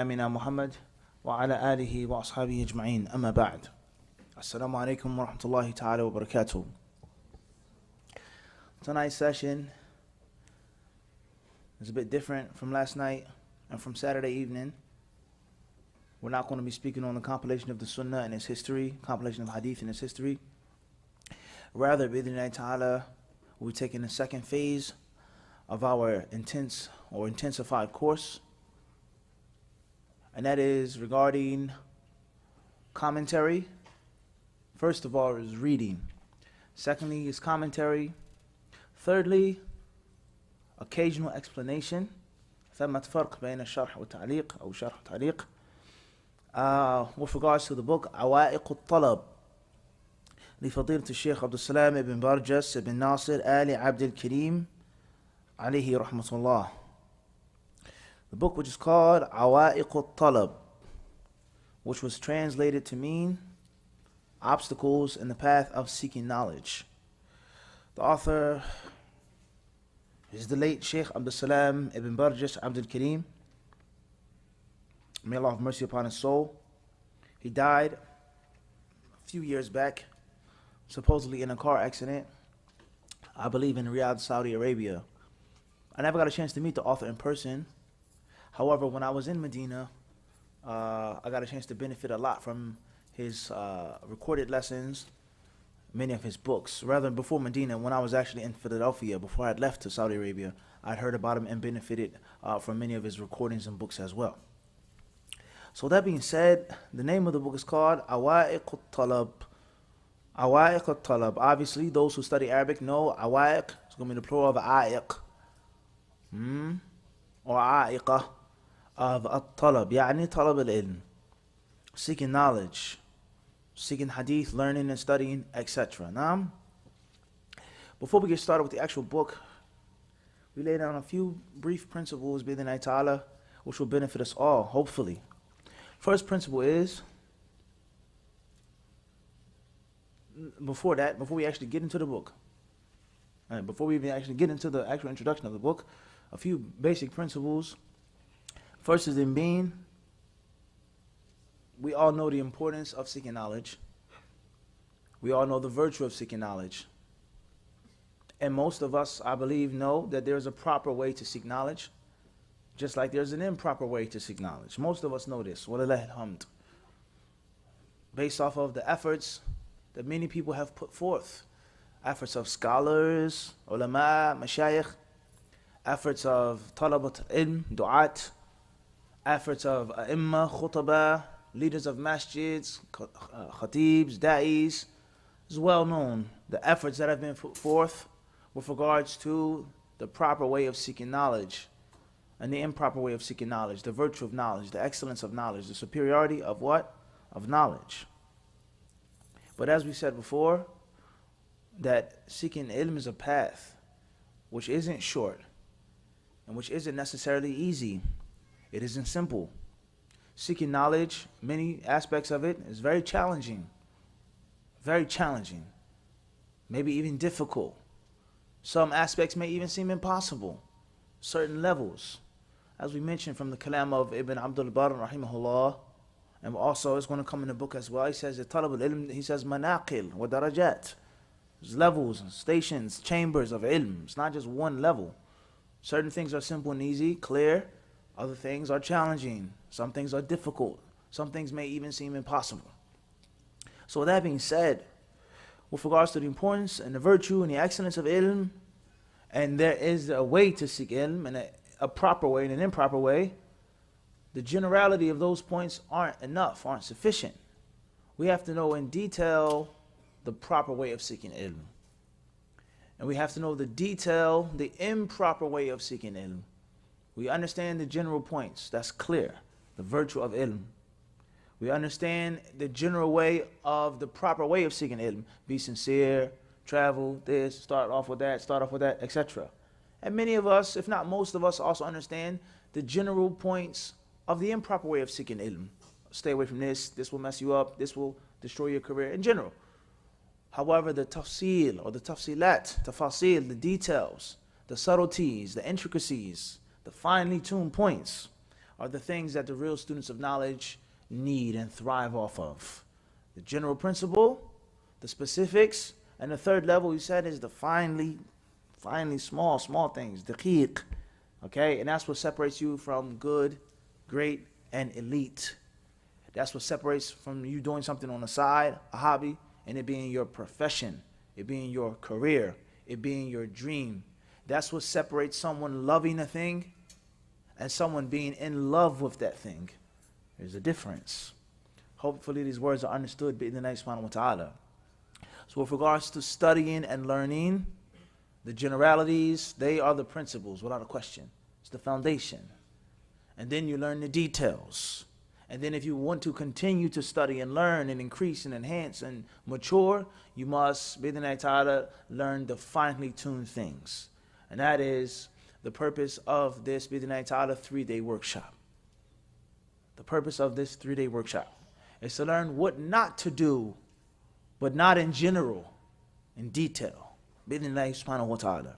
أمنا محمد وعلى آله وأصحابه أجمعين أما بعد السلام عليكم ورحمة الله تعالى وبركاته. Tonight's session is a bit different from last night and from Saturday evening. We're not going to be speaking on the compilation of the Sunnah and its history, compilation of Hadith and its history. Rather, bi'idhnillahi ta'ala, we're taking the second phase of our intensified course, and that is regarding commentary. First of all is reading. Secondly is commentary. Thirdly, occasional explanation. ثمة فرق بين الشرح والتعليق أو شرح وتعليق. With regards to the book عوائق الطلب لفضيلة الشيخ عبد السلام ابن برجس ابن ناصر آل عبد الكريم عليه رحمة الله. The book which is called عوائق الطلب, which was translated to mean obstacles in the path of seeking knowledge. The author is the late Sheikh Abdul Salam ibn Barjas Abdul Kareem. May Allah have mercy upon his soul. He died a few years back, supposedly in a car accident, I believe in Riyadh, Saudi Arabia. I never got a chance to meet the author in person. However, when I was in Medina, I got a chance to benefit a lot from his recorded lessons, many of his books. Rather, before Medina, when I was actually in Philadelphia, before I had left to Saudi Arabia, I'd heard about him and benefited from many of his recordings and books as well. So that being said, the name of the book is called Awaiq al-Talab. Awaiq al-Talab. Obviously, those who study Arabic know Awaiq is going to be the plural of Aiq. Or Aiqah of al-Talab. يعني طلب العلم. Seeking knowledge. Seeking hadith, learning and studying, etc. Now, before we get started with the actual book, we lay down a few brief principles, bi'idhnillahi ta'ala, which will benefit us all, hopefully. First principle is, before we actually get into the book, before we even actually get into the actual introduction of the book, a few basic principles. First is in being, we all know the importance of seeking knowledge. We all know the virtue of seeking knowledge. And most of us, I believe, know that there's a proper way to seek knowledge, just like there's an improper way to seek knowledge. Most of us know this, walillahi alhamd, based off of the efforts that many people have put forth. Efforts of scholars, ulama, mashayikh, efforts of talabat ilm, du'at, efforts of a'imma, khutaba, leaders of masjids, khatibs, da'is. It's well known the efforts that have been put forth with regards to the proper way of seeking knowledge and the improper way of seeking knowledge, the virtue of knowledge, the excellence of knowledge, the superiority of what? Of knowledge. But as we said before, that seeking ilm is a path which isn't short and which isn't necessarily easy. It isn't simple. Seeking knowledge, many aspects of it is very challenging. Very challenging. Maybe even difficult. Some aspects may even seem impossible. Certain levels. As we mentioned from the kalam of Ibn Abdul Barr rahimahullah, and also it's going to come in the book as well. He says that talab al-ilm, he says manaqil wa darajat. There's levels, stations, chambers of ilm. It's not just one level. Certain things are simple and easy, clear. Other things are challenging. Some things are difficult. Some things may even seem impossible. So with that being said, with regards to the importance and the virtue and the excellence of ilm, and there is a way to seek ilm, and a proper way and an improper way, the generality of those points aren't enough, aren't sufficient. We have to know in detail the proper way of seeking ilm. And we have to know the improper way of seeking ilm. We understand the general points, that's clear, the virtue of ilm. We understand the general way of the proper way of seeking ilm. Be sincere, travel, this, start off with that, etc. And many of us, if not most of us, also understand the general points of the improper way of seeking ilm. Stay away from this will mess you up, this will destroy your career in general. However, the tafsil or the tafsilat, tafasil, the details, the subtleties, the intricacies, the finely tuned points are the things that the real students of knowledge need and thrive off of. The general principle, the specifics, and the third level we said is the finely small things, daqiq. Okay, and that's what separates you from good, great, and elite. That's what separates from you doing something on the side, a hobby, and it being your profession, it being your career, it being your dream. That's what separates someone loving a thing and someone being in love with that thing. There's a difference. Hopefully these words are understood bi'idhnillahi subhanahu wa ta'ala. So with regards to studying and learning, the generalities, they are the principles without a question. It's the foundation. And then you learn the details. And then if you want to continue to study and learn and increase and enhance and mature, you must, bi'idhnillahi ta'ala, learn the finely tuned things. And that is the purpose of this, bi'idhnillahi ta'ala, 3-day workshop. The purpose of this 3-day workshop is to learn what not to do, but not in general, in detail. Bi'idhnillahi subhanahu wa ta'ala.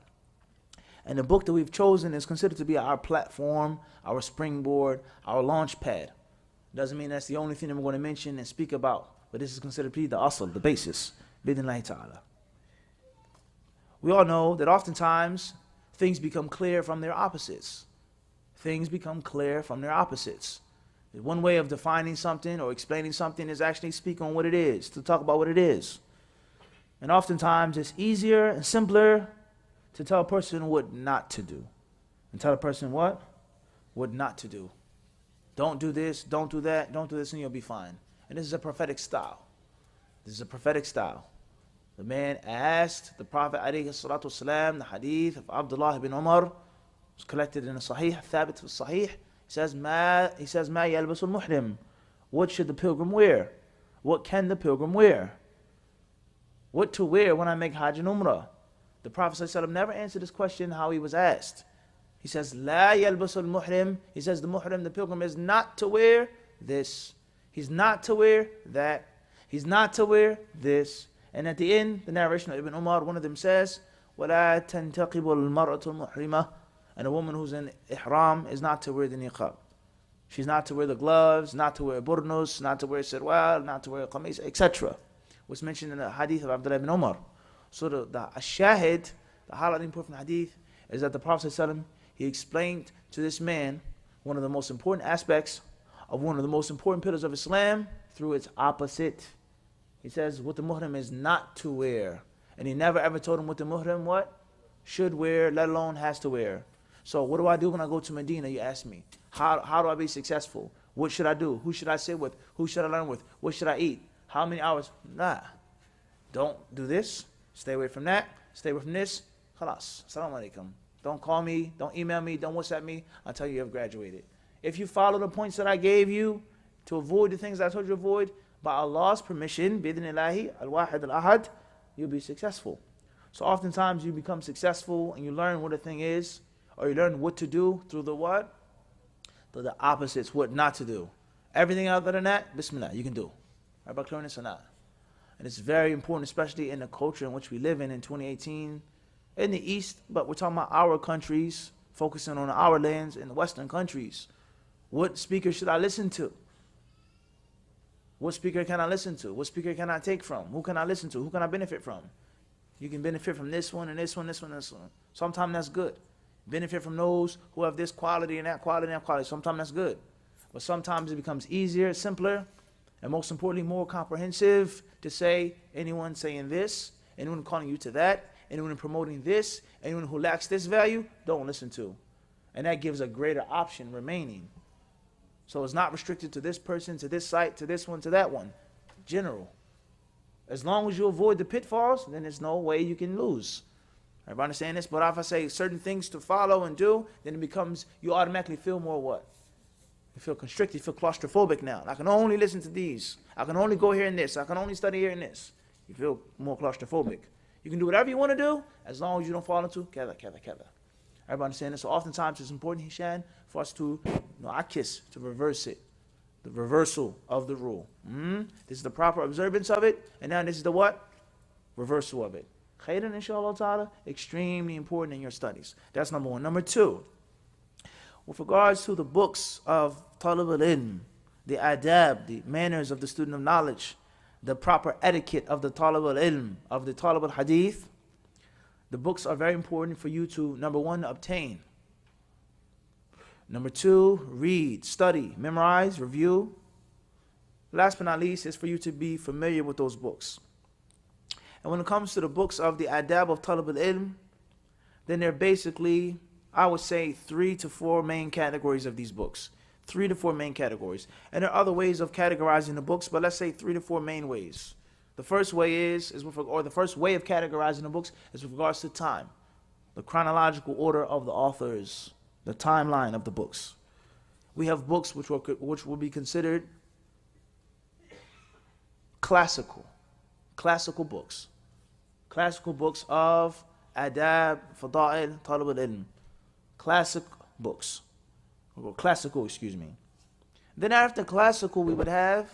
And the book that we've chosen is considered to be our platform, our springboard, our launch pad. Doesn't mean that's the only thing that we're going to mention and speak about, but this is considered to be the asl, the basis. Bi'idhnillahi ta'ala. We all know that oftentimes things become clear from their opposites. Things become clear from their opposites. One way of defining something or explaining something is actually speak on what it is, to talk about what it is. And oftentimes it's easier and simpler to tell a person what not to do. And tell a person what? What not to do. Don't do this, don't do that, don't do this, and you'll be fine. And this is a prophetic style. This is a prophetic style. The man asked the Prophet ﷺ, the hadith of Abdullah ibn Umar, was collected in a Sahih, Thabit Sahih. He says, Ma yalbasul muhrim. What should the pilgrim wear? What can the pilgrim wear? What to wear when I make Hajj and Umrah? The Prophet ﷺ never answered this question how he was asked. He says, La yalbasul muhrim. He says the muhrim, the pilgrim, is not to wear this. He's not to wear that. He's not to wear this. And at the end, the narration of Ibn Umar, one of them says, وَلَا تَنْتَقِبُ الْمَرْأَةُ الْمُحْرِمَةُ. And a woman who's in ihram is not to wear the niqab. She's not to wear the gloves, not to wear burnus, not to wear sirwal, not to wear qamis, etc. What's mentioned in the hadith of Abdullah ibn Umar. So the shahid, the highlighting point from the hadith, is that the Prophet ﷺ, he explained to this man one of the most important aspects of one of the most important pillars of Islam through its opposite. He says what the muhrim is not to wear. And he never ever told him what the muhrim what? Should wear, let alone has to wear. So what do I do when I go to Medina, you ask me? How do I be successful? What should I do? Who should I sit with? Who should I learn with? What should I eat? How many hours? Nah. Don't do this. Stay away from that. Stay away from this. Khalas. Assalamu alaikum. Don't call me. Don't email me. Don't WhatsApp me until you have graduated. If you follow the points that I gave you to avoid the things that I told you to avoid, by Allah's permission, bi'idhnillahi al-wahid al-ahad, you'll be successful. So oftentimes you become successful and you learn what a thing is, or you learn what to do through the what? Through the opposites, what not to do. Everything other than that, bismillah, you can do. Right, about clearing this or not. And it's very important, especially in the culture in which we live in 2018, in the East, but we're talking about our countries, focusing on our lands in the Western countries. What speaker should I listen to? What speaker can I listen to? What speaker can I take from? Who can I listen to? Who can I benefit from? You can benefit from this one and this one, this one, this one. Sometimes that's good. Benefit from those who have this quality and that quality and that quality. Sometimes that's good. But sometimes it becomes easier, simpler, and most importantly, more comprehensive to say anyone saying this, anyone calling you to that, anyone promoting this, anyone who lacks this value, don't listen to. And that gives a greater option remaining. So it's not restricted to this person, to this site, to this one, to that one. General. As long as you avoid the pitfalls, then there's no way you can lose. Everybody understand this? But if I say certain things to follow and do, then it becomes, you automatically feel more what? You feel constricted, you feel claustrophobic now. I can only listen to these. I can only go here and this. I can only study here and this. You feel more claustrophobic. You can do whatever you want to do, as long as you don't fall into kada. Everybody understand this? So oftentimes it's important, Hishan, for us to, akis, to reverse it. The reversal of the rule. This is the proper observance of it, and now this is the what? Reversal of it. Khairan, inshallah ta'ala, extremely important in your studies. That's number one. Number two, with regards to the books of Talib al-Ilm, the adab, the manners of the student of knowledge, the proper etiquette of the Talib al-Ilm, of the Talib al-Hadith, the books are very important for you to, number one, obtain. Number two, read, study, memorize, review. Last but not least is for you to be familiar with those books. And when it comes to the books of the adab of Talib al-Ilm, then there are basically, I would say, 3 to 4 main categories of these books. 3 to 4 main categories. And there are other ways of categorizing the books, but let's say 3 to 4 main ways. The first way the first way of categorizing the books is with regards to time. The chronological order of the authors, the timeline of the books. We have books which will be considered classical books. Classical books of adab, fada'il, talib al-ilm. Classic books. Or classical, excuse me. Then after classical, we would have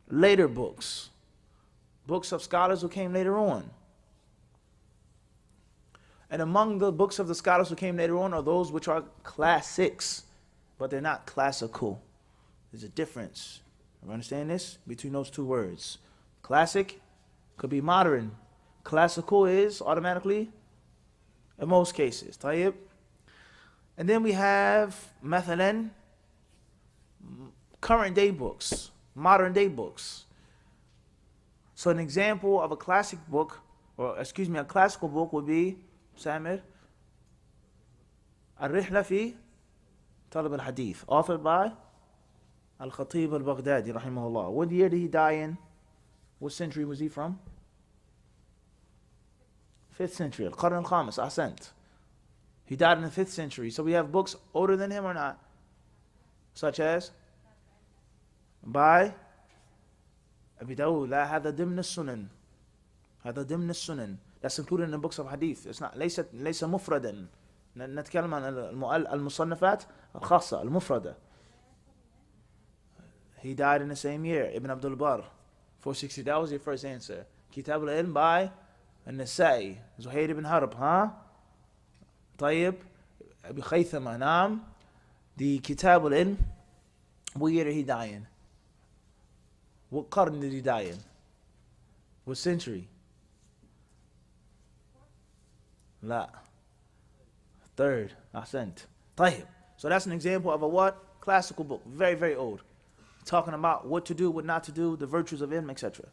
later books. Books of scholars who came later on. And among the books of the scholars who came later on are those which are classics, but they're not classical. There's a difference. You understand this? Between those two words. Classic could be modern. Classical is automatically, in most cases. Tayyib. And then we have, mathalan, current day books, modern day books. So an example of a classic book, a classical book would be, Samir, Al-Rihla fi Talib al-Hadith, authored by Al-Khatib al-Baghdadi, rahimahullah. What year did he die in? What century was he from? 5th century, Al-Qarn al-Khamis, Ahsant. He died in the 5th century. So we have books older than him or not? Such as? By Abi Dawud, لا هذا ضمن السنن. هذا ضمن السنن. That's included in the books of hadith. It's not ليس مفردا. نتكلم عن المصنفات الخاصة المفردة. He died in the same year. Ibn Abdul Barr, 460. That was your first answer. Kitab al-Ilm by النسائي, Zuhair ibn Harb, huh? طيب, Abi Khaythama, نعم. The Kitab al-Ilm, what year did he die in? What qarn did he die in? What century? La. 3rd. Ahsant. طيب. So that's an example of a what? Classical book. Very, very old. Talking about what to do, what not to do, the virtues of ilm, etc.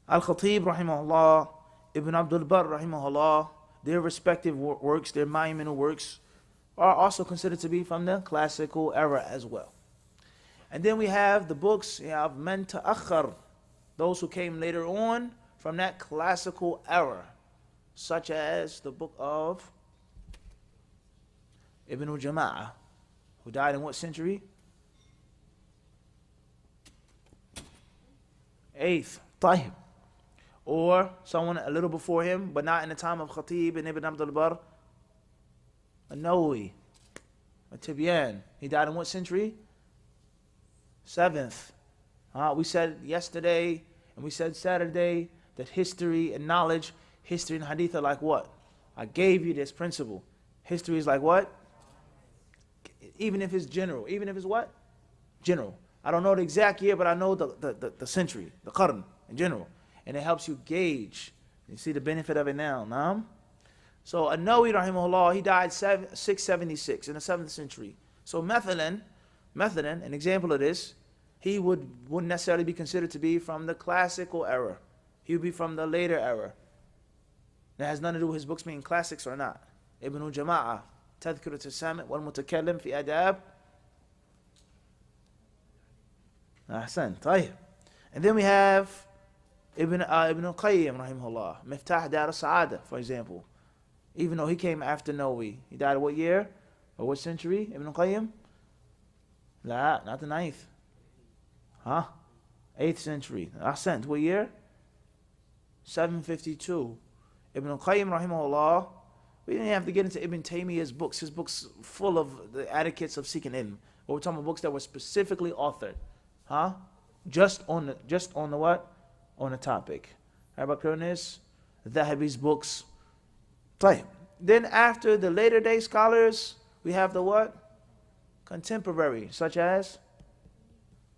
Al-Khatib, rahimahullah, Ibn Abdul Barr, rahimahullah, their respective works, their monumental works, are also considered to be from the classical era as well. And then we have the books of Man Ta'akhar, those who came later on from that classical era, such as the book of Ibn al-Jama'ah, who died in what century? 8th. طيب. Or someone a little before him, but not in the time of Khatib and Ibn Abdul Barr, An-Nawawi, At-Tibyan. He died in what century? 7th. We said yesterday and we said Saturday that history and knowledge, history and hadith are like what? I gave you this principle. History is like what? Even if it's general. Even if it's what? General. I don't know the exact year, but I know the century, the qarn in general. And it helps you gauge. You see the benefit of it now. Naam? So An-Nawawi rahimahullah, he died 676 in the 7th century. So mathalan, an example of this, he wouldn't necessarily be considered to be from the classical era. He would be from the later era. That has nothing to do with his books being classics or not. Ibn al-Jama'ah, Tadhkirat al-Sami' wal-Mutakallim fi adab. Ahsan, طيب. And then we have Ibn al-Qayyim rahimahullah, Miftah Dar al-Sa'ada, for example. Even though he came after Nawawi. He died what year? Or what century? Ibn al-Qayyim? La, not the 9th. 8th century. Ahsant, what year? 752. Ibn al-Qayyim rahimahullah. We didn't have to get into Ibn Taymiyyah's books. His books full of the etiquettes of seeking ilm. But we're talking about books that were specifically authored. Just on the what? On the topic. How about this? Dhahabi's books, طيب. Then after the later day scholars, we have the what? Contemporary, such as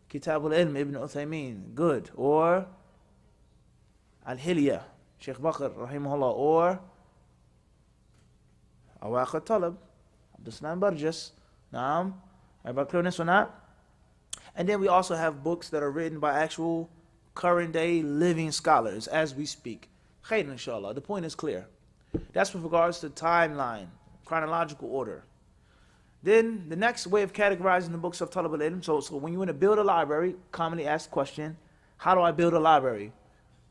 Kitab al-Ilm, Ibn Uthaymin, good. Or Al-Hilya, Sheikh Bakr, rahimahullah. Or Awaq al-Talab, Abdussalam Burgess. Naam. Everybody clear on this or not? And then we also have books that are written by actual current day living scholars as we speak. Khair, inshallah. The point is clear. That's with regards to timeline, chronological order. Then the next way of categorizing the books of Talab al-Ilm, so when you want to build a library, commonly asked question, how do I build a library?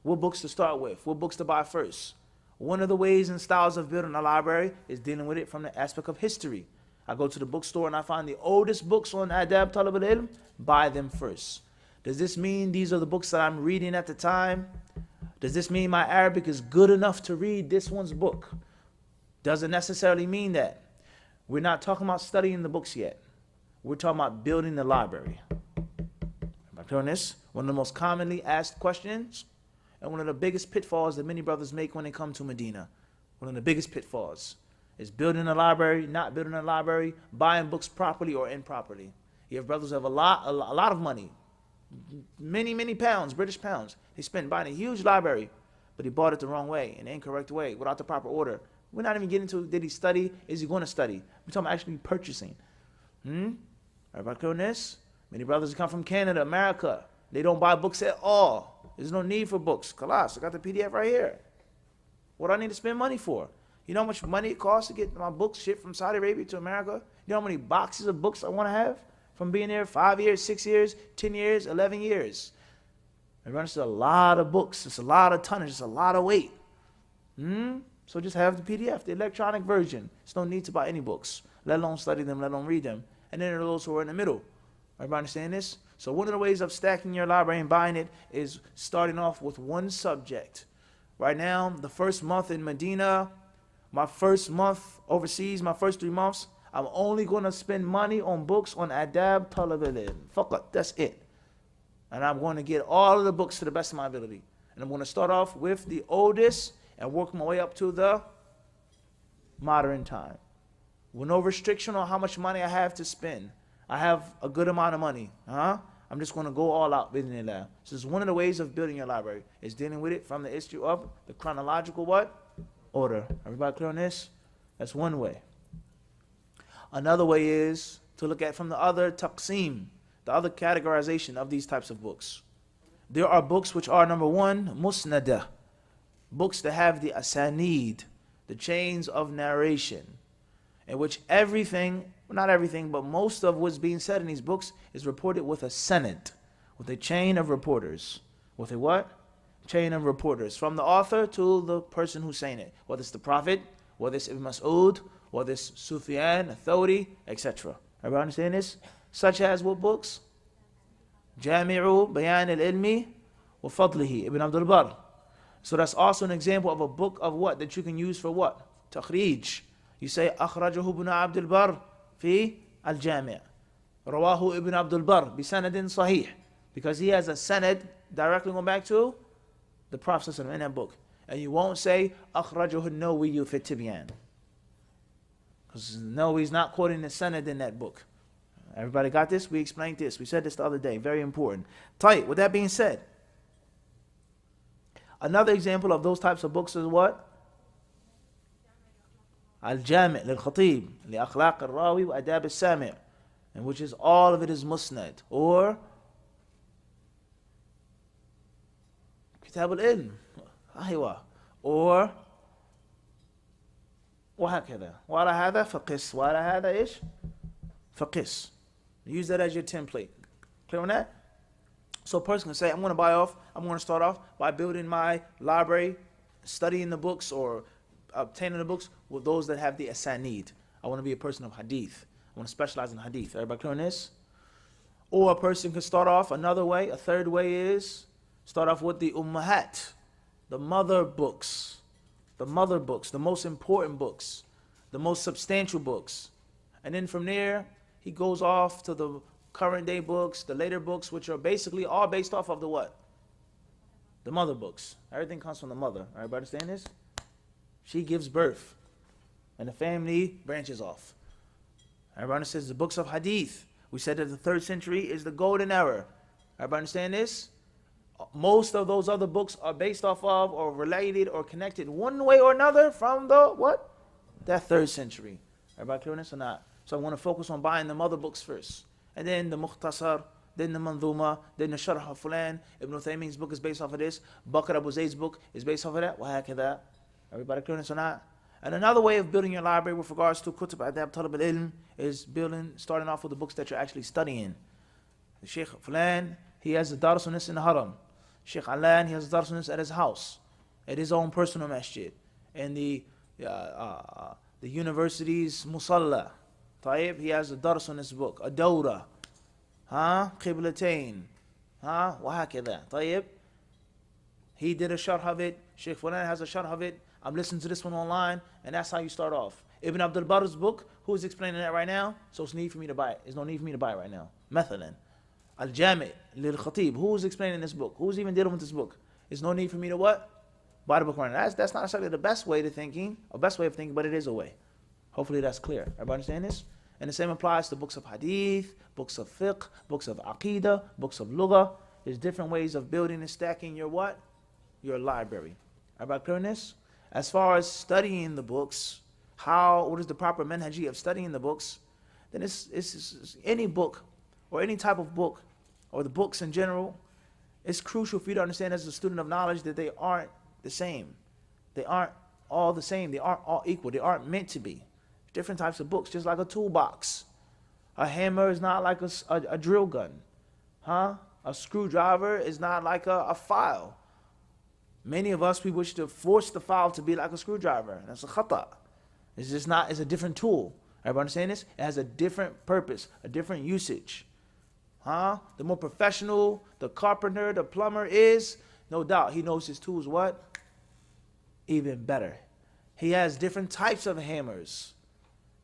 What books to start with? What books to buy first? One of the ways and styles of building a library is dealing with it from the aspect of history. I go to the bookstore and I find the oldest books on Adab Talab al-Ilm, buy them first. Does this mean these are the books that I'm reading at the time? Does this mean my Arabic is good enough to read this one's book? Doesn't necessarily mean that. We're not talking about studying the books yet. We're talking about building the library. Am I clear on this? One of the most commonly asked questions and one of the biggest pitfalls that many brothers make when they come to Medina. One of the biggest pitfalls is building a library, not building a library, buying books properly or improperly. You have brothers who have a lot of money, many pounds, British pounds. They spent buying a huge library, but he bought it the wrong way, in the incorrect way, without the proper order. We're not even getting to, did he study? Is he going to study? We're talking about actually purchasing. Everybody clear on this? Many brothers come from Canada, America. They don't buy books at all. There's no need for books. Kalas, I got the PDF right here. What do I need to spend money for? You know how much money it costs to get my books shipped from Saudi Arabia to America? You know how many boxes of books I want to have from being there 5 years, 6 years, 10 years, 11 years? Everyone, it's a lot of books. It's a lot of tonnage. It's a lot of weight. So just have the PDF, the electronic version. There's no need to buy any books, let alone study them, let alone read them. And then there are those who are in the middle. Everybody understand this? So one of the ways of stacking your library and buying it is starting off with one subject. Right now, the first month in Medina, my first month overseas, my first 3 months, I'm only going to spend money on books on Adab Talab al-Ilm. Faqat, that's it. And I'm going to get all of the books to the best of my ability. And I'm going to start off with the oldest and work my way up to the modern time. With no restriction on how much money I have to spend. I have a good amount of money. I'm just going to go all out. Bismillah. So this is one of the ways of building your library. Is dealing with it from the issue of the chronological what? Order. Everybody clear on this? That's one way. Another way is to look at from the other taqsim, the other categorization of these types of books. There are books which are, number one, musnadah. Books that have the asanid, the chains of narration, in which everything, well, not everything, but most of what's being said in these books is reported with a sanad, with a chain of reporters. With a what? Chain of reporters. From the author to the person who's saying it. Whether it's the Prophet, whether it's Ibn Mas'ud, whether it's Sufyan, Thawri, etc. Everybody understand this? Such as what books? Jami'u Bayan al-Ilmi wa Fadlihi, Ibn Abdul Barr. So that's also an example of a book of what? That you can use for what? Takhrij. You say, أخرجه ابن عبد البر في الجامع. رواه ابن عبد البر بسند صحيح. Because he has a sanad directly going back to the Prophet in that book. And you won't say, أخرجه النووي في التبيان. Because no, he's not quoting the sanad in that book. Everybody got this? We explained this. We said this the other day. Very important. Tight. With that being said, another example of those types of books is what? Al-Jami' lil-Khatib, li-Akhlaq al-Rawi wa Adab al-Sami', in which is all of it is musnad. Or Kitab al-Ilm, aywa. Or وهكذا. وعلى هذا فقس. وعلى هذا إيش؟ فقس. Use that as your template. Clear on that? So a person can say, I'm going to start off by building my library, studying the books or obtaining the books with those that have the asanid. I want to be a person of hadith. I want to specialize in hadith. Everybody clear on this? Or a person can start off another way. A third way is start off with the ummahat, the mother books. The mother books, the most important books, the most substantial books. And then from there, he goes off to the current day books, the later books, which are basically all based off of the what? The mother books. Everything comes from the mother. Everybody understand this? She gives birth. And the family branches off. Everybody says the books of hadith. We said that the 3rd century is the golden era. Everybody understand this? Most of those other books are based off of or related or connected one way or another from the what? That 3rd century. Everybody clear on this or not? So I want to focus on buying them other books first. And then the Mukhtasar, then the Manzuma, then the Sharh Fulan. Ibn Uthaymeen's book is based off of this. Bakr Abu Zayd's book is based off of that. Wahakadha. Everybody clear on this or not? And another way of building your library with regards to Kutub Adab Talib al-Ilm is starting off with the books that you're actually studying. The Sheikh Fulan, he has a dars on this in the Haram. Sheikh Alan, he has a dars on this at his house, at his own personal masjid. And the university's Musalla, Taib, he has a dars on this book, a Dawra, Qiblatain, Wahakadha, Taib. He did a sharh of it. Sheikh Fulan has a sharh of it. I'm listening to this one online, and that's how you start off. Ibn Abdul Barr's book, who's explaining that right now? So it's need for me to buy it. There's no need for me to buy it right now. Mathalan. Al-Jami' lil-Khatib. Who's explaining this book? Who's even dealing with this book? There's no need for me to what? Buy the book right now. That's not necessarily the best way of thinking, but it is a way. Hopefully that's clear. Everybody understand this? And the same applies to books of hadith, books of fiqh, books of aqidah, books of lugha. There's different ways of building and stacking your what? Your library. Everybody clear on this? As far as studying the books, what is the proper manhaji of studying the books? Then it's any book or any type of book or the books in general. It's crucial for you to understand as a student of knowledge that they aren't the same. They aren't all the same. They aren't all equal. They aren't meant to be. Different types of books, just like a toolbox. A hammer is not like a drill gun. A screwdriver is not like a file. Many of us, we wish to force the file to be like a screwdriver. That's a khata. It's just not, it's a different tool. Everybody understand this? It has a different purpose, a different usage. The more professional the carpenter, the plumber is, no doubt, he knows his tools what? Even better. He has different types of hammers,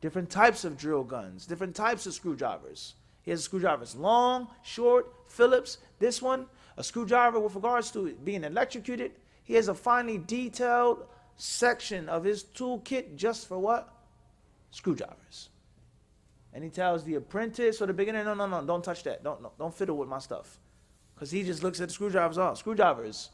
different types of drill guns, different types of screwdrivers. He has screwdrivers long, short, Phillips. This one, a screwdriver with regards to it being electrocuted. He has a finely detailed section of his toolkit just for what? Screwdrivers. And he tells the apprentice or the beginner, no, don't touch that. Don't fiddle with my stuff. Because he just looks at the screwdrivers. Screwdrivers.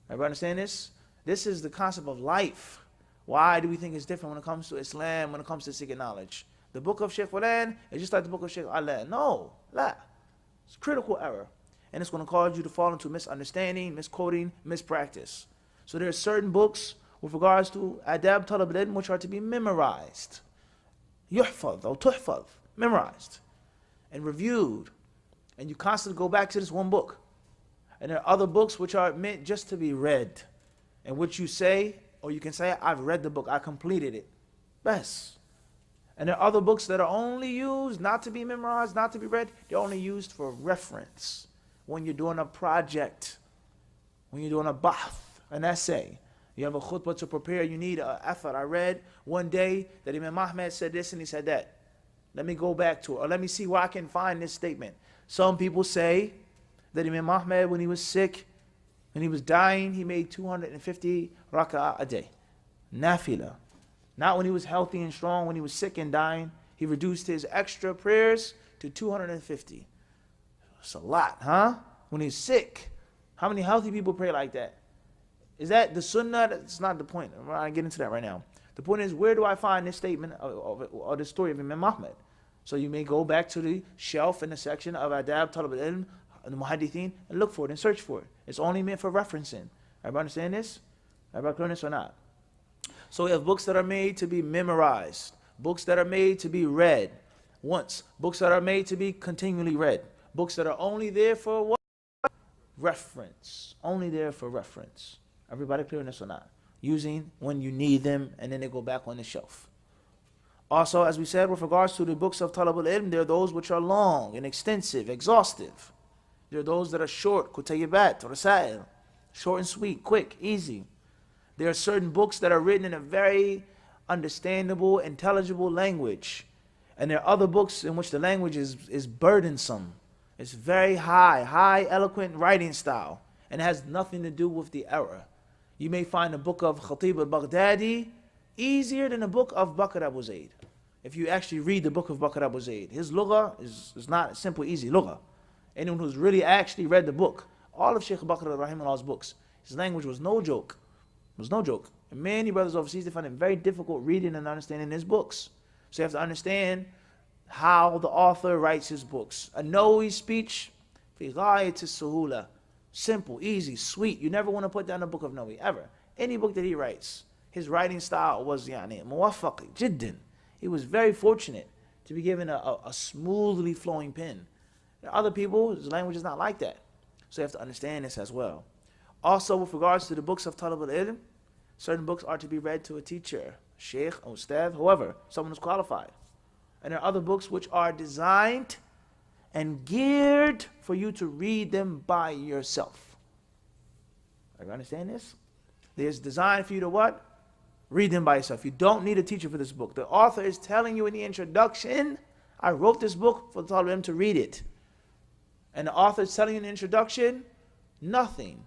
Everybody understand this? This is the concept of life. Why do we think it's different when it comes to Islam, when it comes to seeking knowledge? The book of Sheikh Fulan is just like the book of Sheikh Alan. No, it's a critical error. And it's going to cause you to fall into misunderstanding, misquoting, mispractice. So there are certain books with regards to adab talab al-ilm which are to be memorized. Yuhfadh or tuhfadh, memorized and reviewed. And you constantly go back to this one book. And there are other books which are meant just to be read. And what you say, or you can say, I've read the book, I completed it. Best. And there are other books that are only used, not to be memorized, not to be read. They're only used for reference. When you're doing a project, when you're doing a bahth, an essay, you have a khutbah to prepare, you need an effort. I read one day that Imam Ahmed said this and he said that. Let me go back to it, or let me see where I can find this statement. Some people say that Imam Ahmed, when he was sick, when he was dying, he made 250 raka'ah a day. Nafila. Not when he was healthy and strong, when he was sick and dying, he reduced his extra prayers to 250. It's a lot, When he's sick, how many healthy people pray like that? Is that the sunnah? That's not the point. I'm not going to get into that right now. The point is, where do I find this statement or the story of Imam Ahmed? So you may go back to the shelf in the section of Adab, Talab al-Ilm, the Muhaddithin, and look for it and search for it. It's only meant for referencing. Everybody understand this? Everybody clear on this or not? So we have books that are made to be memorized, books that are made to be read once, books that are made to be continually read, books that are only there for what? Reference. Only there for reference. Everybody clear on this or not? Using when you need them, and then they go back on the shelf. Also, as we said, with regards to the books of Talab al-Ilm, there are those which are long and extensive, exhaustive. There are those that are short, Kutayyibat, Rasail, short and sweet, quick, easy. There are certain books that are written in a very understandable, intelligible language. And there are other books in which the language is burdensome. It's very high, eloquent writing style. And it has nothing to do with the error. You may find a book of Khatib al-Baghdadi easier than the book of Bakr Abu Zayd. If you actually read the book of Bakr Abu Zayd, his lugha is not simple, easy lugha. Anyone who's really actually read the book, all of Sheikh Bakr Rahimahullah's books, his language was no joke. It was no joke. And many brothers overseas, they find it very difficult reading and understanding his books. So you have to understand how the author writes his books. A Nawawi speech, fi ghayat as-suhula. Simple, easy, sweet. You never want to put down a book of Nawawi, ever. Any book that he writes, his writing style was muwaffaqi, jiddan. He was very fortunate to be given a smoothly flowing pen. There are other people, his language is not like that. So you have to understand this as well. Also, with regards to the books of Talab al-Ilm, certain books are to be read to a teacher, Sheikh, Ustad, whoever, someone who's qualified. And there are other books which are designed and geared for you to read them by yourself. Are you understand this? There's designed for you to what? Read them by yourself. You don't need a teacher for this book. The author is telling you in the introduction, I wrote this book for the Talib al-Ilm to read it. And the author is telling you in the introduction, nothing.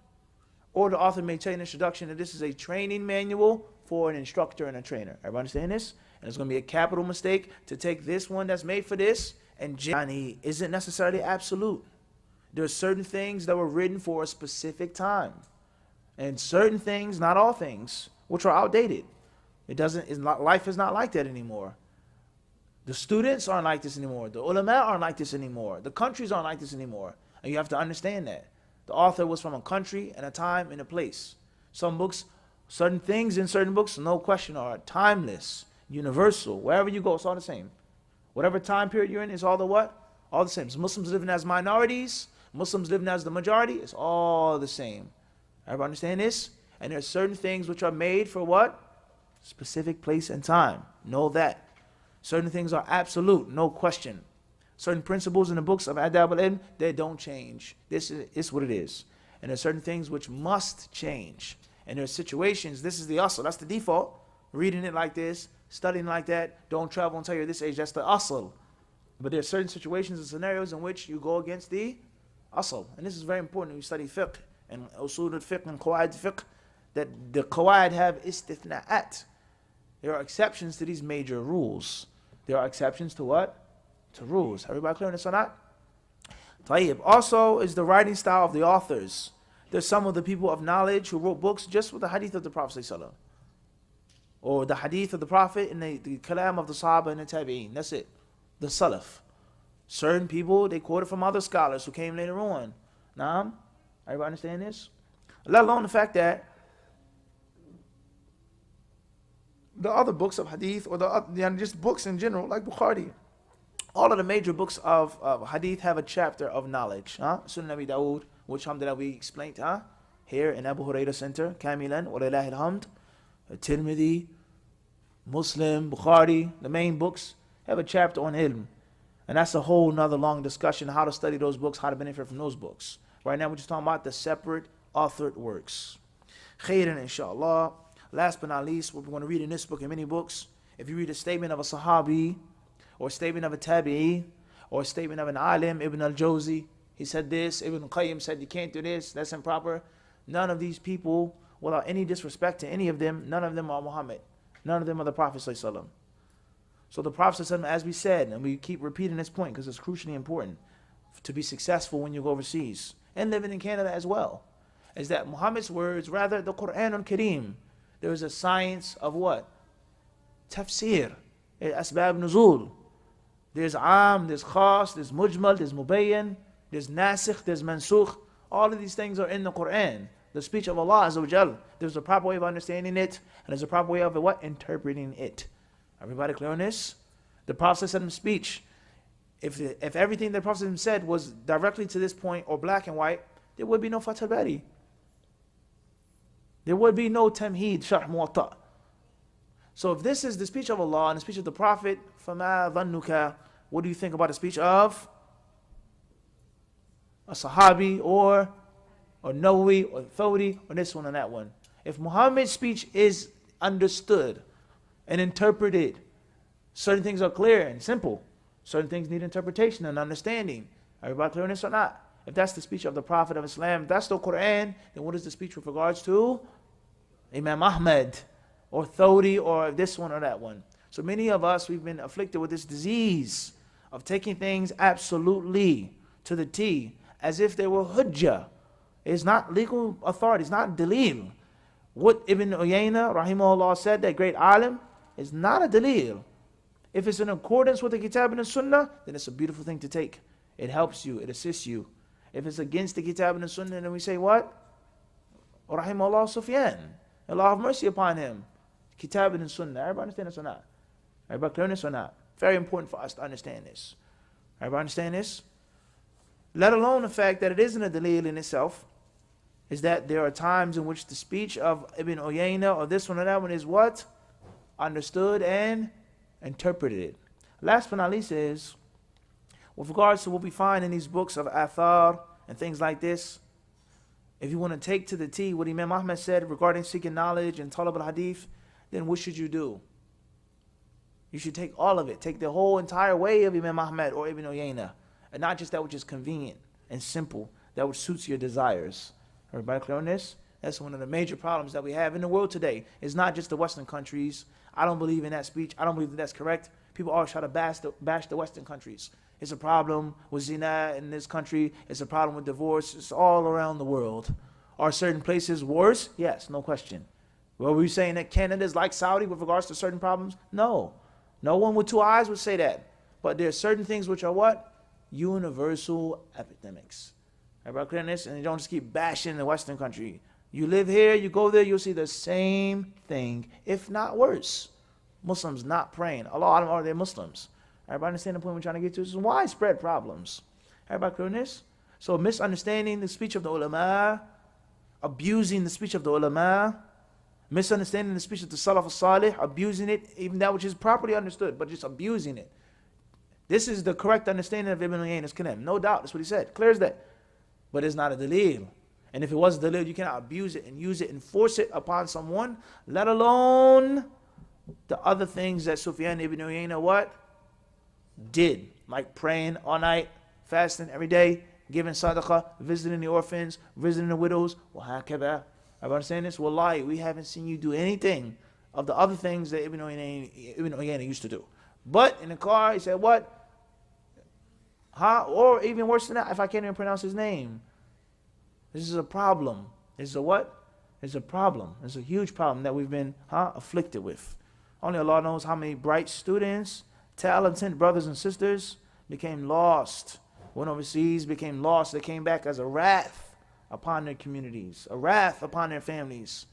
Or the author may tell you in the introduction that this is a training manual for an instructor and a trainer. Everybody understand this? And it's going to be a capital mistake to take this one that's made for this and Jani isn't necessarily absolute. There are certain things that were written for a specific time. And certain things, not all things, which are outdated. Life is not like that anymore. The students aren't like this anymore. The ulama aren't like this anymore. The countries aren't like this anymore. And you have to understand that. The author was from a country and a time and a place. Some books, certain things in certain books, no question, are timeless, universal. Wherever you go, it's all the same. Whatever time period you're in, it's all the what? All the same. So Muslims living as minorities, Muslims living as the majority, it's all the same. Everybody understand this? And there are certain things which are made for what? Specific place and time. Know that. Certain things are absolute, no question. Certain principles in the books of Adab al-Ilm, they don't change. This is what it is. And there are certain things which must change. And there are situations, this is the asl, that's the default. Reading it like this, studying like that, don't travel until you're this age, that's the asl. But there are certain situations and scenarios in which you go against the asl. And this is very important when you study fiqh and usul al-fiqh and qawaid fiqh, that the qawaid have istithna'at. There are exceptions to these major rules. There are exceptions to what? To rules. Everybody clear on this or not? Tayyib. Also is the writing style of the authors. There's some of the people of knowledge who wrote books just with the hadith of the Prophet ﷺ, or the hadith of the Prophet and the kalam of the Sahaba and the Tabi'een. That's it. The Salaf. Certain people, they quoted from other scholars who came later on. Naam? Everybody understand this? Let alone the fact that the other books of hadith, or just books in general, like Bukhari, all of the major books of hadith have a chapter of knowledge. Sunan Abi Dawood, which alhamdulillah we explained here in Abu Hurairah Center, Kamilan, wa lillahi alhamd. Tirmidhi, Muslim, Bukhari, the main books have a chapter on ilm. And that's a whole nother long discussion, how to study those books, how to benefit from those books. Right now we're just talking about the separate authored works. Khairan, inshallah. Last but not least, what we're going to read in this book and many books, if you read a statement of a Sahabi, or a statement of a Tabi'i, or a statement of an Alim, Ibn al-Jawzi, he said this, Ibn Qayyim said you can't do this, that's improper. None of these people, without any disrespect to any of them, none of them are Muhammad. None of them are the Prophet ﷺ. So the Prophet ﷺ, as we said, and we keep repeating this point because it's crucially important to be successful when you go overseas, and living in Canada as well, is that Muhammad's words, rather the Quran al-Kareem, there is a science of what? Tafsir, asbab nuzul. There's am, there's khas, there's mujmal, there's mubayyan, there's nasikh, there's mansukh. All of these things are in the Quran. The speech of Allah Azza wa Jal. There's a proper way of understanding it, and there's a proper way of what? Interpreting it. Everybody clear on this? The Prophet said in speech, if everything the Prophet said was directly to this point or black and white, there would be no Fath al-Bari. There would be no Tamheed, Sharh Muwatta. So if this is the speech of Allah and the speech of the Prophet, فَمَا ظَنُّكَ, what do you think about the speech of a Sahabi or Nawawi or Thawri or this one and that one? If Muhammad's speech is understood and interpreted, certain things are clear and simple. Certain things need interpretation and understanding. Everybody clear on this or not? If that's the speech of the Prophet of Islam, if that's the Quran, then what is the speech with regards to Imam Ahmad or thodi, or this one or that one. So many of us, we've been afflicted with this disease of taking things absolutely to the T, as if they were hujjah. It's not legal authority, it's not dalil. What Ibn Uyayna, rahimahullah, said, that great alim, is not a dalil. If it's in accordance with the kitab and the sunnah, then it's a beautiful thing to take. It helps you, it assists you. If it's against the kitab and the sunnah, then we say what? Rahimahullah Sufyan. Allah have mercy upon him. Kitab and sunnah. Everybody understand this or not? Everybody clear this or not? Very important for us to understand this. Everybody understand this? Let alone the fact that it isn't a dalil in itself, is that there are times in which the speech of Ibn Uyayna or this one or that one is what? Understood and interpreted. Last but not least is, with regards to what we find in these books of athar and things like this, if you want to take to the T what Imam Ahmad said regarding seeking knowledge and talab al-hadith, then what should you do? You should take all of it. Take the whole entire way of Imam Ahmad or Ibn Uyayna, and not just that which is convenient and simple, that which suits your desires. Everybody clear on this? That's one of the major problems that we have in the world today. It's not just the Western countries. I don't believe in that speech. I don't believe that that's correct. People always try to bash the Western countries. It's a problem with zina in this country. It's a problem with divorce. It's all around the world. Are certain places worse? Yes, no question. Well, were we saying that Canada is like Saudi with regards to certain problems? No. No one with two eyes would say that. But there are certain things which are what? Universal epidemics. Everybody clear on this? And you don't just keep bashing the Western country. You live here, you go there, you'll see the same thing, if not worse. Muslims not praying. A lot of them are they Muslims. Everybody understand the point we're trying to get to? This is widespread problems. Everybody clear on this? So misunderstanding the speech of the ulama, abusing the speech of the ulama, misunderstanding the speech of the Salaf al-Salih, abusing it, even that which is properly understood, but just abusing it. This is the correct understanding of Ibn Uyayna's kalam. No doubt, that's what he said. Clear as that. But it's not a dalil. And if it was a dalil, you cannot abuse it and use it and force it upon someone, let alone the other things that Sufyan ibn Uyayna what? Did. Like praying all night, fasting every day, giving sadaqah, visiting the orphans, visiting the widows. وَهَكَذَا. I understand this? Wallahi, we haven't seen you do anything of the other things that Ibn Uyayna used to do. But in the car, he said what? Or even worse than that, if I can't even pronounce his name. This is a problem. This is a what? It's a problem. It's a huge problem that we've been afflicted with. Only Allah knows how many bright students, talented brothers and sisters became lost. Went overseas, became lost. They came back as a wrath upon their communities, a wrath upon their families.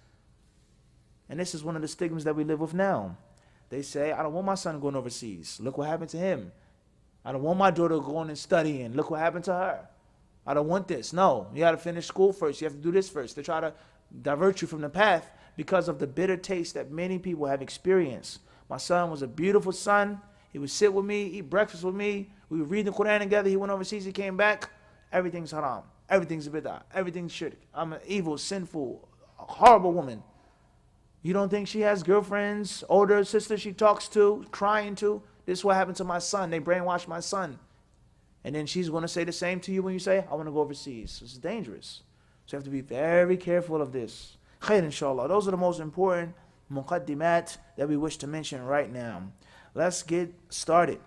And this is one of the stigmas that we live with now. They say, I don't want my son going overseas. Look what happened to him. I don't want my daughter going and studying. Look what happened to her. I don't want this. No, you got to finish school first. You have to do this first. They try to divert you from the path because of the bitter taste that many people have experienced. My son was a beautiful son. He would sit with me, eat breakfast with me. We would read the Quran together. He went overseas. He came back. Everything's haram. Everything's bid'ah. Everything's shirk. I'm an evil, sinful, horrible woman. You don't think she has girlfriends, older sisters she talks to, crying to? This is what happened to my son. They brainwashed my son. And then she's going to say the same to you when you say, I want to go overseas. This is dangerous. So you have to be very careful of this. Khair, inshallah. Those are the most important muqaddimat that we wish to mention right now. Let's get started.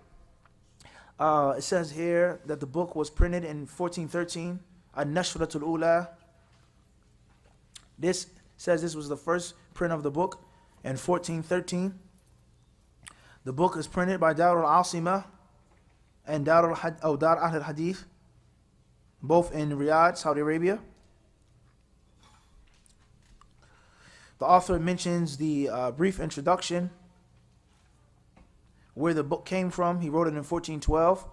It says here that the book was printed in 1413. An-Nashratul Ula. This says this was the first print of the book in 1413. The book is printed by Dar al-Asima and Dar al-Hadith, both in Riyadh, Saudi Arabia. The author mentions the brief introduction, where the book came from. He wrote it in 1412.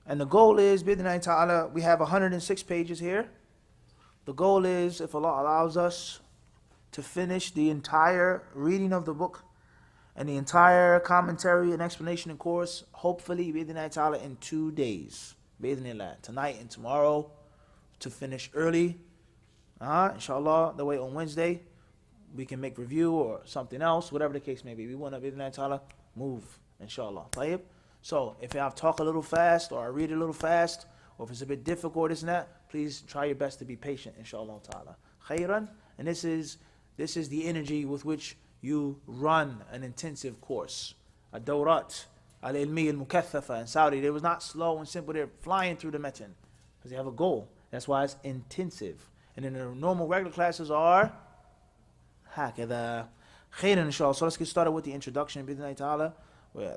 And the goal is, bid'nai ta'ala, we have 106 pages here. The goal is, if Allah allows us, to finish the entire reading of the book and the entire commentary and explanation and course, hopefully, bid'nai ta'ala, in 2 days. Bid'nillah, tonight and tomorrow, to finish early. Inshallah, the way on Wednesday, we can make review or something else, whatever the case may be. We want to, bid'nai ta'ala, move, inshallah. Tayyib? So, if I talk a little fast, or I read a little fast, or if it's a bit difficult, this and that, please try your best to be patient, inshallah ta'ala. Khairan, and this is the energy with which you run an intensive course. Ad-Dawrat al-Ilmi al-Mukathafa in Saudi, they was not slow and simple, they're flying through the metin because they have a goal. That's why it's intensive. And then the normal regular classes are هكذا. خير inshallah. So let's get started with the introduction. Bidnai ta'ala.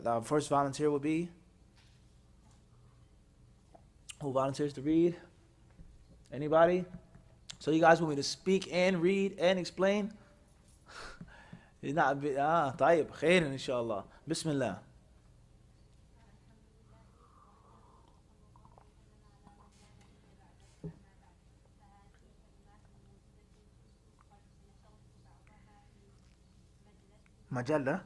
Our first volunteer will be, who volunteers to read? Anybody? So you guys want me to speak and read and explain? It's not a bit. طيب خير إن شاء الله. بسم الله. مجلة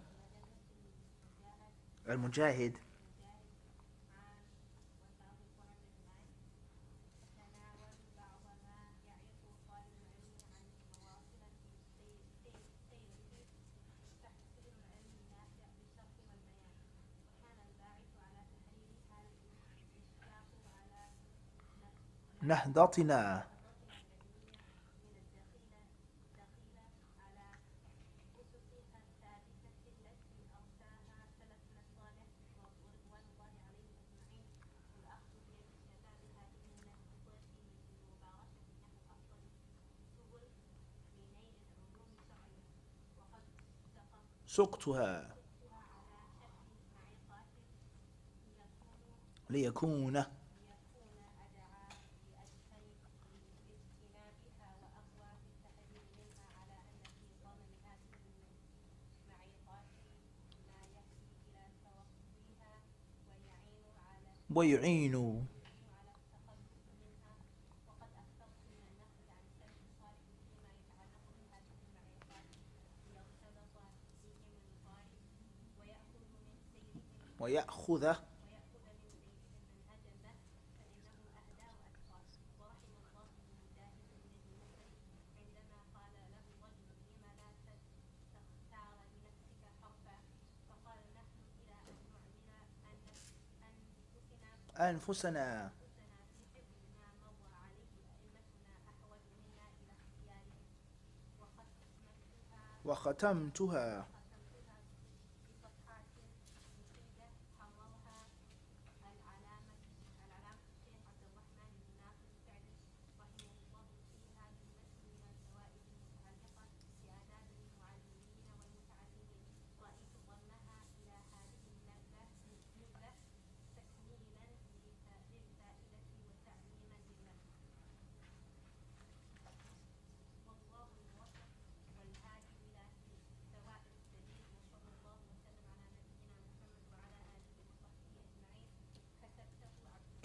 المجاهد. نهضتنا. سقتها ليكون. ويعين. ويأخذ. أنفسنا. وختمتها.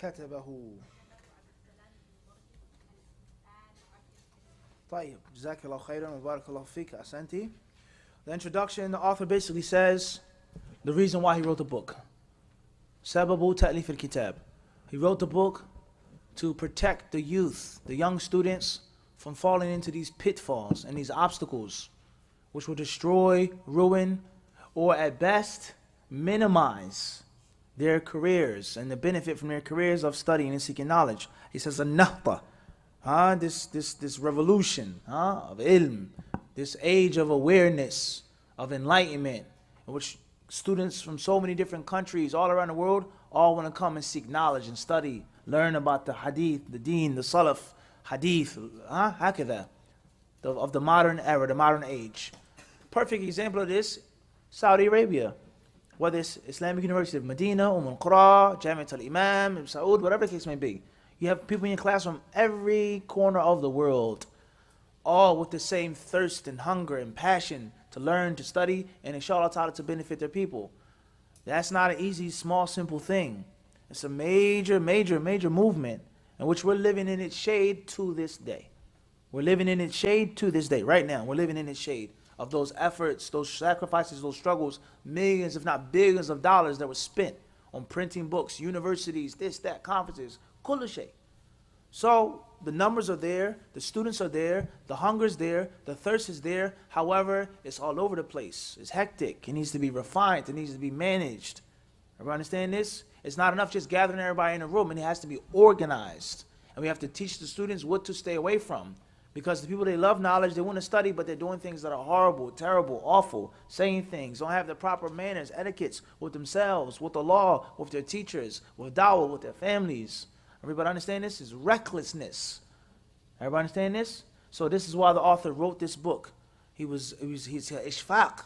كتبه. طيب جزاك الله خيرا وبارك الله فيك. أحسنتي. The introduction, the author basically says the reason why he wrote the book. سبب تأليف الكتاب. He wrote the book to protect the youth, the young students, from falling into these pitfalls and these obstacles which will destroy, ruin, or at best minimize their careers and the benefit from their careers of studying and seeking knowledge. He says a nahta, this revolution of ilm, this age of awareness, of enlightenment, in which students from so many different countries all around the world all want to come and seek knowledge and study, learn about the hadith, the deen, the salaf, hadith, hakada, of the modern era, the modern age. Perfect example of this, Saudi Arabia. Whether it's Islamic University of Medina, Al-Qura, Jamiat al-Imam, Ibn Saud, whatever the case may be. You have people in your class from every corner of the world, all with the same thirst and hunger and passion to learn, to study, and inshallah ta'ala to benefit their people. That's not an easy, small, simple thing. It's a major, major, major movement in which we're living in its shade to this day. We're living in its shade to this day. Right now, we're living in its shade of those efforts, those sacrifices, those struggles, millions, if not billions of dollars that were spent on printing books, universities, this, that, conferences, kullu shay. So the numbers are there, the students are there, the hunger's there, the thirst is there. However, it's all over the place. It's hectic. It needs to be refined. It needs to be managed. Everybody understand this? It's not enough just gathering everybody in a room, and it has to be organized. And we have to teach the students what to stay away from. Because the people, they love knowledge, they want to study, but they're doing things that are horrible, terrible, awful, saying things, don't have the proper manners, etiquettes with themselves, with the law, with their teachers, with dawah, with their families. Everybody understand this? It's recklessness. Everybody understand this? So this is why the author wrote this book. He's ishfaq,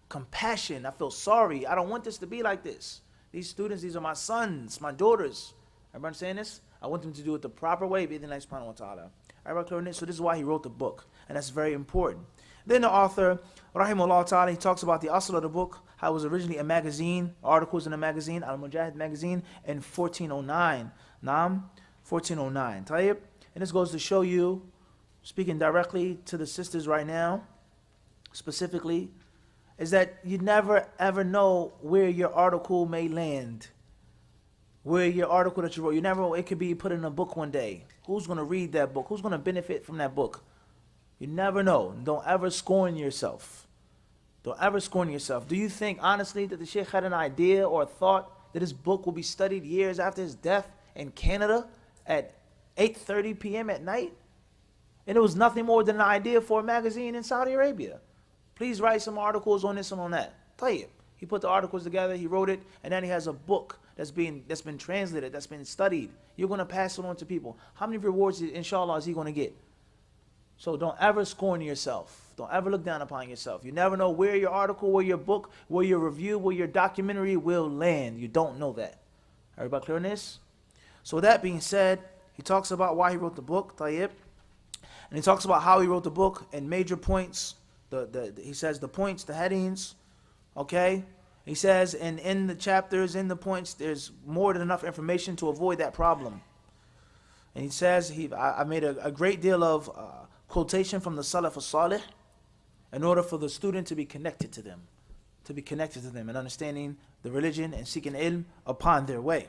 compassion. I feel sorry. I don't want this to be like this. These students, these are my sons, my daughters. Everybody understand this? I want them to do it the proper way, bi'idhnillahi subhanahu wa ta'ala. Everybody clear on this? So this is why he wrote the book, and that's very important. Then the author, rahimahullah ta'ala, he talks about the asl of the book, how it was originally a magazine, articles in a magazine, Al-Mujahid magazine, in 1409. Naam, 1409. Tayyib. And this goes to show you, speaking directly to the sisters right now, specifically, is that you never ever know where your article may land. Where your article that you wrote, you never know, it could be put in a book one day. Who's going to read that book? Who's going to benefit from that book? You never know. Don't ever scorn yourself. Don't ever scorn yourself. Do you think, honestly, that the Sheikh had an idea or a thought that his book will be studied years after his death in Canada at 8:30 p.m. at night? And it was nothing more than an idea for a magazine in Saudi Arabia. Please write some articles on this and on that. Tayyib. He put the articles together, he wrote it, and then he has a book that's been translated, that's been studied. You're going to pass it on to people. How many rewards, inshallah, is he going to get? So don't ever scorn yourself. Don't ever look down upon yourself. You never know where your article, where your book, where your review, where your documentary will land. You don't know that. Everybody clear on this? So with that being said, he talks about why he wrote the book, Tayyib. And he talks about how he wrote the book and major points. He says the points, the headings, okay? He says, and in the chapters, in the points, there's more than enough information to avoid that problem. And he says, I made a great deal of quotation from the Salaf al-Salih in order for the student to be connected to them, and understanding the religion and seeking ilm upon their way.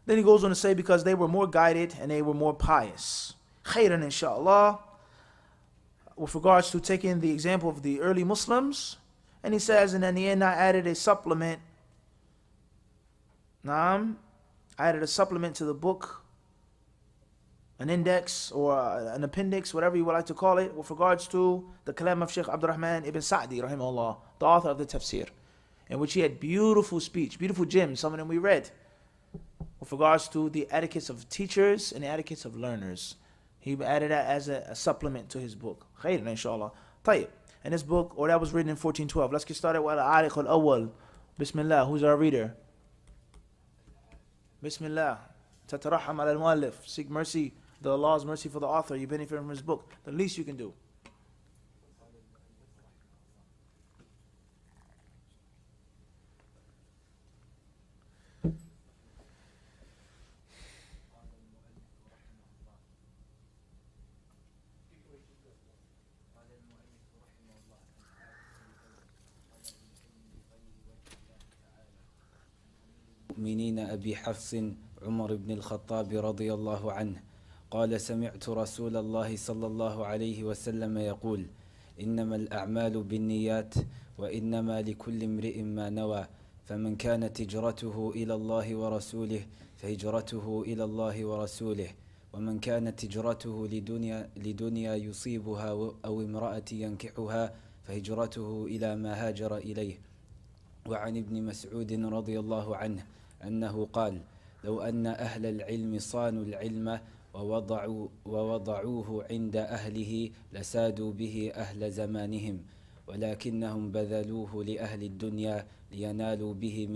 Then he goes on to say, because they were more guided and they were more pious. Khairan, inshallah, with regards to taking the example of the early Muslims. And he says, and in the end, I added a supplement. Naam, I added a supplement to the book, an index or an appendix, whatever you would like to call it, with regards to the kalam of Sheikh Abdurrahman ibn Sa'di, rahimahullah, the author of the tafsir, in which he had beautiful speech, beautiful gems, some of them we read, with regards to the etiquettes of teachers and the etiquettes of learners. He added that as a supplement to his book. Khayran, inshallah. Tayyib. And this book, or that was written in 1412. Let's get started with al-Aliq al-Awwal. Bismillah. Who's our reader? Bismillah. Tataraham al-Muallif. Seek mercy, the Allah's mercy for the author. You benefit from his book. The least you can do. المؤمنين أبي حفص عمر بن الخطاب رضي الله عنه قال سمعت رسول الله صلى الله عليه وسلم يقول إنما الأعمال بالنيات وإنما لكل امرئ ما نوى فمن كانت هجرته إلى الله ورسوله فهجرته إلى الله ورسوله ومن كانت هجرته لدنيا يصيبها أو امرأة ينكحها فهجرته إلى ما هاجر إليه. وعن ابن مسعود رضي الله عنه أنه قال لو أن أهل العلم صانوا العلم ووضعوه عند أهله لسادوا به أهل زمانهم ولكنهم بذلوه لأهل الدنيا لينالوا به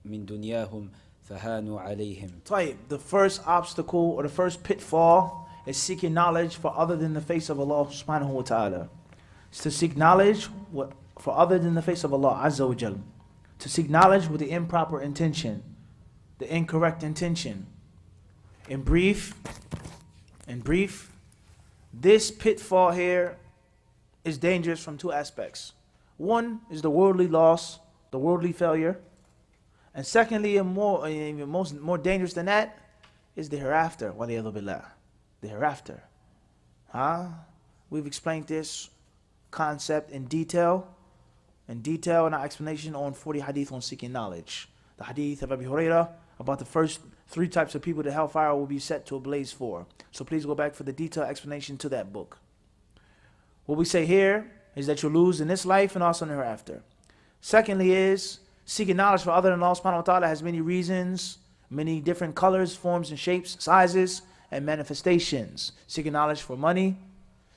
من دنياهم فهانوا عليهم. طيب, the first obstacle or the first pitfall is seeking knowledge for other than the face of Allah subhanahu wa ta'ala. It's to seek knowledge for other than the face of Allah Azza wa Jal. To seek knowledge with the improper intention, the incorrect intention. In brief, this pitfall here is dangerous from two aspects. One is the worldly loss, the worldly failure. And secondly, and more dangerous than that, is the hereafter. Waliyadu billah. The hereafter. We've explained this concept in detail in our explanation on 40 hadith on seeking knowledge. The hadith of Abu Hurairah about the first 3 types of people that hellfire will be set to ablaze for. So please go back for the detailed explanation to that book. What we say here is that you'll lose in this life and also in the hereafter. Secondly is, seeking knowledge for other than Allah subhanahu wa ta'ala has many reasons, many different colors, forms and shapes, sizes, and manifestations. Seeking knowledge for money,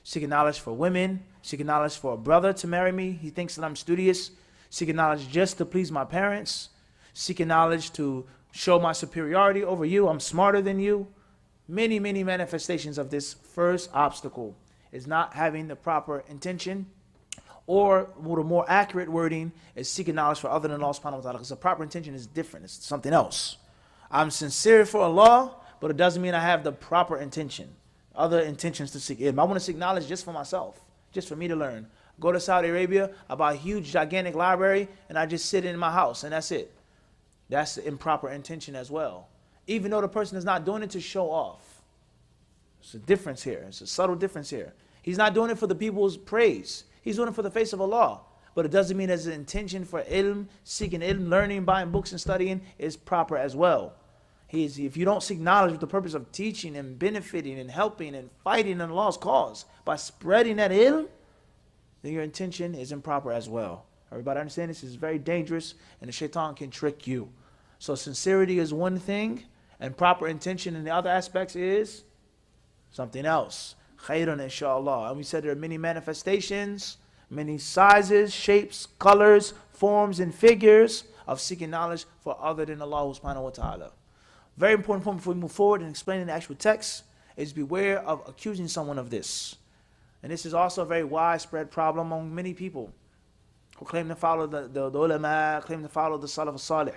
seeking knowledge for women, seeking knowledge for a brother to marry me. He thinks that I'm studious. Seeking knowledge just to please my parents. Seeking knowledge to show my superiority over you. I'm smarter than you. Many, many manifestations of this first obstacle is not having the proper intention, or with a more accurate wording is seeking knowledge for other than Allah subhanahu wa ta'ala, because the proper intention is different. It's something else. I'm sincere for Allah, but it doesn't mean I have the proper intention. Other intentions to seek ilm. I want to seek knowledge just for myself, just for me to learn. Go to Saudi Arabia, I buy a huge, gigantic library, and I just sit in my house, and that's it. That's the improper intention as well. Even though the person is not doing it to show off. There's a difference here. It's a subtle difference here. He's not doing it for the people's praise. He's doing it for the face of Allah. But it doesn't mean there's an intention for ilm, seeking ilm, learning, buying books and studying is proper as well. If you don't seek knowledge with the purpose of teaching and benefiting and helping and fighting in Allah's cause by spreading that ilm, then your intention is improper as well. Everybody understand this is very dangerous, and the shaitan can trick you. So sincerity is one thing, and proper intention in the other aspects is something else. Khairan, inshallah. And we said there are many manifestations, many sizes, shapes, colors, forms, and figures of seeking knowledge for other than Allah subhanahu wa ta'ala. Very important point before we move forward and explaining the actual text is beware of accusing someone of this. And this is also a very widespread problem among many people who claim to follow the ulama, claim to follow the Salaf al-Salih.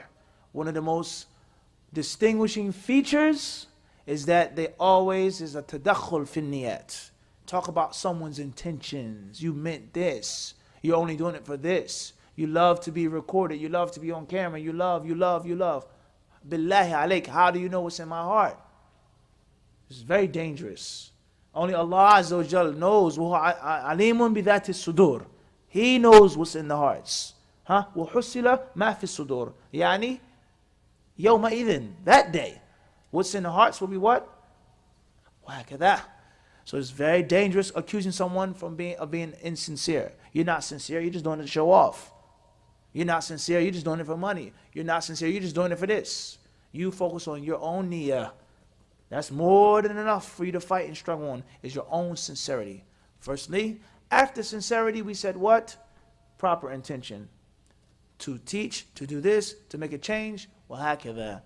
One of the most distinguishing features is that they always is a tadakhul fi niyat. Talk about someone's intentions. You meant this. You're only doing it for this. You love to be recorded. You love to be on camera. You love. Billahi alayk, how do you know what's in my heart? It's very dangerous. Only Allah Azza wa Jal knows. Alimun bi dhati sudur. He knows what's in the hearts. وَحُسِّلَ مَا فِي الصُّدُورِ Yani, يَوْمَ إِذٍ, that day. What's in the hearts will be what? وَهَكَذَا. So it's very dangerous accusing someone of being insincere. You're not sincere, you're just doing it to show off. You're not sincere, you're just doing it for money. You're not sincere, you're just doing it for this. You focus on your own niyyah. That's more than enough for you to fight and struggle on, is your own sincerity. Firstly, after sincerity, we said what? Proper intention. To teach, to do this, to make a change. وَهَكَذَا.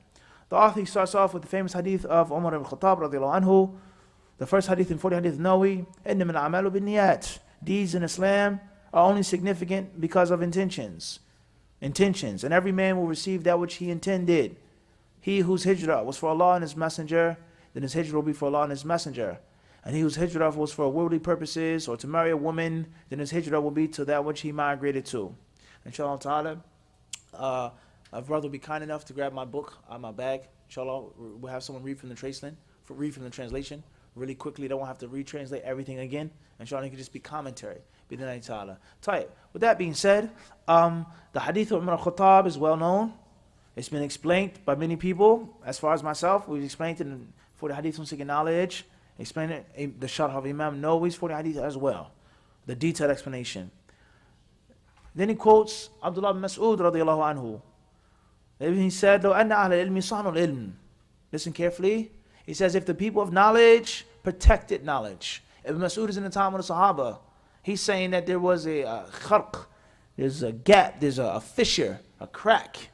The author starts off with the famous hadith of Umar ibn Khattab radiallahu anhu. The first hadith in 40 hadith Nawawi. إِنَّمَا الْأَعْمَالُ بِالنِّيَّاتِ. Deeds in Islam are only significant because of intentions. Intentions. And every man will receive that which he intended. He whose hijrah was for Allah and His Messenger, then his hijrah will be for Allah and His Messenger. And he whose hijrah was for worldly purposes or to marry a woman, then his hijrah will be to that which he migrated to. Inshallah ta'ala, a brother will be kind enough to grab my book out of my bag. Inshallah, we'll have someone read from the translation really quickly. They won't have to retranslate everything again. Inshallah, it can just be commentary. Bidnai ta'ala. With that being said, the hadith of Umar al-Khattab is well known. It's been explained by many people. As far as myself, we've explained it for the hadith on seeking knowledge. Explain it, the Sharh of Imam Nawawi's 40 hadith as well. The detailed explanation. Then he quotes Abdullah bin Mas'ud radiallahu anhu. He said, لو أن أهل العلم صانوا العلم. Listen carefully. He says, if the people of knowledge protected knowledge. Ibn Mas'ud is in the time of the Sahaba. He's saying that there was a kharq, there's a gap, there's a fissure, a crack,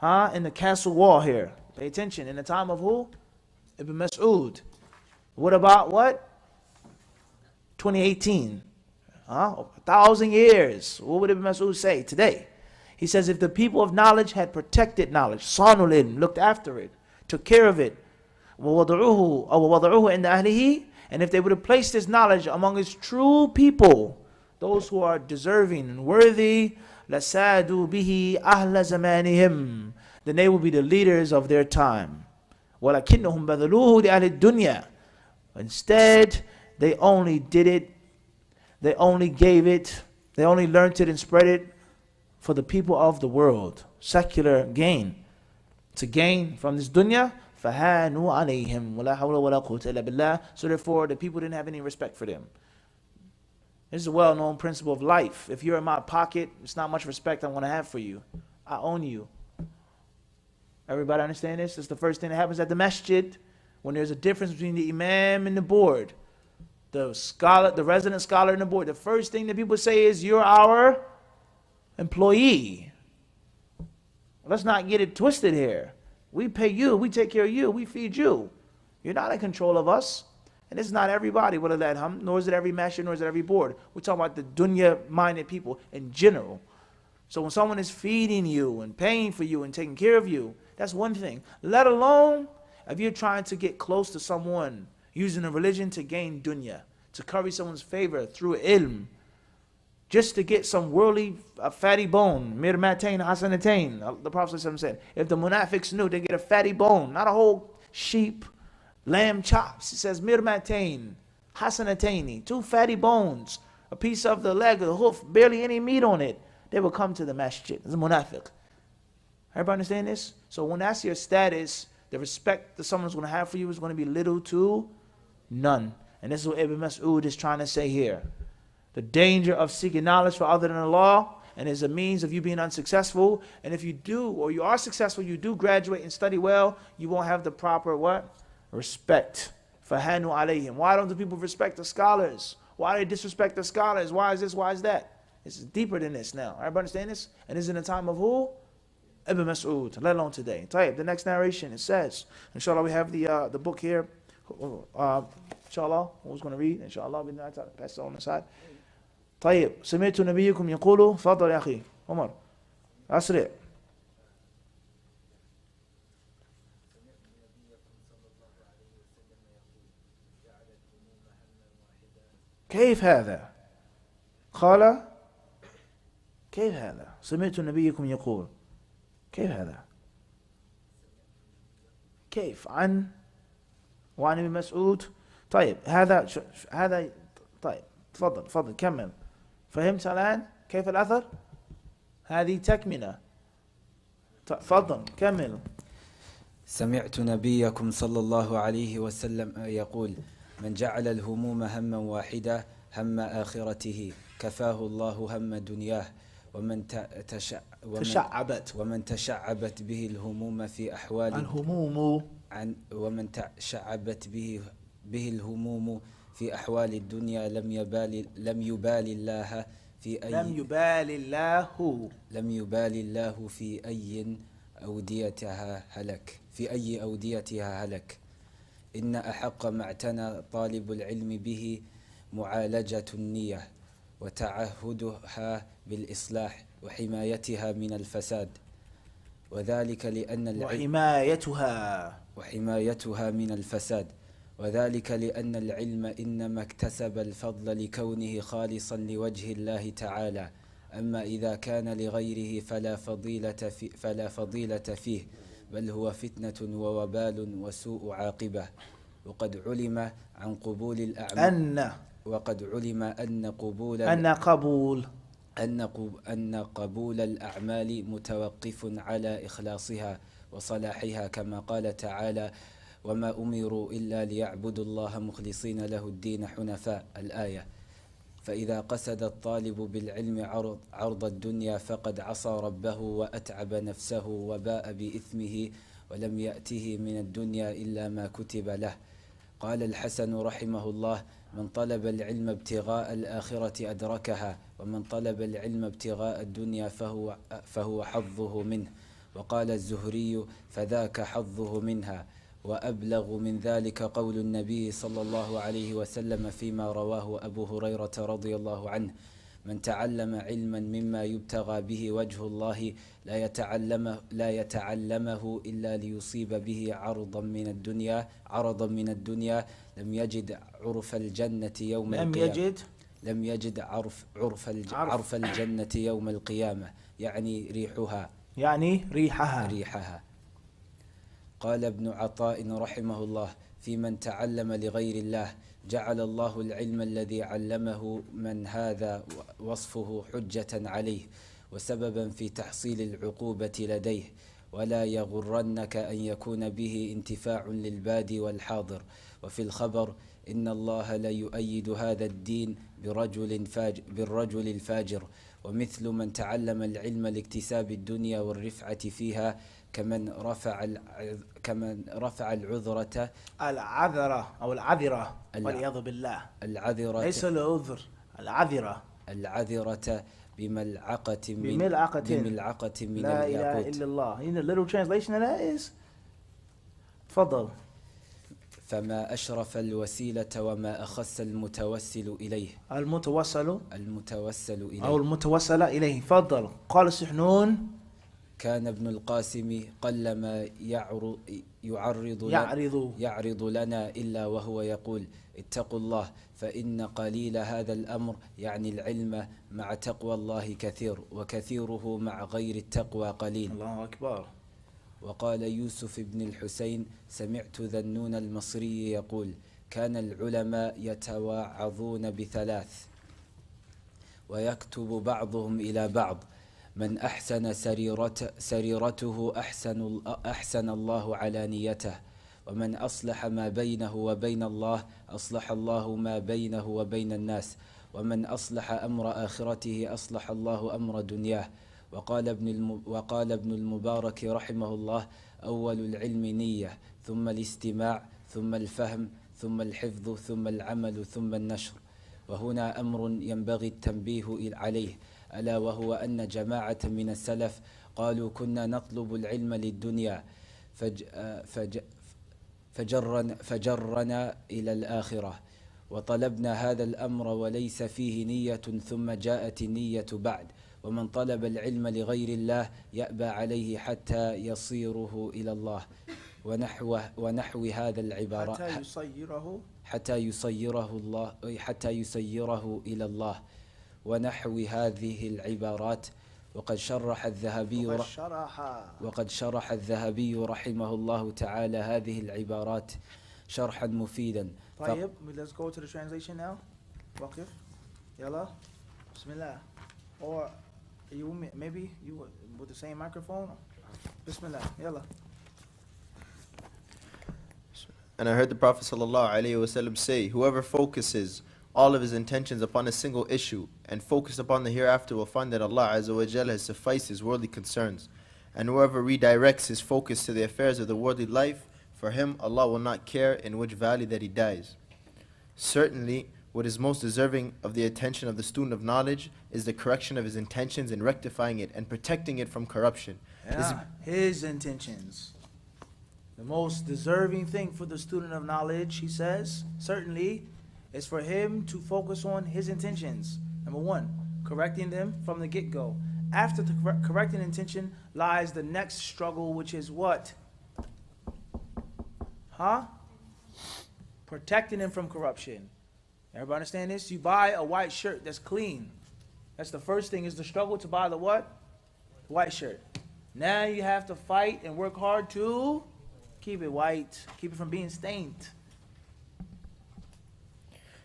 in the castle wall here. Pay attention. In the time of who? Ibn Mas'ud. What about what? 2018. 1,000 years. What would Ibn Mas'ud say today? He says, if the people of knowledge had protected knowledge, صانوا العلم, looked after it, took care of it, وَوَضَعُوهُ عِنْدَ أَهْلِهِ, and if they would have placed this knowledge among its true people, those who are deserving and worthy, لَسَادُوا بِهِ أَهْلَ زَمَانِهِمْ, then they will be the leaders of their time. وَلَكِنَّهُمْ بَذَلُوهُ لِأَهْلِ الدُّنْيَا. Instead, they only did it, they only gave it, they only learned it and spread it for the people of the world. Secular gain. to gain from this dunya, فَهَانُوا عَلَيْهِمْ وَلَا حَوْلَ وَلَا قُوَّةَ إِلَّا بِاللَّهِ. So therefore, the people didn't have any respect for them. This is a well-known principle of life. If you're in my pocket, it's not much respect I'm going to have for you. I own you. Everybody understand this? This is the first thing that happens at the masjid when there's a difference between the imam and the board. The scholar, the resident scholar and the board. The first thing that people say is, you're our employee. Let's not get it twisted here. We pay you, we take care of you, we feed you. You're not in control of us. And it's not everybody, nor is it every masjid, nor is it every board. We're talking about the dunya-minded people in general. So when someone is feeding you and paying for you and taking care of you, that's one thing. Let alone if you're trying to get close to someone using a religion to gain dunya, to curry someone's favor through ilm, just to get some worldly fatty bone, mirmatain, hasanatain. The Prophet said, if the munafiqs knew, they get a fatty bone, not a whole sheep, lamb chops. It says mirmatain, hasanataini, 2 fatty bones, a piece of the leg, the hoof, barely any meat on it. They will come to the masjid. It's a munafiq. Everybody understand this? So when that's your status, the respect that someone's going to have for you is going to be little to none. And this is what Ibn Mas'ud is trying to say here. The danger of seeking knowledge for other than Allah, and is a means of you being unsuccessful. And if you do, or you are successful, you do graduate and study well, you won't have the proper what? Respect. فَهَانُوا عَلَيْهِمْ. Why don't the people respect the scholars? Why do they disrespect the scholars? Why is this? Why is that? It's deeper than this now. Everybody understand this? And this is in the time of who? Ibn Mas'ud, let alone today. The next narration, it says, inshallah, we have the book here. Inshallah, who's going to read? Inshallah, pass it on the side. طيب سمعت نبيكم يقول فضل يا أخي عمر أسرع. كيف هذا؟ قال كيف هذا؟ سمعت نبيكم يقول كيف هذا؟ كيف عن وعن ابن مسعود. طيب هذا طيب تفضل كمل. فهمت الآن كيف الأثر؟ هذه تكملة. تفضل كمل. سمعت نبيكم صلى الله عليه وسلم يقول من جعل الهموم هما واحدة هم آخرته كفاه الله هم دنياه ومن تشعبت به الهموم في أحوال ومن تشعبت به الهموم في أحوال الدنيا لم يبال الله في أي أوديتها هلك. إن أحق ما اعتنى طالب العلم به معالجة النية وتعهدها بالإصلاح وحمايتها من الفساد، وذلك لأن وحمايتها من الفساد، وذلك لأن العلم إنما اكتسب الفضل لكونه خالصا لوجه الله تعالى، أما إذا كان لغيره فلا فضيلة فيه، بل هو فتنة ووبال وسوء عاقبة. وقد علم عن قبول الأعمال أن قبول الأعمال متوقف على إخلاصها وصلاحها، كما قال تعالى وما أمروا إلا ليعبدوا الله مخلصين له الدين حنفاء، الآية. فإذا قصد الطالب بالعلم عرض الدنيا فقد عصى ربه وأتعب نفسه وباء بإثمه ولم يأته من الدنيا إلا ما كتب له. قال الحسن رحمه الله من طلب العلم ابتغاء الآخرة أدركها، ومن طلب العلم ابتغاء الدنيا فهو حظه منه. وقال الزهري فذاك حظه منها. وأبلغ من ذلك قول النبي صلى الله عليه وسلم فيما رواه أبو هريرة رضي الله عنه من تعلم علما مما يبتغى به وجه الله لا يتعلمه إلا ليصيب به عرضا من الدنيا لم يجد عرف الجنة يوم القيامة. لم يجد عرف الجنة يوم القيامة، يعني ريحها. قال ابن عطاء رحمه الله في من تعلم لغير الله جعل الله العلم الذي علمه من هذا وصفه حجة عليه وسببا في تحصيل العقوبة لديه، ولا يغرنك أن يكون به انتفاع للبادي والحاضر. وفي الخبر إن الله لا يؤيد هذا الدين بالرجل الفاجر، ومثل من تعلم العلم لاكتساب الدنيا والرفعة فيها كمن رفع العذرة أو العذرة والعياذ بالله. العذرة ليس العذر، العذرة بملعقة من لا إله إلا الله. You know, the little translation of that is تفضل. فما أشرف الوسيلة وما أخص المتوسل إليه. المتوسل إليه أو المتوسل إليه. تفضل. قال السحنون كان ابن القاسم قلما يعرض لنا إلا وهو يقول اتقوا الله، فإن قليل هذا الأمر يعني العلم مع تقوى الله كثير، وكثيره مع غير التقوى قليل. الله أكبر. وقال يوسف بن الحسين سمعت ذنون المصري يقول كان العلماء يتواعظون بثلاث ويكتب بعضهم إلى بعض من أحسن سريرته أحسن الله علانيته، ومن أصلح ما بينه وبين الله أصلح الله ما بينه وبين الناس، ومن أصلح أمر آخرته أصلح الله أمر دنياه. وقال ابن المبارك رحمه الله أول العلم نية، ثم الاستماع، ثم الفهم، ثم الحفظ، ثم العمل، ثم النشر. وهنا أمر ينبغي التنبيه عليه، ألا وهو أن جماعة من السلف قالوا كنا نطلب العلم للدنيا فجرنا إلى الآخرة، وطلبنا هذا الأمر ونيس فيه نية، ثم جاءت النية بعد. ومن طلب العلم لغير الله يأبى عليه حتى يصيره إلى الله، ونحو هذا العبارة حتى يصيره إلى الله، ونحو هذه العبارات. وقد شرح الذهبي رحمه الله تعالى هذه العبارات شرحا مفيدا. طيب, let's go to the translation now. وقف. يلا. بسم الله. Or maybe you with the same microphone. Bismillah. Yalla. And I heard the Prophet ﷺ say, whoever focuses all of his intentions upon a single issue and focus upon the hereafter will find that Allah Azza wa Jalla has sufficed his worldly concerns. And whoever redirects his focus to the affairs of the worldly life, for him Allah will not care in which valley that he dies. Certainly, what is most deserving of the attention of the student of knowledge is the correction of his intentions and rectifying it and protecting it from corruption. His intentions. The most deserving thing for the student of knowledge, he says, certainly, is for him to focus on his intentions. Number one, correcting them from the get-go. After the correcting intention lies the next struggle, which is what? Protecting them from corruption. Everybody understand this? You buy a white shirt that's clean. That's the first thing, is the struggle to buy the what? White shirt. Now you have to fight and work hard to keep it white, keep it from being stained.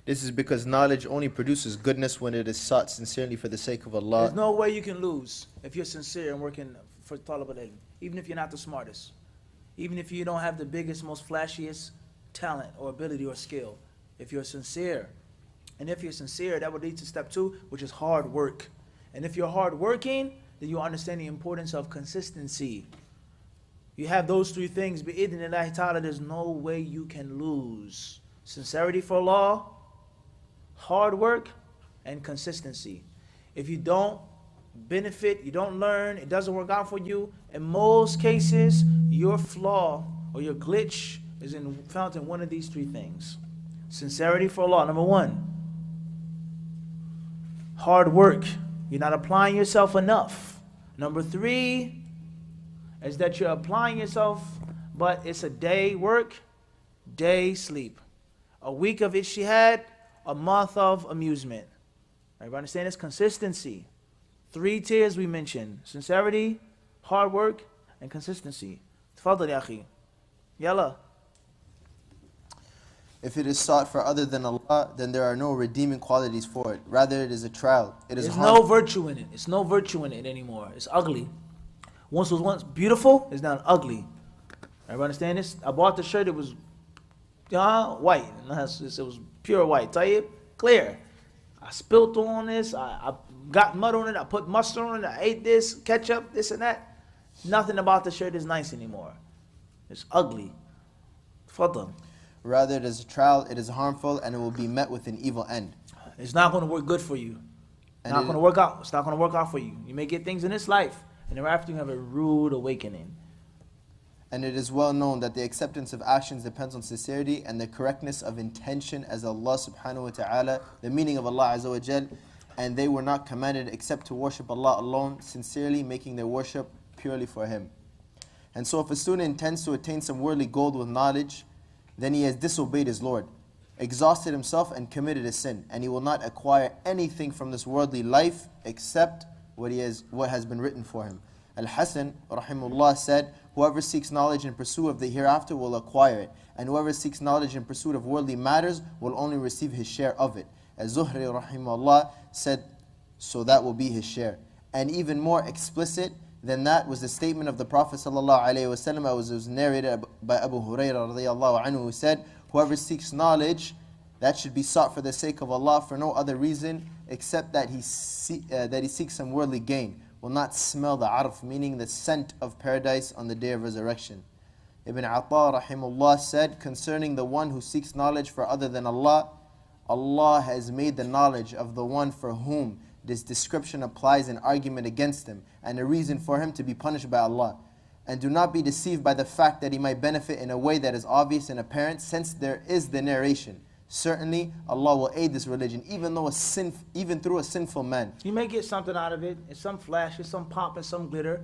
This is because knowledge only produces goodness when it is sought sincerely for the sake of Allah. There's no way you can lose if you're sincere and working for talab al-ilm, even if you're not the smartest, even if you don't have the biggest, most flashiest talent or ability or skill. If you're sincere, and if you're sincere, that would lead to step 2, which is hard work. And if you're hard working, then you understand the importance of consistency. You have those 3 things, bi'idhnillahi ta'ala, there's no way you can lose. Sincerity for Allah, hard work, and consistency. If you don't benefit, you don't learn, it doesn't work out for you, in most cases, your flaw or your glitch is found in one of these 3 things. Sincerity for Allah, number 1. Hard work, you're not applying yourself enough. Number 3 is that you're applying yourself, but it's a day work, day sleep. A week of ijtihad, a month of amusement. Everybody understand this? Consistency. 3 tiers we mentioned: sincerity, hard work, and consistency. Tafadhal ya akhi. Yalla. If it is sought for other than Allah, then there are no redeeming qualities for it. Rather, it is a trial. There's no virtue in it. It's no virtue in it anymore. It's ugly. Once was once beautiful, is now ugly. Everybody understand this? I bought the shirt, it was white. It was pure white. Tayyib, clear. I spilt on this, I got mud on it, I put mustard on it, I ate this, ketchup, this and that. Nothing about the shirt is nice anymore. It's ugly. Fadl. Rather, it is a trial, it is harmful, and it will be met with an evil end. It's not going to work good for you. It's not going to work out. It's not going to work out for you. You may get things in this life, and thereafter you have a rude awakening. And it is well known that the acceptance of actions depends on sincerity and the correctness of intention as Allah subhanahu wa ta'ala, the meaning of Allah azza wa jal, and they were not commanded except to worship Allah alone, sincerely making their worship purely for Him. And so if a student intends to attain some worldly gold with knowledge, then he has disobeyed his Lord, exhausted himself and committed a sin, and he will not acquire anything from this worldly life except what has been written for him. Al-Hasan rahimullah said, whoever seeks knowledge in pursuit of the hereafter will acquire it, and whoever seeks knowledge in pursuit of worldly matters will only receive his share of it. Az-Zuhri rahimullah said, so that will be his share. And even more explicit than that was the statement of the Prophet sallallahu alaihi wasallam, as was narrated by Abu Hurairah radiyallahu anhu, who said, whoever seeks knowledge, that should be sought for the sake of Allah for no other reason except that he seeks some worldly gain, will not smell the arf, meaning the scent of paradise on the day of resurrection. Ibn Atta rahimullah said concerning the one who seeks knowledge for other than Allah, Allah has made the knowledge of the one for whom this description applies an argument against him and a reason for him to be punished by Allah. And do not be deceived by the fact that he might benefit in a way that is obvious and apparent, since there is the narration. Certainly, Allah will aid this religion, even through a sinful man. You may get something out of it. It's some flash, it's some pop, and some glitter.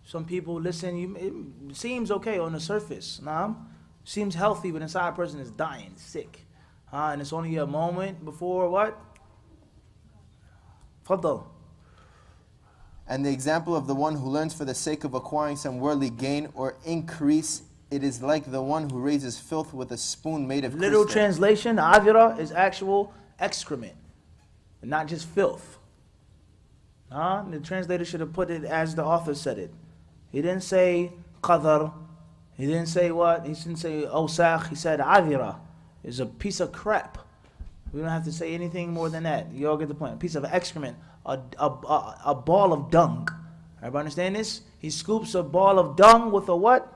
Some people listen. It seems okay on the surface. Seems healthy, but inside a person is dying, sick. And it's only a moment before what? Faddal. And the example of the one who learns for the sake of acquiring some worldly gain or increase, it is like the one who raises filth with a spoon made of crystal. Literal translation, avira is actual excrement, not just filth. The translator should have put it as the author said it. He didn't say qadar. He didn't say what? He didn't say awsakh. He said avira is a piece of crap. We don't have to say anything more than that. You all get the point. A piece of excrement, a ball of dung. Everybody understand this? He scoops a ball of dung with a what?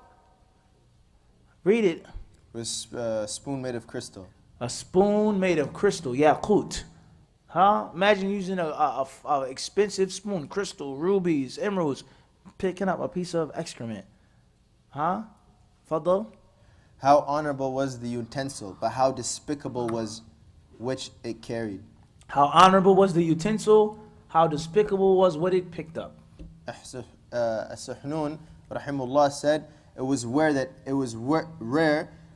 Read it. With a spoon made of crystal. A spoon made of crystal, yaqut. Imagine using a expensive spoon, crystal, rubies, emeralds, picking up a piece of excrement. Fadl? How honorable was the utensil, but how despicable was which it carried. How honorable was the utensil, how despicable was what it picked up. As-Suhnun rahimullah said, it was rare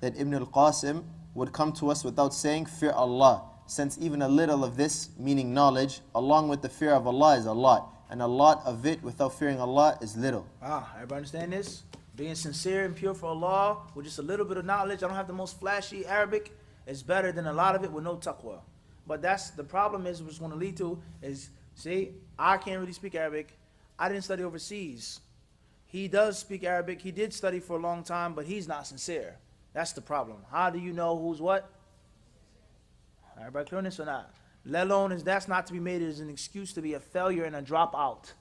that Ibn al-Qasim would come to us without saying, fear Allah, since even a little of this, meaning knowledge, along with the fear of Allah is a lot, and a lot of it without fearing Allah is little. Everybody understand this? Being sincere and pure for Allah with just a little bit of knowledge. I don't have the most flashy Arabic. It's better than a lot of it with no taqwa. But that's the problem is what's going to lead to is, see, I can't really speak Arabic. I didn't study overseas. He does speak Arabic. He did study for a long time, but he's not sincere. That's the problem. How do you know who's what? Everybody clear on this or not? Let alone is that's not to be made as an excuse to be a failure and a dropout.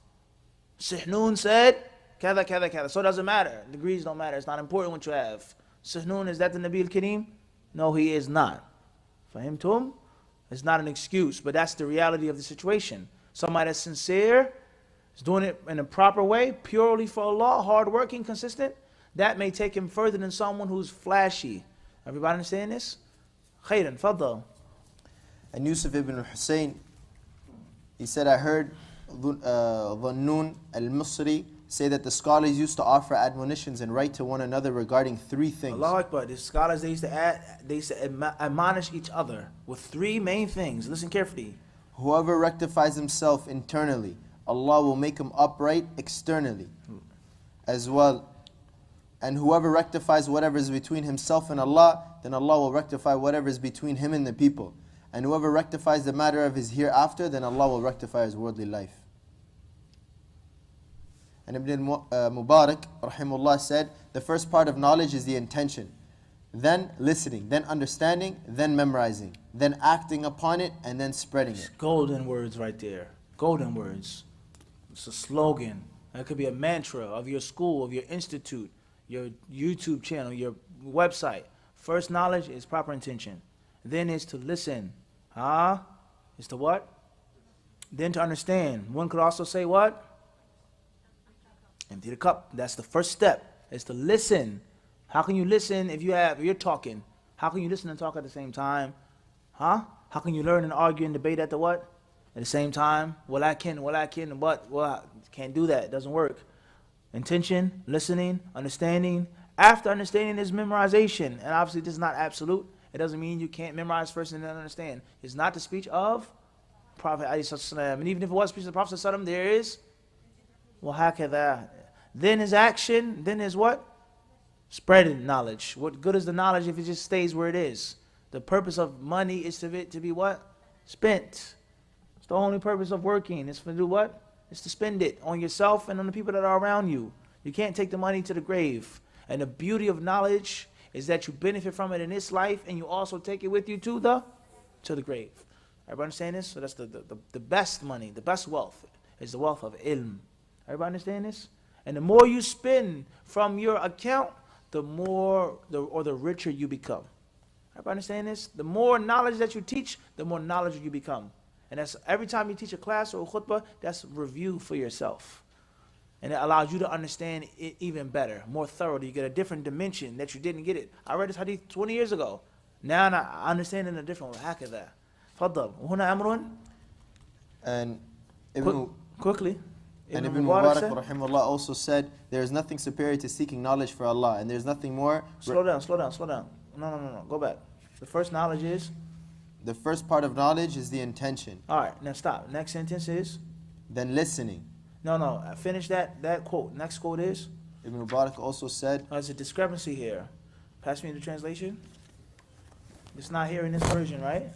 Sihnun said, kada, kada, kada. So it doesn't matter. Degrees don't matter. It's not important what you have. Sihnun, is that the Nabi al-Kareem? No, he is not. Fahimtum? It's not an excuse, but that's the reality of the situation. Somebody that's sincere, is doing it in a proper way, purely for Allah, hardworking, consistent, that may take him further than someone who's flashy. Everybody understand this? Khayran, faddal. And Yusuf ibn Hussein, he said, I heard Dhannun al-Misri say that the scholars used to offer admonitions and write to one another regarding three things. Allahu Akbar. The scholars, they used to admonish each other with three main things. Listen carefully. Whoever rectifies himself internally, Allah will make him upright externally as well. And whoever rectifies whatever is between himself and Allah, then Allah will rectify whatever is between him and the people. And whoever rectifies the matter of his hereafter, then Allah will rectify his worldly life. And Ibn Mubarak, rahimahullah, said, the first part of knowledge is the intention, then listening, then understanding, then memorizing, then acting upon it, and then spreading it. Golden words right there. Golden words. It's a slogan. That could be a mantra of your school, of your institute, your YouTube channel, your website. First knowledge is proper intention. Then is to listen. Is to what? Then to understand. One could also say what? Empty the cup. That's the first step. Is to listen. How can you listen if you're talking? How can you listen and talk at the same time? How can you learn and argue and debate at the what? At the same time? Well, I can, but well, can't do that. It doesn't work. Intention, listening, understanding. After understanding is memorization. And obviously this is not absolute. It doesn't mean you can't memorize first and then understand. It's not the speech of Prophet ﷺ. And even if it was the speech of the Prophet ﷺ, there is وَهَكَذَا. Then is action. Then is what? Spreading knowledge. What good is the knowledge if it just stays where it is? The purpose of money is to be what? Spent. It's the only purpose of working. It's to do what? It's to spend it on yourself and on the people that are around you. You can't take the money to the grave. And the beauty of knowledge is that you benefit from it in this life and you also take it with you to the grave. Everybody understand this? So that's the best money, the best wealth is the wealth of ilm. Everybody understand this? And the more you spend from your account, the richer you become. Everybody understand this? The more knowledge that you teach, the more knowledge you become. And that's every time you teach a class or a khutbah, that's review for yourself. And it allows you to understand it even better, more thoroughly. You get a different dimension that you didn't get it. I read this hadith 20 years ago. Now I understand it in a different way. هكذا. تفضل. وهنا أمر. And quickly. And Ibn Mubarak rahimahullah also said, there is nothing superior to seeking knowledge for Allah, and there is nothing more. Slow down. No. Go back. The first knowledge is? The first part of knowledge is the intention. All right, now stop. Next sentence is? Then listening. No. Finish that quote. Next quote is? Ibn Mubarak also said, there's a discrepancy here. Pass me the translation. It's not here in this version, right?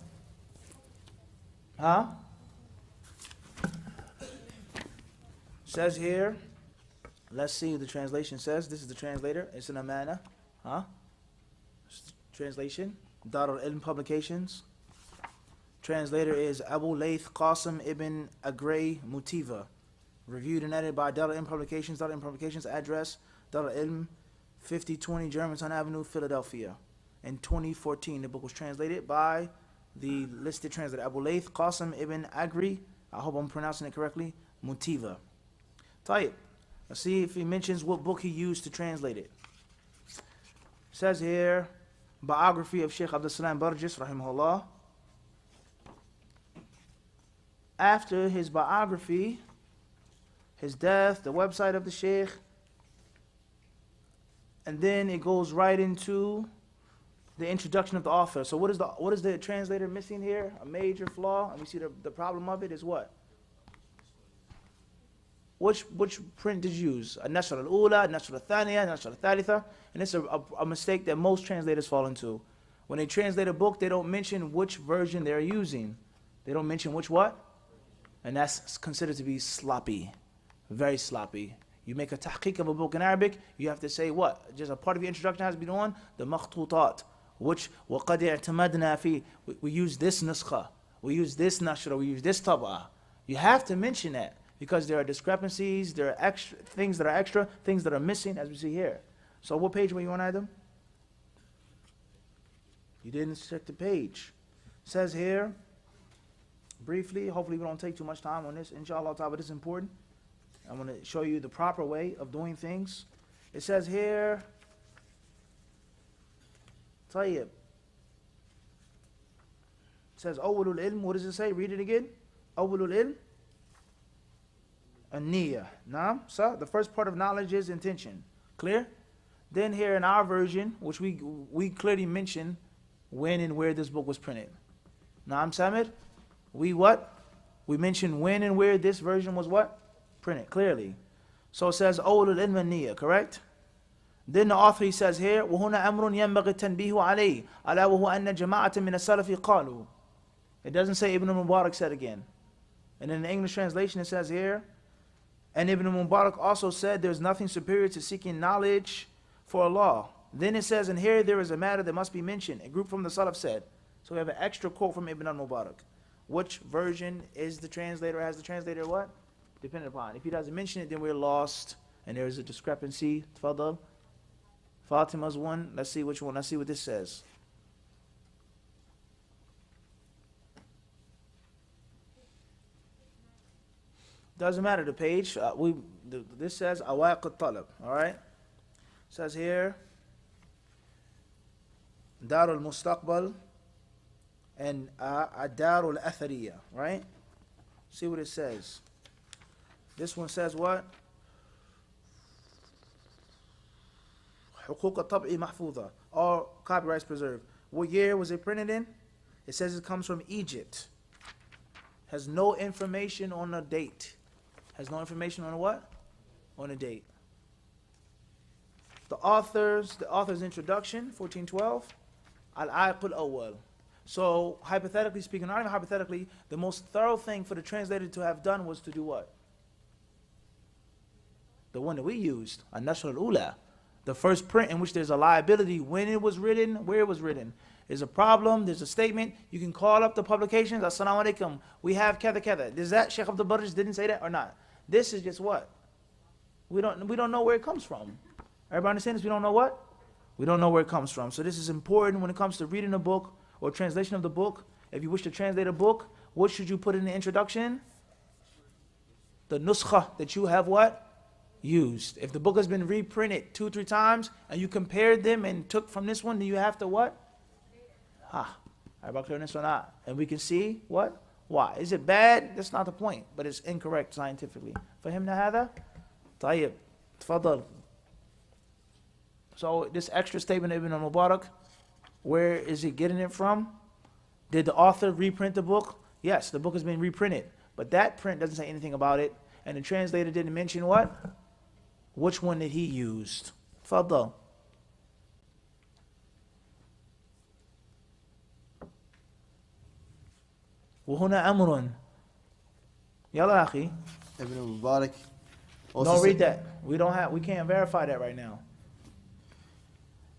Says here, let's see what the translation says. This is the translator. It's an amana. Translation. Dar al-Ilm Publications. Translator is Abu Layth Qasim ibn Agray Mutiva. Reviewed and edited by Dar al-Ilm Publications. Dar al-Ilm Publications address Dar al-Ilm 5020 Germantown Avenue, Philadelphia. In 2014, the book was translated by the listed translator Abu Layth Qasim ibn Agray. I hope I'm pronouncing it correctly. Mutiva. Tayyip. Let's see if he mentions what book he used to translate it. Says here, biography of Sheikh Abdul Salam Burgess, rahimahullah. After his biography, his death, the website of the Sheikh, and then it goes right into the introduction of the author. So what is the translator missing here? A major flaw, and we see the problem of it is what? Which print did you use? An-Nashr al-Ula, An-Nashr al-Thaniya, An-Nashr al-Thalitha? And it's a mistake that most translators fall into. When they translate a book, they don't mention which version they're using. They don't mention which what? And that's considered to be sloppy. Very sloppy. You make a tahqiq of a book in Arabic, you have to say what? Just a part of your introduction has to be on the makhtutat. Which, وَقَدْ اعْتَمَدْنَا فِي. We use this nuskha. We use this nashra. We use this tab'ah. You have to mention that. Because there are discrepancies, there are extra things that are missing, as we see here. So what page were you on, Adam? You didn't check the page. It says here, briefly, hopefully we don't take too much time on this, inshallah ta'ala, but it's important. I'm going to show you the proper way of doing things. It says here, Tayyib. It says, Awwalul ilm, what does it say? Read it again. Awwalul ilm. An-Niyya. Naam? So the first part of knowledge is intention. Clear? Then here in our version, which we clearly mention when and where this book was printed. Naam Samir? We what? We mention when and where this version was what? Printed, clearly. So it says, أول العلم النية, correct? Then the author he says here, وهنا أمر ينبغي التنبيه عليه ألا وهو أن جماعة من السلف قالوا. It doesn't say Ibn Mubarak said again. And in the English translation it says here, And Ibn Mubarak also said there's nothing superior to seeking knowledge for Allah. Then it says, and here there is a matter that must be mentioned. A group from the Salaf said. So we have an extra quote from Ibn al-Mubarak. Which version is the translator? Has the translator what? Dependent upon. If he doesn't mention it, then we're lost. And there is a discrepancy. Tafadal. Fatima's one. Let's see which one. Let's see what this says. Doesn't matter the page. This says Awaiq al-Talab. Alright? Says here Dar al-Mustaqbal and Dar al-Athariya. Right? See what it says. This one says what? Huquq al-Tab'i mahfuza. All copyrights preserved. What year was it printed in? It says it comes from Egypt. Has no information on the date. Has no information on what? On the date. The author's introduction, 1412, Al-Aiq al-Awwal. So, hypothetically speaking, not even hypothetically, the most thorough thing for the translator to have done was to do what? The one that we used, An-Nashr al-Ula. The first print in which there's a liability, when it was written, where it was written. There's a problem, there's a statement. You can call up the publications, Assalamu alaikum, we have kada kada. Does that Sheikh Abdul Baraj didn't say that or not? This is just what? We don't know where it comes from. Everybody understand this? We don't know what? We don't know where it comes from. So this is important when it comes to reading a book or translation of the book. If you wish to translate a book, what should you put in the introduction? The nuskha that you have what? Used. If the book has been reprinted 2-3 times and you compared them and took from this one, then you have to what? Everybody clear on this or not? And we can see what? Why? Is it bad? That's not the point, but it's incorrect scientifically. فهمنا هذا؟ طيب تفضل. So this extra statement of Ibn al-Mubarak, where is he getting it from? Did the author reprint the book? Yes, the book has been reprinted, but that print doesn't say anything about it, and the translator didn't mention what? Which one did he use? تفضل. وهنا أمر. يلا أخي. Ibn Mubarak. Don't read that. We can't verify that right now.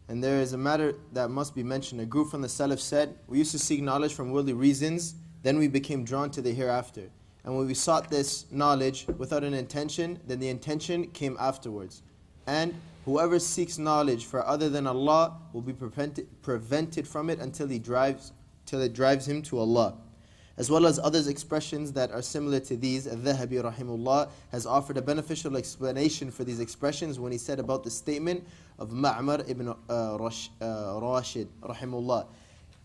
And there is a matter that must be mentioned. A group from the Salaf said, we used to seek knowledge from worldly reasons, then we became drawn to the hereafter. And when we sought this knowledge without an intention, then the intention came afterwards. And whoever seeks knowledge for other than Allah will be prevented from it until it drives him to Allah. As well as others expressions that are similar to these, Al-Dhahabi rahimullah has offered a beneficial explanation for these expressions when he said about the statement of Ma'mar ibn Rashid rahimullah.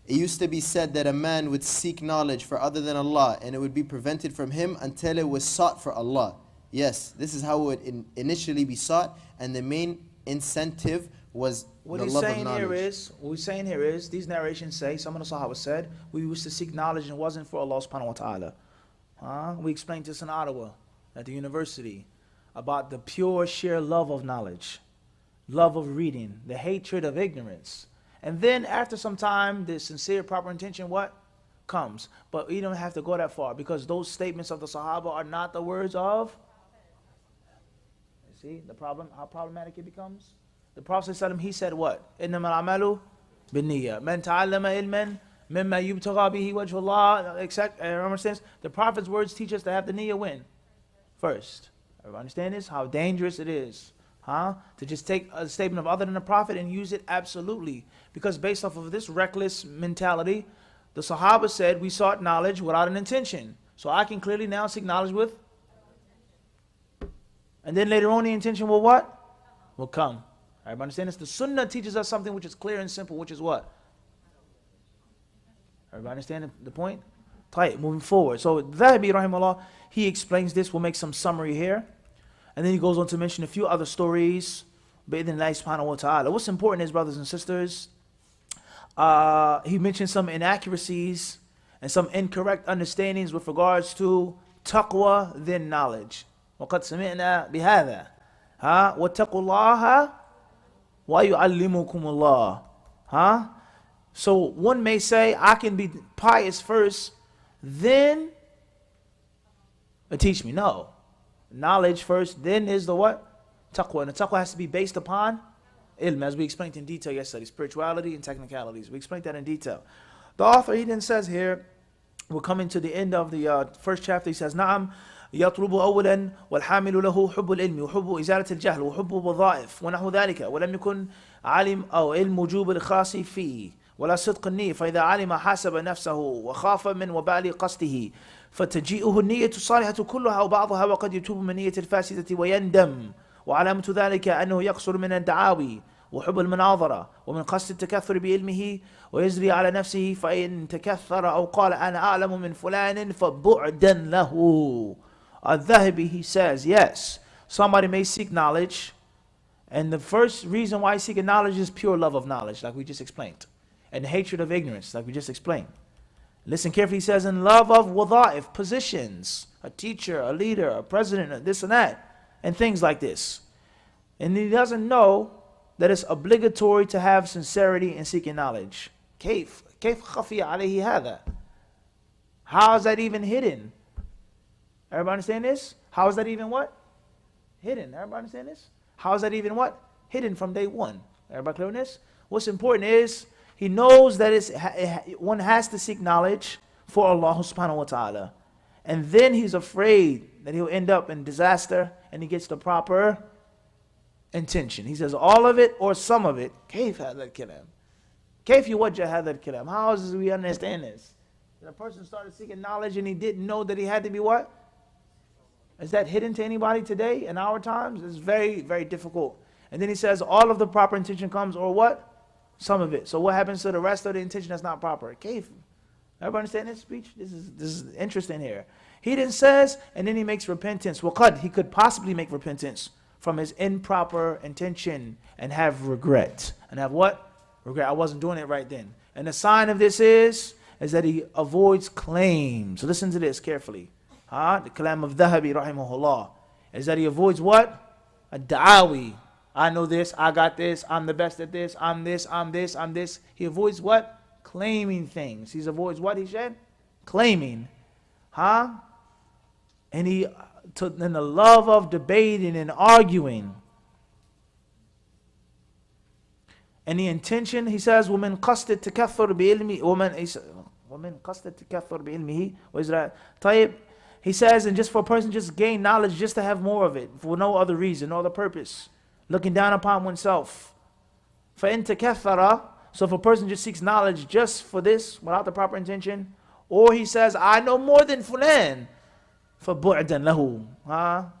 It used to be said that a man would seek knowledge for other than Allah and it would be prevented from him until it was sought for Allah. Yes, this is how it would initially be sought, and the main incentive was What the he's love of saying knowledge. what he's saying here is, these narrations say, some of the Sahaba said, we used to seek knowledge and it wasn't for Allah subhanahu wa ta'ala. We explained this in Ottawa at the university about the pure, sheer love of knowledge, love of reading, the hatred of ignorance. And then after some time, the sincere, proper intention, what? Comes. But you don't have to go that far because those statements of the Sahaba are not the words of. You see the problem, how problematic it becomes? The Prophet ﷺ, he said what? إِنَّمَا الْعَمَلُ بِالنِّيَّةِ مَنْ تَعَلَّمَ عِلْمًا مِمَّا يُبْتَغَى بِهِ وَجْهُ اللَّهِ. Everyone understands? The Prophet's words teach us to have the niyyah when? First. Everyone understand this? How dangerous it is. To just take a statement of other than the Prophet and use it absolutely. Because based off of this reckless mentality, the Sahaba said we sought knowledge without an intention. So I can clearly now seek knowledge with. And then later on the intention will what? Will come. Everybody understand this? The Sunnah teaches us something which is clear and simple, which is what? Everybody understand the point? Tight, moving forward. So Dhahabi rahimahullah, he explains this. We'll make some summary here. And then he goes on to mention a few other stories. Bi'idhnillahi subhanahu wa ta'ala. What's important is, brothers and sisters, he mentioned some inaccuracies and some incorrect understandings with regards to taqwa, then knowledge. وَقَدْ سَمِعْنَا بِهَذَا وَاتَّقُوا اللَّهَ وَيُعَلِّمُكُمُ اللَّهِ. So one may say, I can be pious first, then teach me. No. knowledge first, then is the what? Taqwa. And the taqwa has to be based upon ilm, as we explained in detail yesterday, spirituality and technicalities. We explained that in detail. The author, he then says here, we're coming to the end of the first chapter. He says, نعم يطلب أولا والحامل له حب العلم وحب إزالة الجهل وحب الوظائف ونحو ذلك ولم يكن علم أو علم وجوب الخاص فيه ولا صدق النية فإذا علم حاسب نفسه وخاف من وبال قصده فتجيئه النية الصالحة كلها أو بعضها وقد يتوب من نية الفاسدة ويندم وعلامة ذلك أنه يقصر من الدعاوي وحب المناظرة ومن قصد التكثر بعلمه ويجري على نفسه فإن تكثر أو قال أنا أعلم من فلان فبعدا له. Al-Dhahabi, he says, yes, somebody may seek knowledge, and the first reason why seeking knowledge is pure love of knowledge, like we just explained, and hatred of ignorance, like we just explained. Listen carefully, he says, in love of wadha'if, positions, a teacher, a leader, a president, this and that, and things like this. And he doesn't know that it's obligatory to have sincerity in seeking knowledge. كيف خفي عليه هذا? How is that even hidden? Everybody understand this? How is that even what? Hidden. Everybody understand this? How is that even what? Hidden from day one. Everybody clear on this? What's important is he knows that one has to seek knowledge for Allah subhanahu wa ta'ala. And then he's afraid that he'll end up in disaster and he gets the proper intention. He says all of it or some of it. كيف هذا الكلام? كيف يوجه هذا الكلام? How does we understand this? That a person started seeking knowledge and he didn't know that he had to be what? Is that hidden to anybody today in our times? It's very, very difficult. And then he says all of the proper intention comes or what? Some of it. So what happens to the rest of the intention that's not proper? Kayf. Everybody understand this speech? This is interesting here. He then says, and then he makes repentance. Waqad, he could possibly make repentance from his improper intention and have regret. And have what? Regret. I wasn't doing it right then. And the sign of this is that he avoids claims. So listen to this carefully. The kalam of Dhahabi rahimahullah is that he avoids what? A da'awi. I know this, I got this, I'm the best at this, I'm this, I'm this, I'm this. He avoids what? Claiming things. He avoids what, he said? Claiming. And he, in the love of debating and arguing. And the intention, he says, وَمِنْ قَصْدِ التَّكَثُّرْ بِعِلْمِهِ وَمِنْ قَصْدِ التَّكَثُّرْ بِعِلْمِهِ وَإِزْرَاءِ طيب. He says, and just for a person just gain knowledge, just to have more of it, for no other reason, no other purpose. Looking down upon oneself. فَإِن تَكَثَّرَ. So if a person just seeks knowledge just for this, without the proper intention, or he says, I know more than fulan, فَبُعْدًا لَهُ.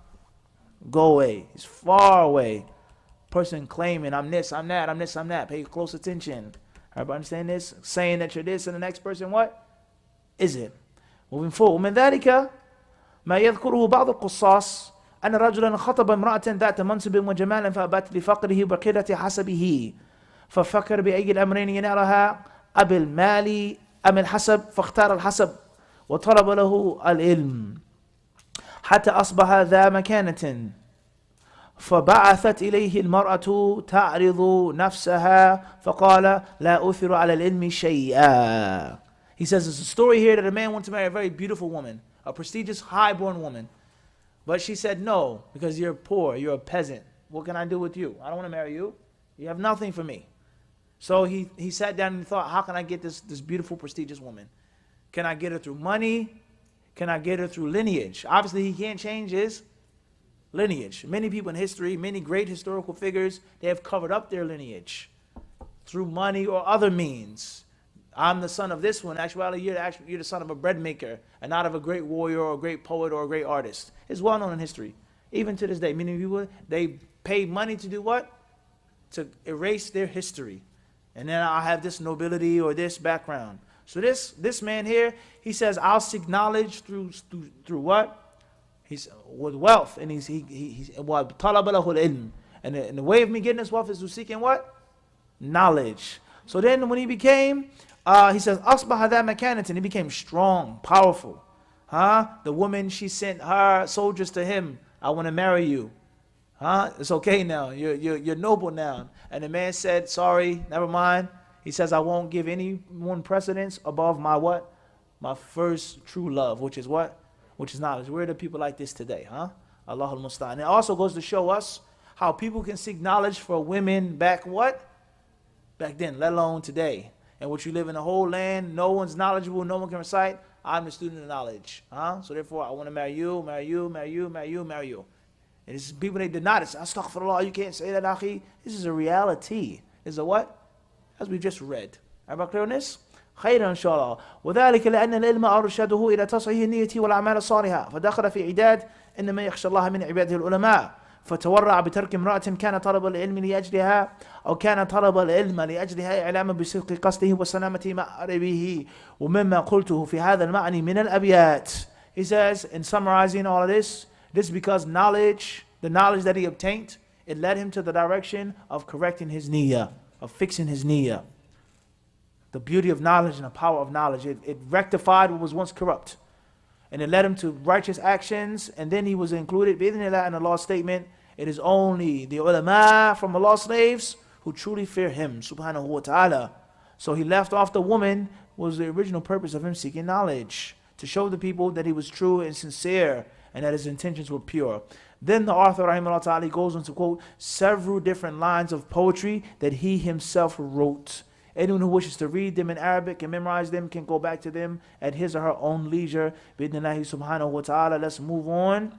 Go away. He's far away. Person claiming, I'm this, I'm that, I'm this, I'm that. Pay close attention. Everybody understand this? Saying that you're this, and the next person, what? Is it? Moving forward. ومن ذلك ما يذكره بعض القصاص أن رجلا خطب امرأة ذات منصب وجمال فأبت لفقره وقلة حسبه ففكر بأي الأمرين ينالها أبي المال أم الحسب فاختار الحسب وطلب له العلم حتى أصبح ذا مكانة فبعثت إليه المرأة تعرض نفسها فقال لا أثر على العلم شيئا. He says there's a story here that a man went to marry a very beautiful woman, a prestigious, high-born woman. But she said, no, because you're poor, you're a peasant. What can I do with you? I don't want to marry you. You have nothing for me. So he sat down and thought, how can I get this beautiful, prestigious woman? Can I get her through money? Can I get her through lineage? Obviously, he can't change his lineage. Many people in history, many great historical figures, they have covered up their lineage through money or other means. I'm the son of this one. Actually, you're the son of a bread maker and not of a great warrior or a great poet or a great artist. It's well known in history. Even to this day, many people, they pay money to do what? To erase their history. And then I'll have this nobility or this background. So this man here, he says, I'll seek knowledge through what? He's with wealth. And he's وَطَلَبَ لَهُ الْعِلْمِ. And the way of me getting this wealth is through seeking what? Knowledge. So then when he became, he says, أَصْبَحَ ذَا مَكَانَةٍ. He became strong, powerful. The woman, she sent her soldiers to him. I want to marry you. It's okay now. You're noble now. And the man said, sorry, never mind. He says, I won't give anyone precedence above my what? My first true love, which is what? Which is knowledge. Where are the people like this today, Allahul Musta'an. It also goes to show us how people can seek knowledge for women back what? Back then, let alone today. And what you live in a whole land, no one's knowledgeable, no one can recite. I'm the student of knowledge. So therefore, I want to marry you, marry you, marry you, marry you, marry you. And it's people, they deny this. Astaghfirullah, you can't say that, akhi. This is a reality. This is a what? As we just read. Everybody clear on this? خيرا إن شاء الله. وذلك لأن العلم أرشده إلى تصحيح النية والأعمال الصالحة فدخل في عداد إنما يخشى الله من عباده العلماء فتورع بترك امرأة كان طلب العلم لأجلها أو كان طلب العلم لأجلها إعلاما بصدق قصده وسلامة مأربه ومما قلته في هذا المعنى من الأبيات. He says, in summarizing all of this, this because knowledge, the knowledge that he obtained, it led him to the direction of correcting his niyyah, of fixing his niyyah. The beauty of knowledge and the power of knowledge, it rectified what was once corrupt. And it led him to righteous actions, and then he was included, bi'idhnillah, in Allah's statement, it is only the ulama from Allah's slaves who truly fear him, subhanahu wa ta'ala. So he left off the woman, was the original purpose of him seeking knowledge, to show the people that he was true and sincere, and that his intentions were pure. Then the author, rahimahullah ta'ala, goes on to quote several different lines of poetry that he himself wrote. Anyone who wishes to read them in Arabic and memorize them can go back to them at his or her own leisure. Bidnillahi subhanahu wa ta'ala. Let's move on.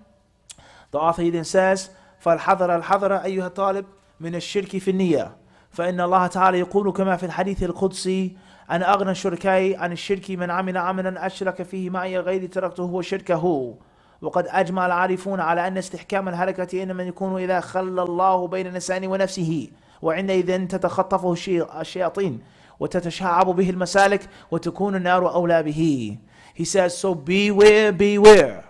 The author then says, فَالْحَذَرَ الْحَذَرَ أَيُّهَا الطَّالِبُ مِنَ الشِّرْكِ فِي النِّيَّةِ فإن الله تعالى يقول كما في الحديث القدسي أن أغنى الشركاء عن الشرك من عمل عملا أشرك فيه معي غيري تركته وشركه وقد أجمع العارفون على أن استحكام الهلكة إنما يكون إذا خلى الله بين الإنسان ونفسه وعندئذ تتخطفه الشياطين وتتشعب به المسالك وتكون النار أولى به. He says, so beware, beware.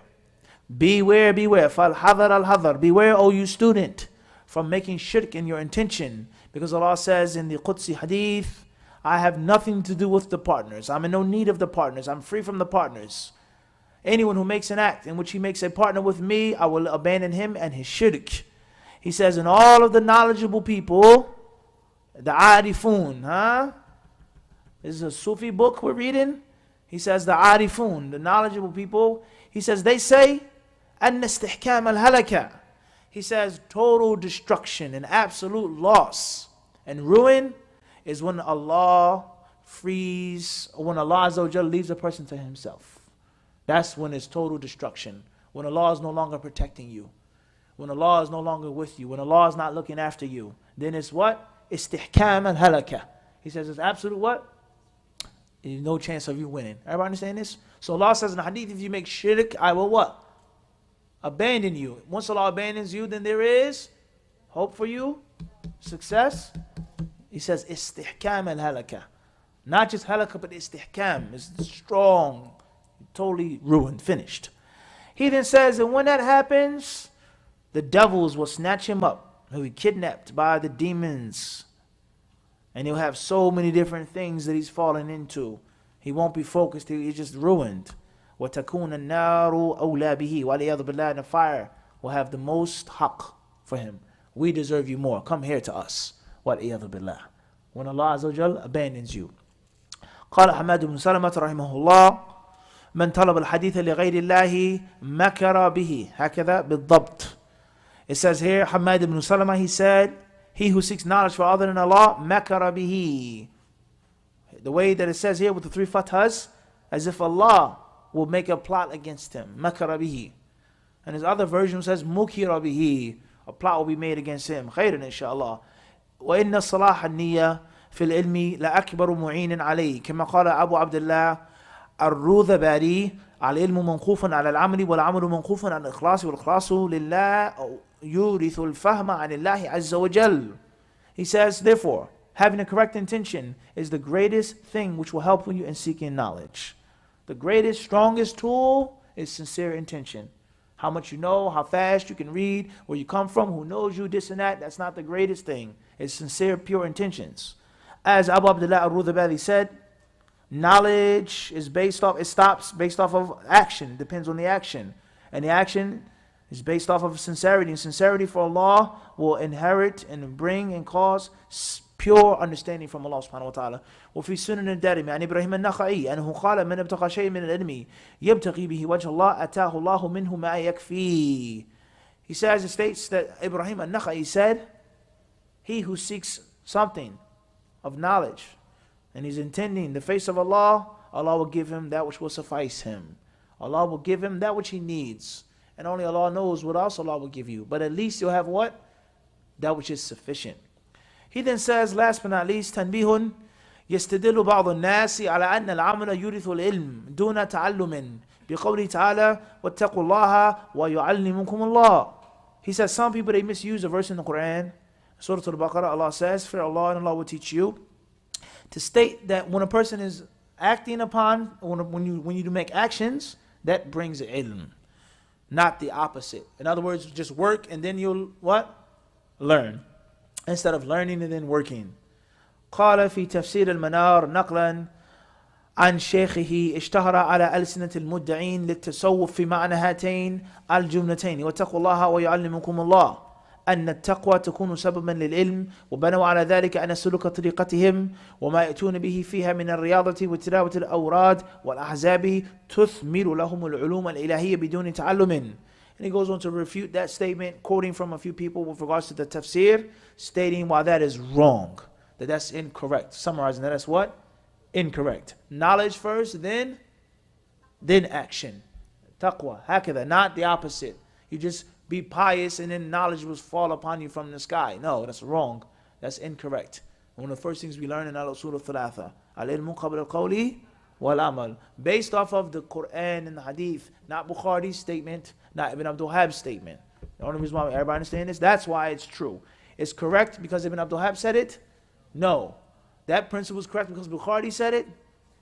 Beware, beware. فَالْحَذَرَ الْحَذَرَ. Beware, O you student, from making shirk in your intention. Because Allah says in the Qudsi hadith, I have nothing to do with the partners. I'm in no need of the partners. I'm free from the partners. Anyone who makes an act in which he makes a partner with me, I will abandon him and his shirk. He says, in all of the knowledgeable people, the Arifun, This is a Sufi book we're reading. He says, the Arifun, the knowledgeable people, he says, they say, أَنَّ اسْتِحْكَامَ الْهَلَكَ. He says, total destruction and absolute loss and ruin is when Allah frees, or when Allah Azza wa Jalla leaves a person to himself. That's when it's total destruction. When Allah is no longer protecting you. When Allah is no longer with you, when Allah is not looking after you, then it's what? Istihkam al-halaka. He says it's absolute what? There's no chance of you winning. Everybody understand this? So Allah says in the hadith, if you make shirk, I will what? Abandon you. Once Allah abandons you, then there is hope for you, success. He says istihkam al-halaka. Not just halaka, but istihkam. It's strong, totally ruined, finished. He then says, and when that happens, the devils will snatch him up. He'll be kidnapped by the demons. And he'll have so many different things that he's fallen into. He won't be focused. He's just ruined. وَتَكُونَ النَّارُ أَوْلَى بِهِ وَالْعِيَاذُ بِاللَّهِ. And the fire will have the most haqq for him. We deserve you more. Come here to us. وَالْعِيَاذُ بِاللَّهِ. When Allah Azza wa Jal abandons you. قال حماد بن سلمة رحمه الله من طلب الحديث لغير الله مكر به. هكذا بالضبط. It says here, Hamad ibn Salama, he said, he who seeks knowledge for other than Allah, makara bihi. The way that it says here with the three fathas, as if Allah will make a plot against him. Makara bihi. And his other version says, mukira bihi. A plot will be made against him. Khairan inshallah. وإن صلاح النية في العلم لأكبر معين عليه. كما قال أبو عبد الله الروذباري العلم منقوف على العمل والعمل منقوف على الإخلاص والإخلاص لله يورث الفهم عن الله عز وجل. He says, therefore, having a correct intention is the greatest thing which will help you in seeking knowledge. The greatest, strongest tool is sincere intention. How much you know, how fast you can read, where you come from, who knows you, this and that, that's not the greatest thing. It's sincere, pure intentions. As Abu Abdullah al-Rudhabali said, knowledge is based off, it stops based off of action, depends on the action. And the action is based off of sincerity. And sincerity for Allah will inherit and bring and cause pure understanding from Allah subhanahu wa ta'ala. وفي سنن الدارمي عن إبراهيم النخعي أنه قال من ابتغى شيء من العلم يبتغي به وجه الله أتاه الله منه ما يكفيه. He says, it states that Ibrahim al-Nakhai said, he who seeks something of knowledge and he's intending the face of Allah, Allah will give him that which will suffice him. Allah will give him that which he needs. And only Allah knows what else Allah will give you. But at least you'll have what? That which is sufficient. He then says, last but not least, تنبيه يستدل بعض الناس على أن العمل يورث العلم دون تعلم بقوله تعالى واتقوا الله ويعلمكم الله. He says some people, they misuse a verse in the Quran. Surah Al-Baqarah, Allah says, fear Allah and Allah will teach you. To state that when a person is acting upon, when you make actions, that brings ilm. Not the opposite. In other words, just work and then you'll what? Learn. Instead of learning and then working. قال في تفسير المنار نقلا عن شيخه اشتهر على ألسنة المدعين للتصوف في معنى هاتين الجملتين واتقوا الله ويعلمكم الله أن التقوى تكون سببا للعلم وبنوا على ذلك أن سلوك طريقتهم وما يأتون به فيها من الرياضة وتلاوة الأوراد والأحزاب تثمر لهم العلوم الإلهية بدون تعلم. And he goes on to refute that statement, quoting from a few people with regards to the tafsir, stating why that is wrong, that's incorrect. Summarizing that's what? Incorrect. Knowledge first, then action. Taqwa, hakada, not the opposite. You just be pious and then knowledge will fall upon you from the sky. No, that's wrong. That's incorrect. One of the first things we learn in al-usul al-thalatha, al-ilmu qabla al-qawli wal-amal, based off of the Quran and the Hadith, not Bukhari's statement, not Ibn Abdul Hab's statement. The only reason why everybody understands this, that's why it's true. It's correct because Ibn Abdul Hab said it? No. That principle is correct because Bukhari said it?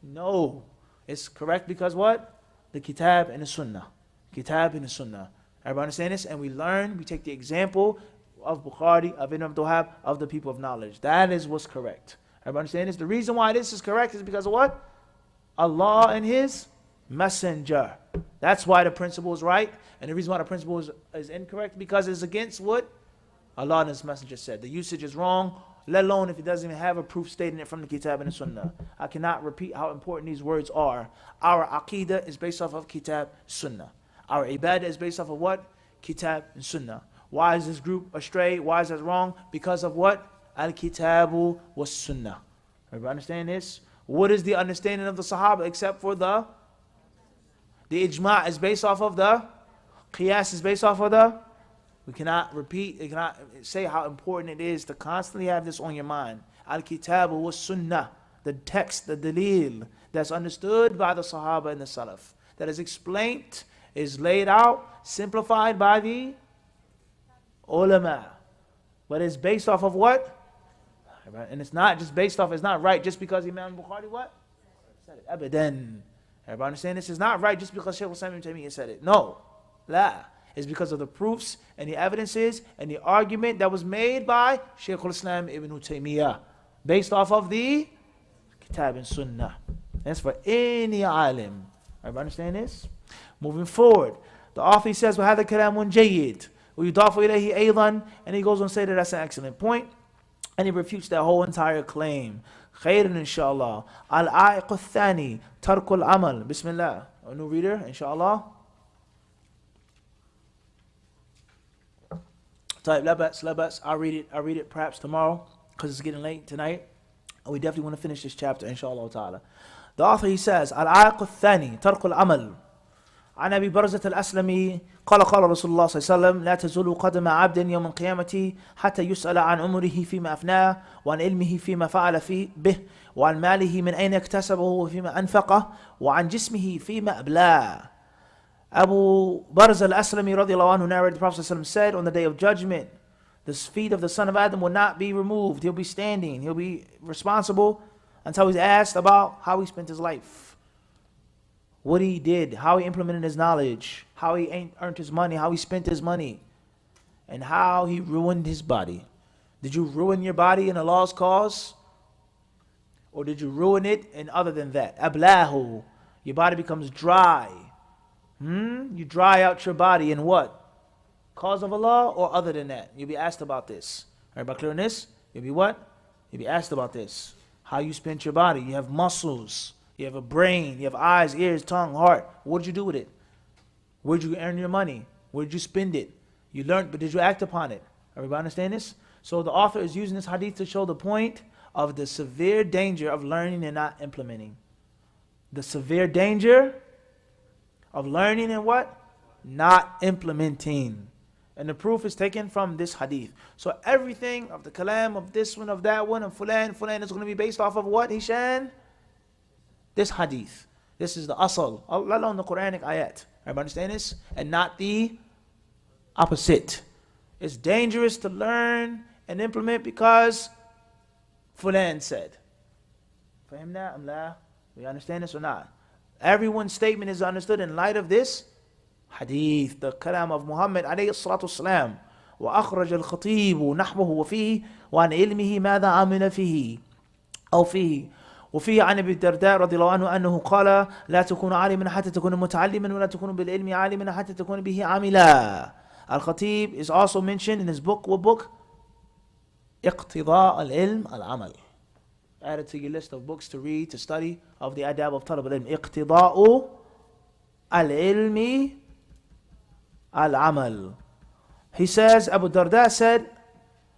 No. It's correct because what? The Kitab and the Sunnah. Kitab and the Sunnah. Everybody understand this? And we learn, we take the example of Bukhari, of Ibn Abdul Hab, of the people of knowledge. That is what's correct. Everybody understand this? The reason why this is correct is because of what? Allah and His Messenger. That's why the principle is right. And the reason why the principle is incorrect, because it's against what Allah and His Messenger said. The usage is wrong, let alone if it doesn't even have a proof stating it from the Kitab and the Sunnah. I cannot repeat how important these words are. Our Aqidah is based off of Kitab, Sunnah. Our Ibadah is based off of what? Kitab and Sunnah. Why is this group astray? Why is that wrong? Because of what? Al-Kitabu was Sunnah. Everybody understand this? What is the understanding of the Sahaba except for the Ijma' is based off of the Qiyas is based off of the. We cannot repeat, we cannot say how important it is to constantly have this on your mind. Al-Kitabu was Sunnah, the text, the dalil, that's understood by the Sahaba and the Salaf, that is explained, is laid out, simplified by the ulama. But it's based off of what? And it's not just based off, it's not right just because Imam Bukhari what? Said it. Abadan. Everybody understand this? It's not right just because Sheikh Islam ibn Taymiyyah said it. No. La. It's because of the proofs and the evidences and the argument that was made by Sheikh Islam ibn Taymiyyah based off of the Kitab and Sunnah. That's for any alim. Everybody understand this? Moving forward, the author says, وَهَذَا كَلَامٌ جَيِّد وَيُضَافُ إِلَيْهِ أَيْضًا, and he goes on to say that that's an excellent point, and he refutes that whole entire claim. خير inshallah. العائق الثاني ترك العمل. Bismillah. A new reader, inshallah. Type labas. I'll read it perhaps tomorrow because it's getting late tonight. And we definitely want to finish this chapter, inshallah ta'ala. The author, he says, العائق الثاني ترك العمل. عن أبي برزة الأسلمي قال قال رسول الله صلى الله عليه وسلم لا تزول قدم عبد يوم القيامة حتى يسأل عن عمره فيما أفناه وعن علمه فيما فعل فيه به وعن ماله من أين اكتسبه وفيما أنفقه وعن جسمه فيما أبلاه. Abu Barza al-Aslami radiallahu anhu narrated, the Prophet ﷺ said, on the day of judgment, the feet of the son of Adam will not be removed. He'll be standing. He'll be responsible until he's asked about how he spent his life, what he did, how he implemented his knowledge, how he earned his money, how he spent his money, and how he ruined his body. Did you ruin your body in Allah's cause? Or did you ruin it in other than that? Ablahu. Your body becomes dry. You dry out your body in what? Cause of Allah or other than that? You'll be asked about this. Everybody clear on this? You'll be what? You'll be asked about this. How you spent your body. You have muscles. You have a brain. You have eyes, ears, tongue, heart. What did you do with it? Where did you earn your money? Where did you spend it? You learned, but did you act upon it? Everybody understand this? So the author is using this hadith to show the point of the severe danger of learning and not implementing. The severe danger of learning and what? Not implementing. And the proof is taken from this hadith. So everything of the kalam, of this one, of that one, of fulan is going to be based off of what, Hishan? This hadith. This is the asal, let alone the Quranic ayat. Everybody understand this? And not the opposite. It's dangerous to learn and implement because fulan said. Fahimna am la? We understand this or not? Everyone's statement is understood in light of this hadith, the kalam of Muhammad alayhi salatu wasalam. وأخرج الخطيب نحوه وفيه وعن علمه ماذا عمل فيه أو فيه وفيه عن ابي الدرداء رضي الله عنه أنه قال لا تكون عالما حتى تكون متعلما ولا تكون بالعلم عالما حتى تكون به عاملا. Al-Khatib is also mentioned in his book. What book? اقتضاء العلم العمل. Added to your list of books to read, to study of the adab of talab al-ilm. اقتضاء العلم العمل. He says, Abu Darda said,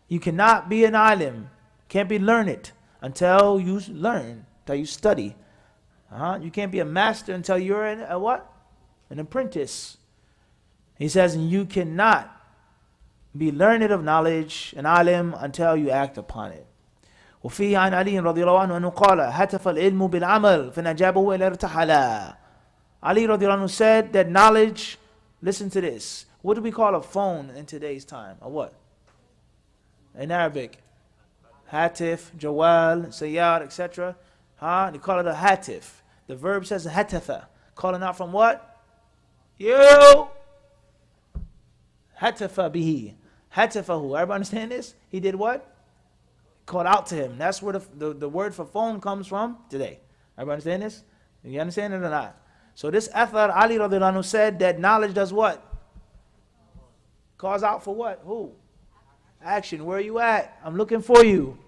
you cannot be an alim, can't be learned until you learn, until you study. You can't be a master until you're a what? An apprentice. He says, and you cannot be learned of knowledge, an alim, until you act upon it. وفيه عن علي رضي الله عنه أنه قال هتف العلم بالعمل فنجابه إلى ارتحلا. Ali رضي الله عنه said that knowledge, listen to this. What do we call a phone in today's time? A what? In Arabic. Hatif, Jawal, Sayyar, etc. They call it a hatif. The verb says hatafa. Calling out from what? You. Hatafa bihi. Hatafahu. Everybody understand this? He did what? Called out to him. That's where the word for phone comes from today. Everybody understand this? You understand it or not? So this Athar, Ali radiallahu anhu said that knowledge does what? Calls out for what? Who? Action. Where are you at? I'm looking for you.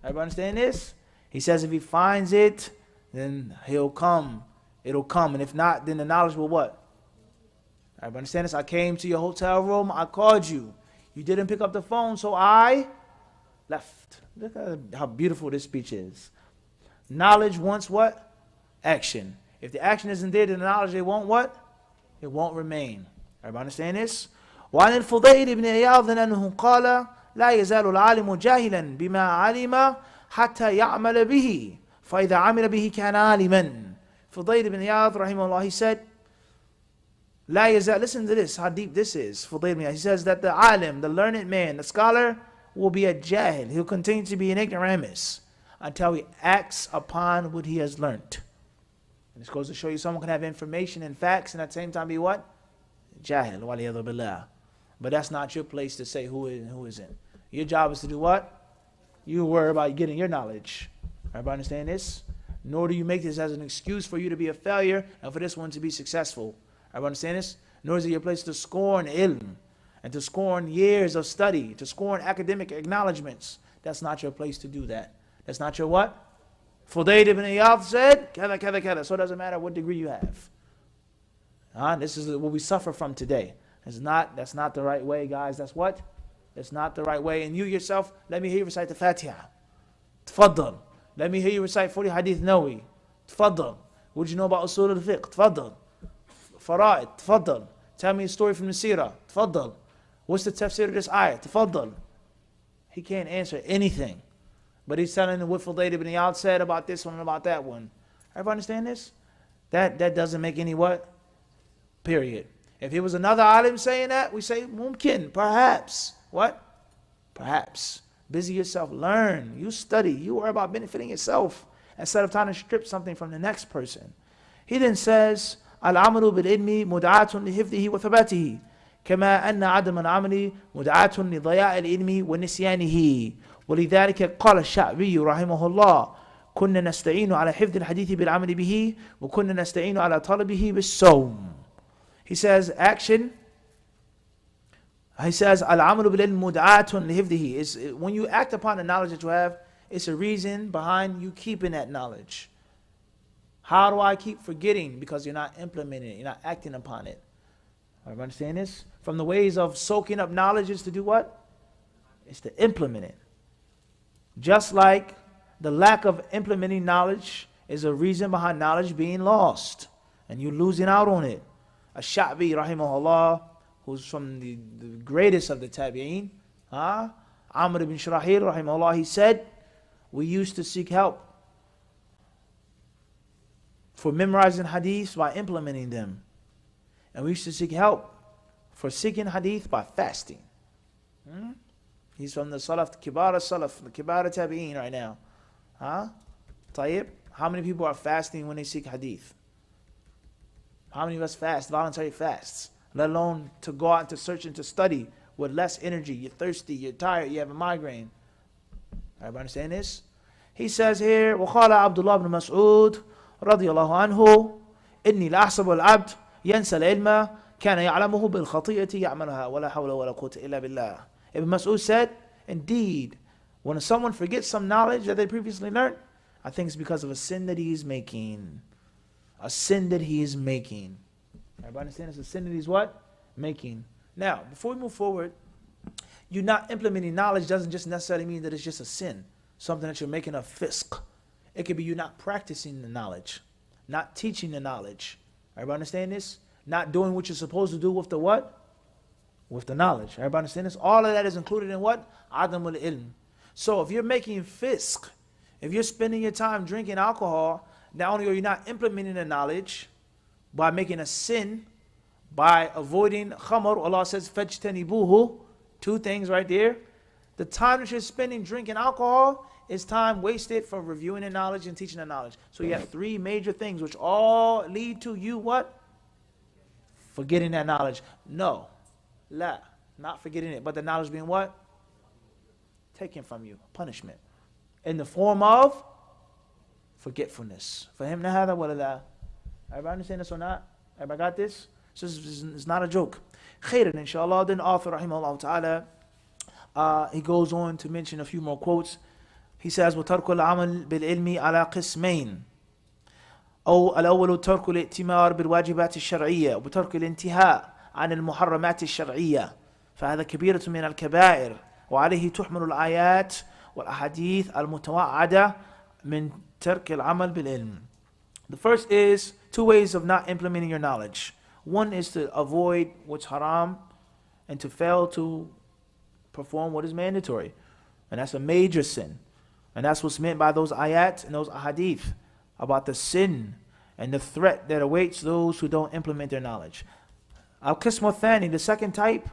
Everybody understand this? He says if he finds it, then he'll come. It'll come. And if not, then the knowledge will what? Everybody understand this? I came to your hotel room. I called you. You didn't pick up the phone, so I left. Look at how beautiful this speech is. Knowledge wants what? Action. If the action isn't there, then the knowledge, it won't what? It won't remain. Everybody understand this? وعن الفضيل بن عياض أنه قال لا يزال العالم جاهلا بما علم حتى يعمل به فإذا عمل به كان عالما. Fudayl ibn Iyad rahimahullah, he said لا يزال, listen to this, how deep this is. Fudayl ibn Iyad, he says that the alim, the learned man, the scholar will be a jahil. He'll continue to be an ignoramus until he acts upon what he has learnt. And this goes to show you someone can have information and facts and at the same time be what? Jahil, waliyadhu billah. But that's not your place to say who is and who isn't. Your job is to do what? You worry about getting your knowledge. Everybody understand this? Nor do you make this as an excuse for you to be a failure and for this one to be successful. Everybody understand this? Nor is it your place to scorn ilm and to scorn years of study, to scorn academic acknowledgments. That's not your place to do that. That's not your what? Fudayl ibn Iyad said, kada, kada, kada. So it doesn't matter what degree you have. This is what we suffer from today. That's not the right way, guys. That's what? That's not the right way. And you yourself, let me hear you recite the Fatiha. Tfaddal. Let me hear you recite 40 Hadith Nawawi. Tfaddal. What do you know about Usul al-Fiqh? Tfaddal. Fara'id. Tfaddal. Tell me a story from the Seerah. Tfaddal. What's the tafsir of this ayah? Tfaddal. He can't answer anything. But he's telling what Fudayl ibn Iyad said about this one and about that one. Everybody understand this? That doesn't make any what? Period. If it was another alim saying that, we say, mumkin, perhaps. What? Perhaps. Busy yourself, learn, you study, you worry about benefiting yourself instead of trying to strip something from the next person. He then says, Al-amalu bil-ilmi mud'atun li-hifdhihi wa thabatihi, kama anna adam al-amali mud'atun li-dhaya' al-ilmi wa nisyanihi. ولذلك قال الشعبي رحمه الله كنا نستعين على حفظ الحديث بالعمل به وكنا نستعين على طلبه بالصوم. He says action. He says al-amalu bil-ilm mud'atun li-hifdhihi, is when you act upon the knowledge that you have, it's a reason behind you keeping that knowledge. How do I keep forgetting? Because you're not implementing it, you're not acting upon it. Everybody understand this? From the ways of soaking up knowledge is to do what? It's to implement it. Just like the lack of implementing knowledge is a reason behind knowledge being lost and you losing out on it. Ash-Sha'bi rahimahullah, who's from the greatest of the tabi'een, Amr ibn Shurahil rahimahullah, he said, we used to seek help for memorizing hadiths by implementing them. And we used to seek help for seeking hadith by fasting. He's from the Salaf, the Kibara Tabi'een right now. Tayyib, how many people are fasting when they seek hadith? How many of us fast, voluntary fasts? Let alone to go out and to search and to study with less energy. You're thirsty, you're tired, you have a migraine. Everybody understand this? He says here, وَقَالَ عَبْدُ اللَّهِ بْنُ مَسْعُودٍ رضي الله عنه إني لأحسب العبد ينسى العلم كان يعلمه بالخطيئة يعملها ولا حول ولا قوة إلا بالله. Ibn Mas'ud said, indeed, when someone forgets some knowledge that they previously learned, I think it's because of a sin that he is making. A sin that he is making. Everybody understand it's a sin that he's what? Making. Now, before we move forward, you not implementing knowledge doesn't just necessarily mean that it's just a sin. Something that you're making a fisq. It could be you not practicing the knowledge. Not teaching the knowledge. Everybody understand this? Not doing what you're supposed to do with the what? With the knowledge. Everybody understand this? All of that is included in what? Adamul ilm. So if you're making fisq, if you're spending your time drinking alcohol, not only are you not implementing the knowledge by making a sin, by avoiding khamr, Allah says, fajtanibuhu, two things right there. The time that you're spending drinking alcohol is time wasted for reviewing the knowledge and teaching the knowledge. So you have three major things which all lead to you what? Forgetting that knowledge. No. La. Not forgetting it. But the knowledge being what? Taken from you. Punishment. In the form of forgetfulness. For him, nahada wala. Everybody understand this or not? Everybody got this? So it's not a joke. Khairan, inshallah. Then author, rahimahullah ta'ala, he goes on to mention a few more quotes. He says, وَتَرْكُ الْعَمَلِ بِالْعِلْمِ عَلَى قِسْمَيْنِ أو الأول ترك الائتمار بالواجبات الشرعية وترك الانتهاء عن المحرمات الشرعية فهذا كبيرة من الكبائر وعليه تحمل الآيات والأحاديث المتوعدة من ترك العمل بالعلم. The first is two ways of not implementing your knowledge. One is to avoid what's haram and to fail to perform what is mandatory. And that's a major sin. And that's what's meant by those ayat and those ahadith about the sin and the threat that awaits those who don't implement their knowledge. Al-Qism al-Thani, the second type,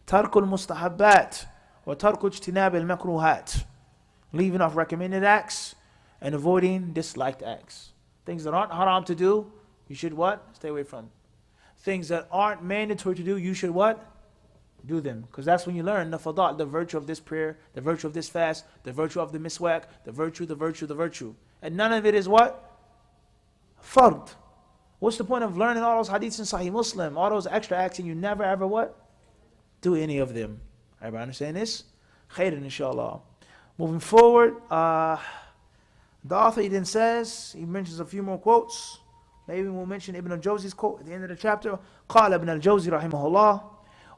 Tarkul Mustahabbat or Tarkul Ijtinab al-Makruhat, leaving off recommended acts and avoiding disliked acts. Things that aren't haram to do, you should what? Stay away from. Things that aren't mandatory to do, you should what? Do them. Because that's when you learn the fadat, the virtue of this prayer, the virtue of this fast, the virtue of the miswak, the virtue. And none of it is what? Fard. What's the point of learning all those hadiths in Sahih Muslim, all those extra acts, and you never ever what? Do any of them. Everybody understand this? Khairan, inshallah. Moving forward, the author then says, he mentions a few more quotes. Maybe we'll mention Ibn al-Jawzi's quote at the end of the chapter. قال ابن الجوزي رحمه الله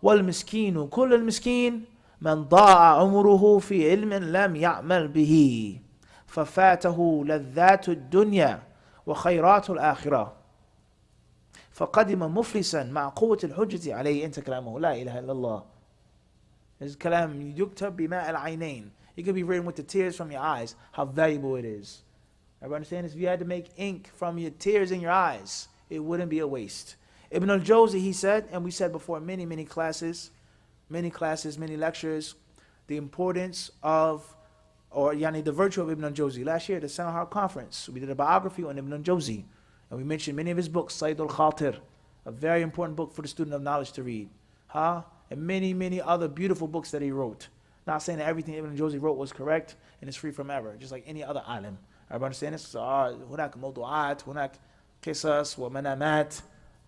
والمسكين كل المسكين من ضاع عمره في علم لم يعمل به ففاته لذات الدنيا وخيرات الآخرة فقدم مفلسا مع قوة الحجة عليه. انت كلامه لا إله إلا الله. His kalam يكتب بماء العينين. It could be written with the tears from your eyes. How valuable it is. Everybody understand this? If you had to make ink from your tears in your eyes, it wouldn't be a waste. Ibn al-Jawzi, he said, and we said before many classes, many lectures, the importance of, or the virtue of Ibn al-Jawzi. Last year at the Sanahar conference, we did a biography on Ibn al-Jawzi, and we mentioned many of his books, Sayyid al-Khatir, a very important book for the student of knowledge to read, and many other beautiful books that he wrote. Not saying that everything Ibn al-Jawzi wrote was correct and is free from error, just like any other alim. Everybody understand this? هناك موضوعات, هناك قصص ومنامات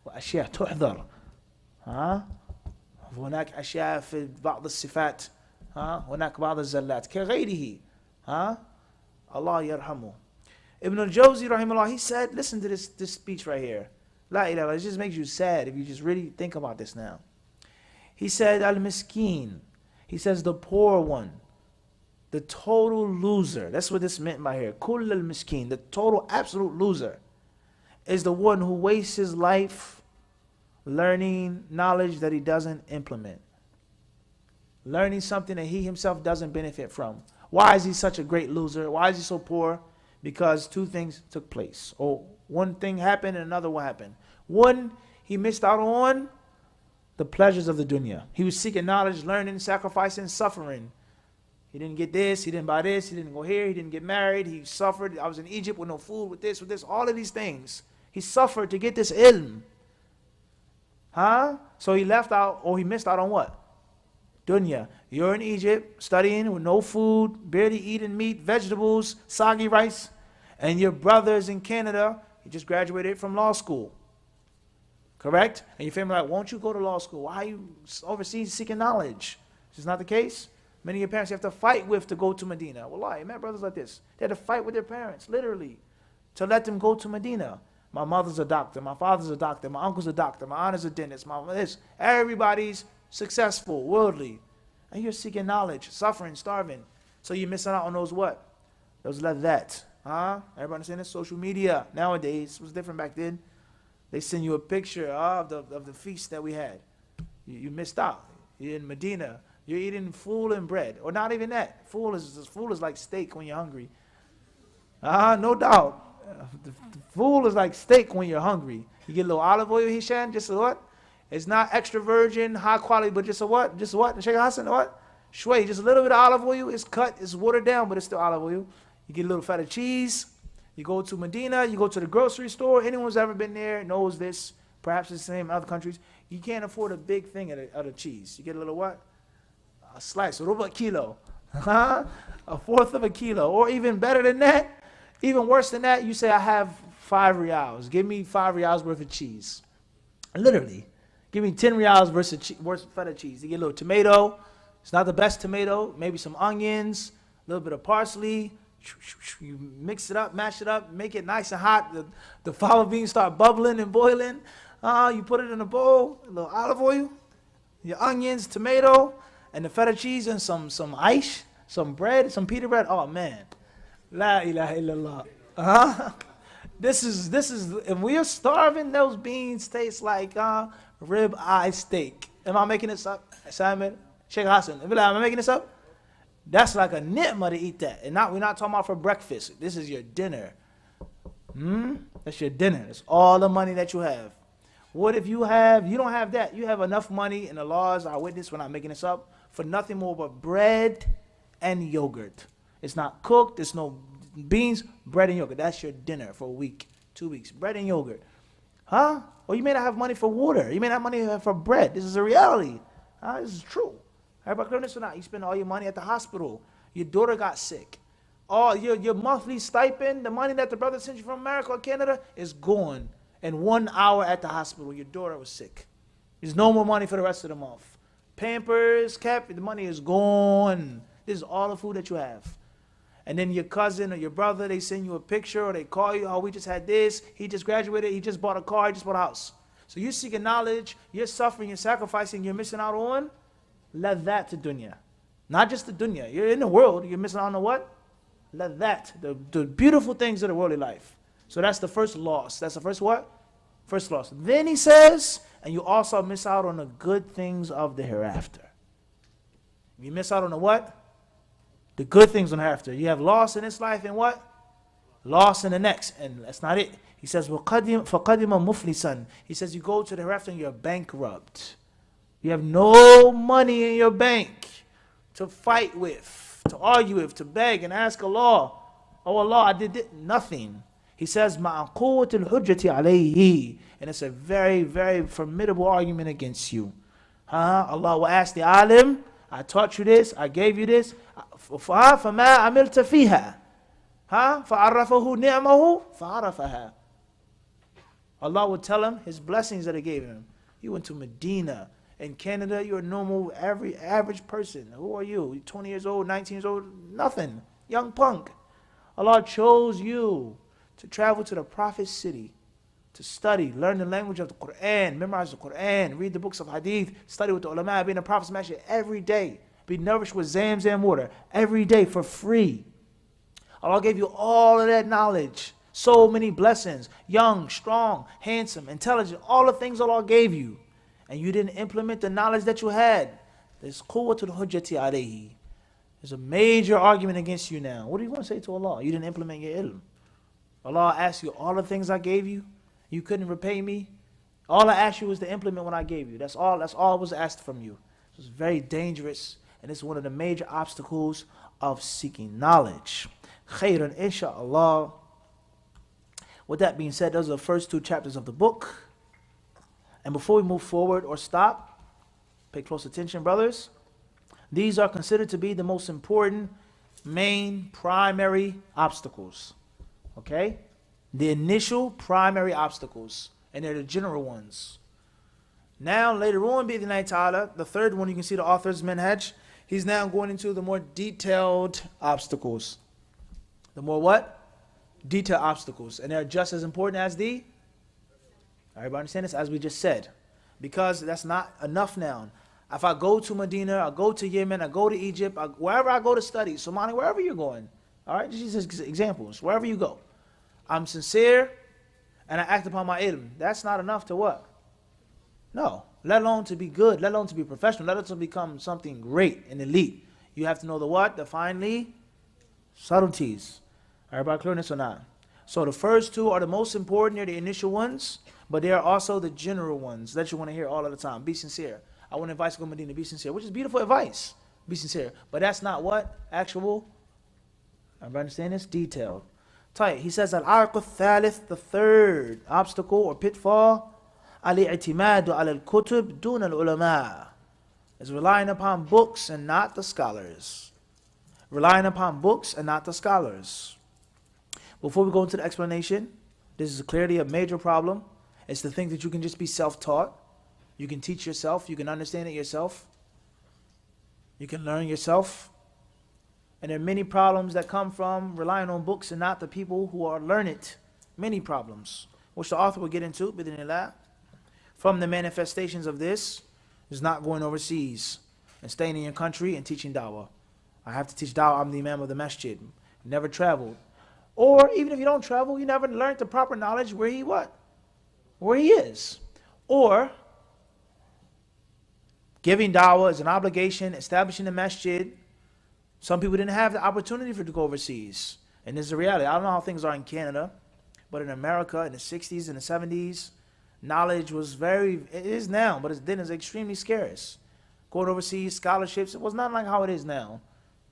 وأشياء تحضر. هناك أشياء في بعض الصفات. هناك بعض الزلات كغيره. Allah yarhamu. Ibn al-Jawzi rahimahullah, he said, listen to this speech right here. La ilaha, it just makes you sad if you just really think about this now. He said, al-miskin. He says the poor one, the total loser. That's what this meant by here. Kull al-miskin, the total absolute loser, is the one who wastes his life learning knowledge that he doesn't implement. Learning something that he himself doesn't benefit from. Why is he such a great loser? Why is he so poor? Because two things took place. Or one thing happened and another one happened. One, he missed out on the pleasures of the dunya. He was seeking knowledge, learning, sacrificing, suffering. He didn't get this, he didn't buy this, he didn't go here, he didn't get married, he suffered. I was in Egypt with no food, with this, all of these things. He suffered to get this ilm. So he left out, or he missed out on what? Dunya. You're in Egypt, studying with no food, barely eating meat, vegetables, soggy rice. And your brother's in Canada, he just graduated from law school. Correct? And your family like, won't you go to law school? Why are you overseas seeking knowledge? This is not the case. Many of your parents you have to fight with to go to Medina. Wallahi, I met brothers like this. They had to fight with their parents, literally, to let them go to Medina. My mother's a doctor, my father's a doctor, my uncle's a doctor, my aunt is a dentist, everybody's successful, worldly. And you're seeking knowledge, suffering, starving. So you're missing out on those what? Those that. Everybody understand this? Social media nowadays was different back then. They send you a picture of the feast that we had. You missed out. You're in Medina. You're eating fool and bread. Or not even that. Fool is like steak when you're hungry. No doubt. The fool is like steak when you're hungry. You get a little olive oil, Hisham, just a what? It's not extra virgin, high quality, but just a what? Just a what? Sheikh Hassan, what? Shway, just a little bit of olive oil. It's cut, it's watered down, but it's still olive oil. You get a little feta cheese. You go to Medina, you go to the grocery store. Anyone who's ever been there knows this. Perhaps it's the same in other countries. You can't afford a big thing of the cheese. You get a little what? A slice, a ruba kilo. A fourth of a kilo. Or even better than that, even worse than that, you say, I have 5 riyals. Give me 5 riyals worth of cheese. Literally. Give me 10 riyals worth of feta cheese. You get a little tomato. It's not the best tomato. Maybe some onions, a little bit of parsley. You mix it up, mash it up, make it nice and hot. The fava beans start bubbling and boiling. You put it in a bowl, a little olive oil, your onions, tomato, and the feta cheese and some ice, some bread, some pita bread. Oh man. La ilaha illallah. This is, if we're starving, those beans taste like rib eye steak. Am I making this up? Simon, Sheikh Hassan, am I making this up? That's like a ni'mah to eat that. And we're not talking about for breakfast. This is your dinner. That's your dinner. That's all the money that you have. What if you don't have that? You have enough money, and the laws are witness, we're not making this up, for nothing more but bread and yogurt. It's not cooked. There's no beans, bread and yogurt. That's your dinner for a week, 2 weeks. Bread and yogurt. Or you may not have money for water. You may not have money for bread. This is a reality. This is true. Everybody clear this or not? You spend all your money at the hospital. Your daughter got sick. All your monthly stipend, the money that the brother sent you from America or Canada, is gone in 1 hour at the hospital. Your daughter was sick. There's no more money for the rest of the month. Pampers, cap, the money is gone. This is all the food that you have. And then your cousin or your brother, they send you a picture or they call you, oh, we just had this. He just graduated. He just bought a car. He just bought a house. So you're seeking knowledge. You're suffering. You're sacrificing. You're missing out on that to dunya. Not just the dunya. You're in the world. You're missing out on what? That. The beautiful things of the worldly life. So that's the first loss. That's the first what? First loss. Then he says, and you also miss out on the good things of the hereafter. You miss out on the what? The good things on the hereafter. You have loss in this life and what? Loss in the next. And that's not it. He says, فَقَدِمَ مُفْلِسًا. He says, you go to the hereafter and you're bankrupt. You have no money in your bank to fight with, to argue with, to beg and ask Allah. Oh Allah, I did nothing. He says, مَعَ قُوَّةِ الْحُجَّةِ عَلَيْهِ. And it's a very, very formidable argument against you. Allah will ask the alim, I taught you this, I gave you this. فَمَا عَمِلْتَ فِيهَا فَعَرَّفَهُ نِعْمَهُ فَعَرَفَهَا. Allah will tell him his blessings that he gave him. You went to Medina. In Canada, you're a normal, average person. Who are you? You're 20 years old, 19 years old, nothing. Young punk. Allah chose you to travel to the Prophet's city. to study, learn the language of the Quran, memorize the Quran, read the books of hadith, study with the ulama, be in the Prophet's masjid every day, be nourished with Zamzam water every day for free. Allah gave you all of that knowledge, so many blessings, young, strong, handsome, intelligent, all the things Allah gave you, and you didn't implement the knowledge that you had. There's quwwatul hujjati alayhi. There's a major argument against you now. What are you going to say to Allah? You didn't implement your ilm. Allah asked you all the things I gave you. You couldn't repay me. All I asked you was to implement what I gave you. That's all was asked from you. It's very dangerous, and it's one of the major obstacles of seeking knowledge. Khairan, inshaAllah. With that being said, those are the first 2 chapters of the book. And before we move forward or stop, pay close attention, brothers. These are considered to be the most important, main, primary obstacles. Okay? The initial primary obstacles. And they're the general ones. Now, later on, bi'idhnillahi ta'ala, the third one, you can see the author's minhaj. He's now going into the more detailed obstacles. The more what? Detailed obstacles. And they're just as important as the... Everybody understand this? As we just said. Because that's not enough now. If I go to Medina, I go to Yemen, I go to Egypt, wherever I go to study, Somalia, wherever you're going. All right? Just examples. Wherever you go. I'm sincere and I act upon my ilm. That's not enough to what? No. Let alone to be good. Let alone to be professional. Let alone to become something great and elite. You have to know the what? The finely subtleties. Everybody clear on this or not? So the first 2 are the most important. They're the initial ones. But they are also the general ones that you want to hear all of the time. Be sincere. I want to advise you to go to Medina. Be sincere. Which is beautiful advice. Be sincere. But that's not what? Actual. Everybody understand this? Detailed. Tight. He says, Al-Arq al-Thalith, the third obstacle or pitfall, al-i'timadu al-kutub dun al-ulama, is relying upon books and not the scholars. Relying upon books and not the scholars. Before we go into the explanation, this is clearly a major problem. It's to think that you can just be self-taught. You can teach yourself. You can understand it yourself. You can learn yourself. And there are many problems that come from relying on books and not the people who are learned. Many problems, which the author will get into, bi'idhnillah. From the manifestations of this is not going overseas and staying in your country and teaching dawah. I have to teach dawah. I'm the imam of the masjid. Never traveled. Or even if you don't travel, you never learned the proper knowledge where he what? Where he is. Or giving dawah is an obligation, establishing the masjid. Some people didn't have the opportunity to go overseas. And this is the reality. I don't know how things are in Canada, but in America in the 60s and the 70s, knowledge was it is now, but then it's extremely scarce. Going overseas, scholarships, it was not like how it is now.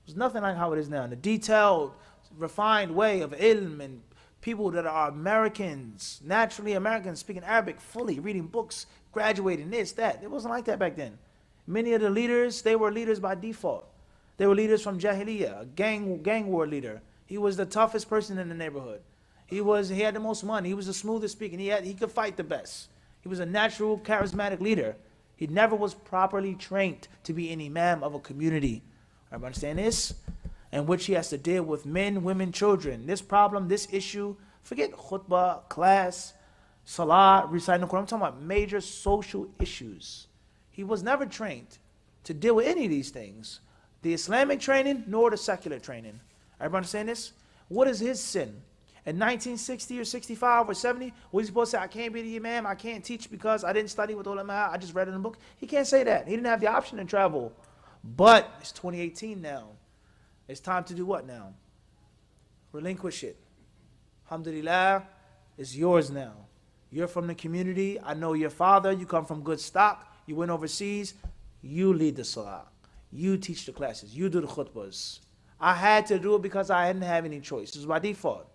It was nothing like how it is now. And the detailed, refined way of ilm and people that are Americans, naturally Americans, speaking Arabic fully, reading books, graduating, this, that. It wasn't like that back then. Many of the leaders, they were leaders by default. They were leaders from Jahiliyyah, a gang war leader. He was the toughest person in the neighborhood. He had the most money. He was the smoothest speaking. He could fight the best. He was a natural, charismatic leader. He never was properly trained to be an imam of a community. Everybody understand this? In which he has to deal with men, women, children. This problem, this issue, forget khutbah, class, salah, reciting the Quran. I'm talking about major social issues. He was never trained to deal with any of these things. The Islamic training, nor the secular training. Everybody understand this? What is his sin? In 1960 or 65 or 70, was he supposed to say, I can't be the imam, I can't teach because I didn't study with ulama, I just read it in a book? He can't say that. He didn't have the option to travel. But it's 2018 now. It's time to do what now? Relinquish it. Alhamdulillah, it's yours now. You're from the community. I know your father. You come from good stock. You went overseas. You lead the salah. You teach the classes. You do the khutbahs. I had to do it because I didn't have any choice. This is by default.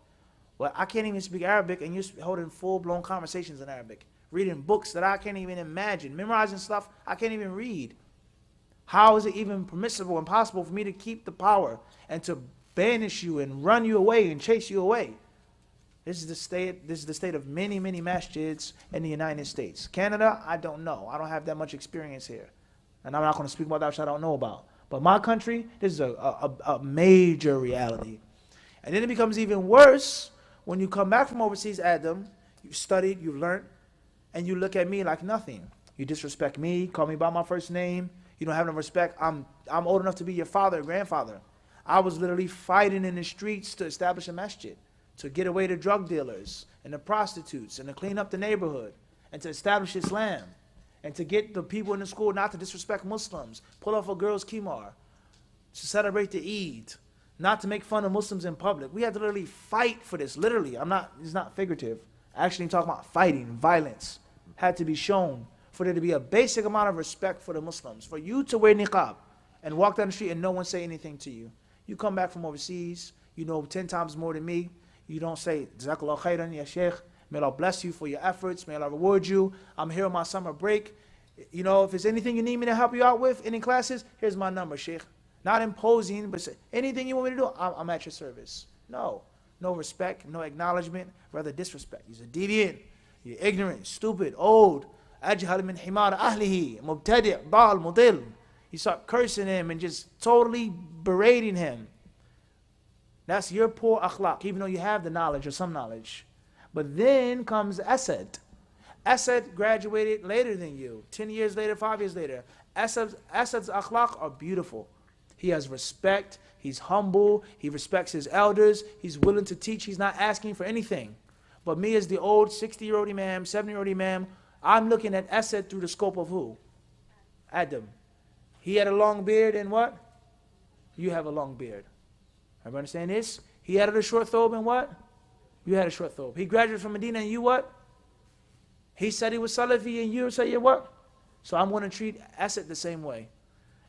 Well, I can't even speak Arabic, and you're holding full-blown conversations in Arabic. Reading books that I can't even imagine. Memorizing stuff I can't even read. How is it even permissible and possible for me to keep the power and to banish you and run you away and chase you away? This is the state of many, many masjids in the United States. Canada, I don't know. I don't have that much experience here. And I'm not going to speak about that which I don't know about. But my country, this is a major reality. And then it becomes even worse when you come back from overseas, Adam. you studied, you learned, and you look at me like nothing. You disrespect me, call me by my first name. You don't have no respect. I'm old enough to be your father, grandfather. I was literally fighting in the streets to establish a masjid, to get away the drug dealers and the prostitutes and to clean up the neighborhood and to establish Islam and to get the people in the school not to disrespect Muslims, pull off a girl's khimar, to celebrate the Eid, not to make fun of Muslims in public. We had to literally fight for this, literally. It's not figurative. Actually talking about fighting, violence had to be shown for there to be a basic amount of respect for the Muslims, for you to wear niqab and walk down the street and no one say anything to you. You come back from overseas, you know 10 times more than me. You don't say, Jazakallah khairan, ya Sheikh. May Allah bless you for your efforts. May Allah reward you. I'm here on my summer break. You know, if there's anything you need me to help you out with, any classes, here's my number, Sheikh. Not imposing, but say, anything you want me to do, I'm at your service. No. No respect, no acknowledgement, rather disrespect. He's a deviant. You're ignorant, stupid, old. Ajhal min himar ahlihi, mubtadi', dal, mudil. You start cursing him and just totally berating him. That's your poor akhlaq, even though you have the knowledge or some knowledge. But then comes Asad. Asad graduated later than you, 10 years later, 5 years later. Asad's akhlaq are beautiful. He has respect, he's humble, he respects his elders, he's willing to teach, he's not asking for anything. But me as the old 60-year-old imam, 70-year-old imam, I'm looking at Asad through the scope of who? Adam. He had a long beard and what? You have a long beard. Everybody understand this? He had a short thobe and what? You had a short thobe. He graduated from Medina and you what? He said he was Salafi and you said you what? So I'm going to treat Asad the same way.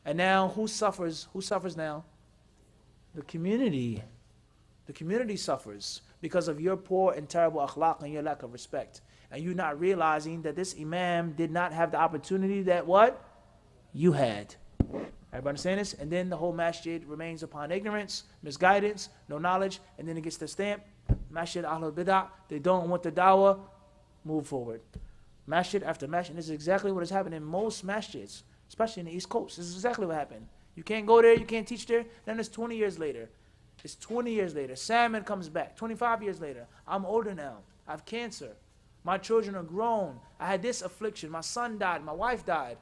And now who suffers? Who suffers now? The community. The community suffers because of your poor and terrible akhlaq and your lack of respect. And you not realizing that this imam did not have the opportunity that what? You had. Everybody understand this? And then the whole masjid remains upon ignorance, misguidance, no knowledge, and then it gets the stamp. Masjid Ahlul Bid'ah, they don't want the dawah, move forward. Masjid after masjid, and this is exactly what has happened in most masjids, especially in the East Coast. This is exactly what happened. You can't go there, you can't teach there, then it's 20 years later. It's 20 years later. Salmon comes back, 25 years later. I'm older now. I have cancer. My children are grown. I had this affliction. My son died. My wife died.